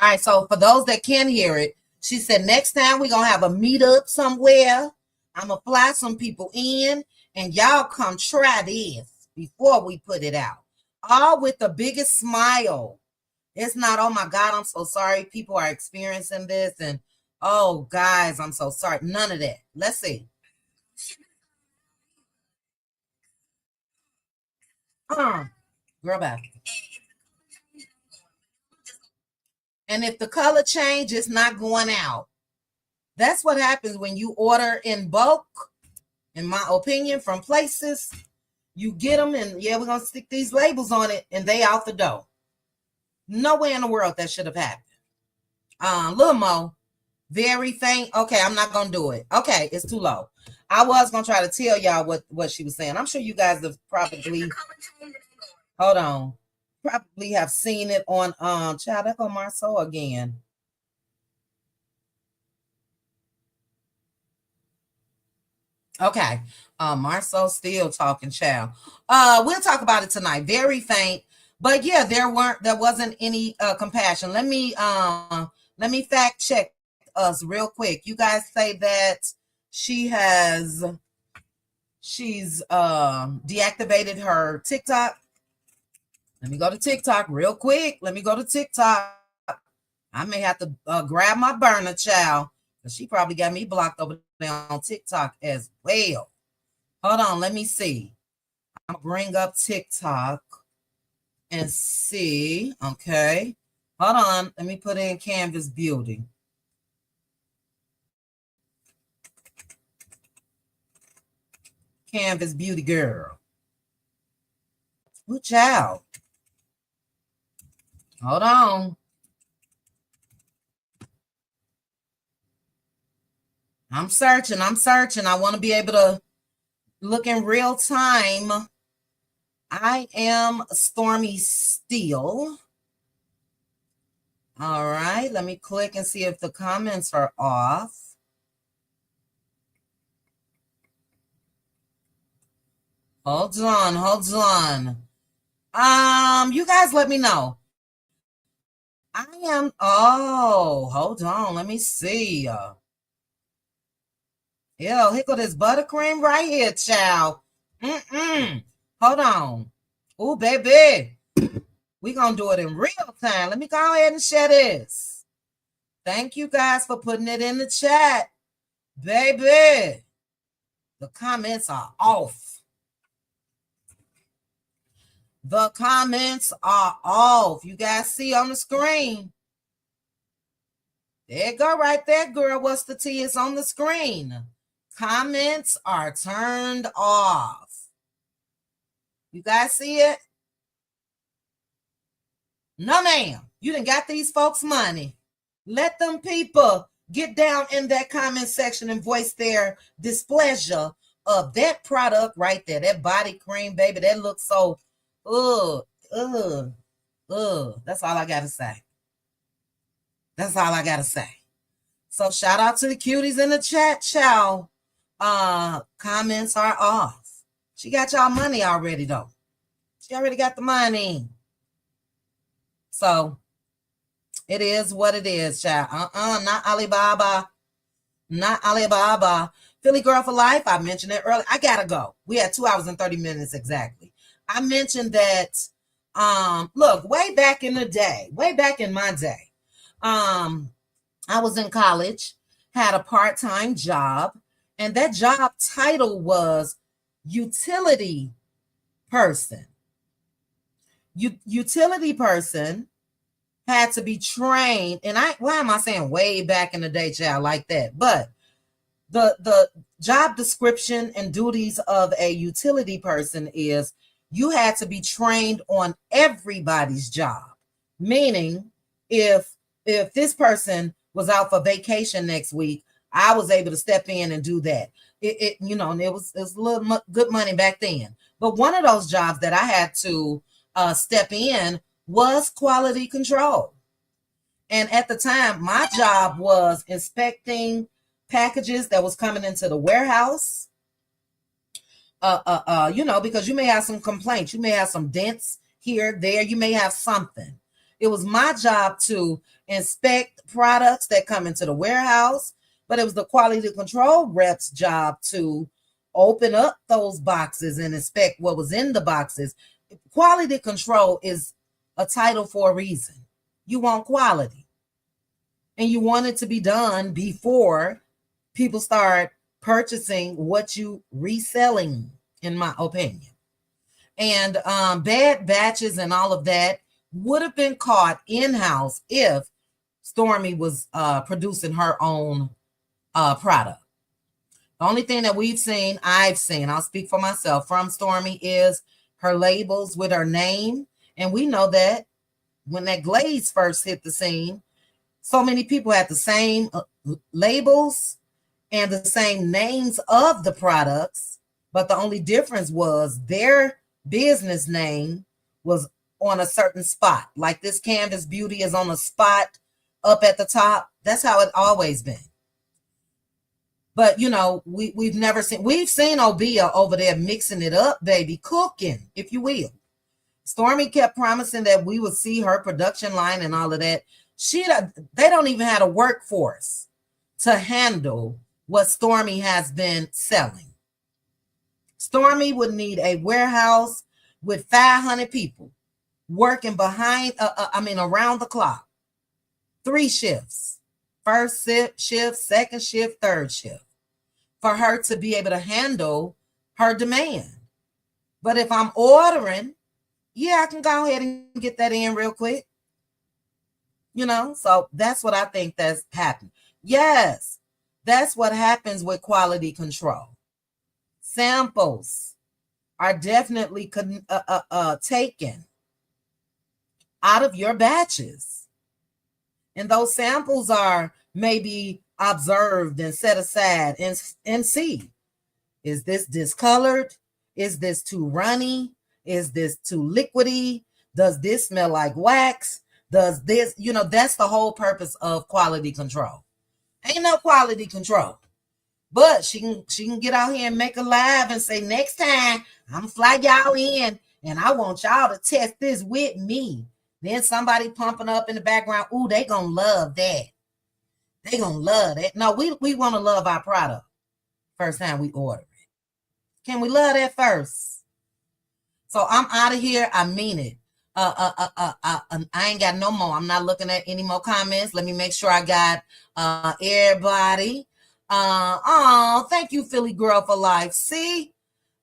All right, so for those that can hear it, she said next time we're going to have a meetup somewhere. I'm going to fly some people in, and y'all come try this before we put it out. All with the biggest smile. It's not, oh my God, I'm so sorry people are experiencing this, and oh, guys, I'm so sorry. None of that. Let's see. Girl, back. And if the color change, it's not going out. That's what happens when you order in bulk, in my opinion, from places. You get them, and yeah, we're going to stick these labels on it, and they out the door. No way in the world that should have happened. Little Mo, very faint. Okay, I'm not going to do it. Okay, it's too low. I was going to try to tell y'all what she was saying. I'm sure you guys have probably, hold on, probably have seen it on, child, that's on Marcel again. Okay, Marcel still talking, child. We'll talk about it tonight. Very faint, but yeah, there wasn't any compassion. Let me fact check us real quick. You guys say that she's deactivated her TikTok. Let me go to TikTok real quick. Let me go to TikTok. I may have to grab my burner, child, because she probably got me blocked over there on TikTok as well. Hold on, let me see. I'm gonna bring up TikTok and see. Okay, hold on. Let me put in Canvas Beauty. Canvas Beauty girl. Ooh, child. Hold on. I'm searching. I want to be able to look in real time. I am Stormy Steele. All right, let me click and see if the comments are off. Hold on. You guys let me know. I am, hold on, let me see. Yo, here go this buttercream right here, child. Hold on. Oh, baby. We gonna do it in real time. Let me go ahead and share this. Thank you guys for putting it in the chat. Baby. The comments are off. The comments are off. You guys see on the screen. There you go right there, girl. What's the T? It's on the screen. Comments are turned off. You guys see it? No, ma'am. You done got these folks money. Let them people get down in that comment section and voice their displeasure of that product right there. That body cream, baby. That looks so, That's all I got to say. That's all I got to say. So shout out to the cuties in the chat, child. Comments are off. She got y'all money already, though. She already got the money. So it is what it is, child. Not Alibaba. Not Alibaba. Philly Girl for Life. I mentioned it earlier. I gotta go. We had 2 hours and 30 minutes exactly. I mentioned that, look, way back in the day, way back in my day, I was in college, had a part-time job, and that job title was utility person. Utility person had to be trained, and why am I saying way back in the day, child, like that? But the job description and duties of a utility person is you had to be trained on everybody's job. Meaning, if this person was out for vacation next week, I was able to step in and do that. And it was a little good money back then. But one of those jobs that I had to step in was quality control. And at the time, my job was inspecting packages that was coming into the warehouse. Because you may have some complaints, you may have some dents here, there, you may have something. It was my job to inspect products that come into the warehouse, but it was the quality control rep's job to open up those boxes and inspect what was in the boxes. Quality control is a title for a reason. You want quality, and you want it to be done before people start purchasing what you reselling, in my opinion. And bad batches and all of that would have been caught in-house if Stormy was producing her own product. The only thing that I've seen, I'll speak for myself, from Stormy is her labels with her name. And we know that when that glaze first hit the scene, so many people had the same labels and the same names of the products, but the only difference was their business name was on a certain spot. Like this Canvas Beauty is on a spot up at the top. That's how it always been. But we've seen Obia over there mixing it up, baby, cooking, if you will. Stormy kept promising that we would see her production line and all of that. They don't even have a workforce to handle what Stormy has been selling. Stormy would need a warehouse with 500 people working around the clock. 3 shifts. First shift, second shift, third shift. For her to be able to handle her demand. But if I'm ordering, I can go ahead and get that in real quick. So that's what I think that's happened. Yes, that's what happens with quality control. Samples are definitely taken out of your batches. And those samples are maybe observed and set aside and see, is this discolored? Is this too runny? Is this too liquidy? Does this smell like wax? Does this, that's the whole purpose of quality control. Ain't no quality control. But she can get out here and make a live and say, next time I'm fly y'all in and I want y'all to test this with me. Then somebody pumping up in the background, ooh, they gonna love that. They gonna love that. No, we want to love our product first time we order it. Can we love that first? So I'm out of here. I mean it. I ain't got no more. I'm not looking at any more comments. Let me make sure I got everybody. Thank you, Philly Girl for Life. See,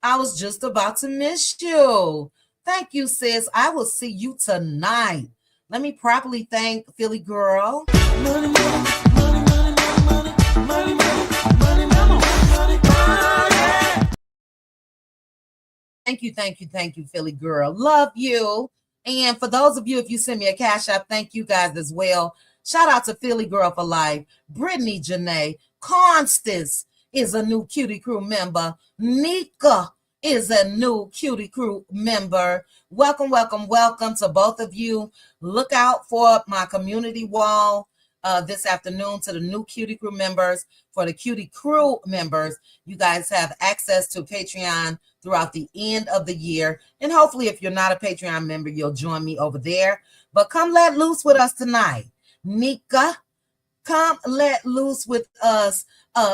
I was just about to miss you. Thank you, sis. I will see you tonight. Let me properly thank Philly Girl. Money, money, money, money, money, money, money, money, money, money. Thank you, Philly Girl. Love you. And for those of you, if you send me a cash app, thank you guys as well. Shout out to Philly Girl for Life, Brittany Janae, Constance is a new Cutie Crew member. Nika is a new Cutie Crew member. Welcome, welcome, welcome to both of you. Look out for my community wall this afternoon to the new Cutie Crew members. For the Cutie Crew members, you guys have access to Patreon throughout the end of the year. And hopefully, if you're not a Patreon member, you'll join me over there. But come let loose with us tonight. Nika, come let loose with us.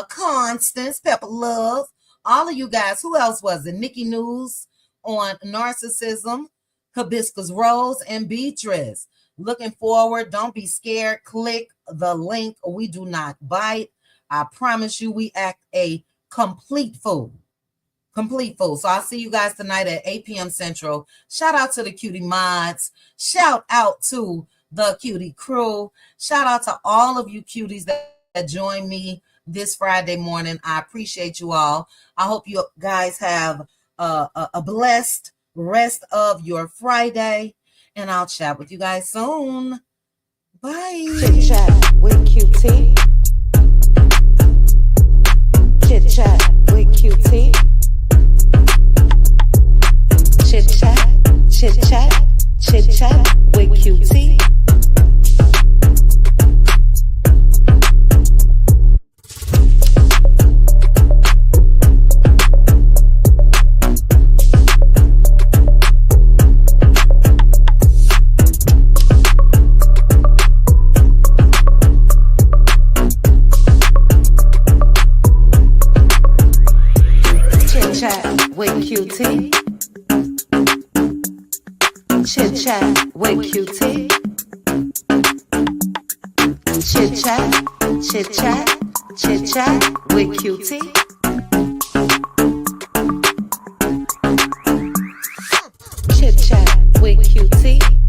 Constance, Pepper Love, all of you guys. Who else was it? Nikki News on narcissism, Hibiscus Rose, and Beatrice. Looking forward. Don't be scared. Click the link. We do not bite. I promise you, we act a complete fool. Complete fool. So I'll see you guys tonight at 8 p.m. Central. Shout out to the Cutie Mods. Shout out to the Cutie Crew. Shout out to all of you cuties that join me this Friday morning. I appreciate you all. I hope you guys have a blessed rest of your Friday. And I'll chat with you guys soon. Bye. Chit chat with QT. Chit chat with QT. Chit chat, chit chat, chit chat with QT. With QT. Chit chat with QT. Chit chat, chit chat, chit chat with QT. Chit chat with QT.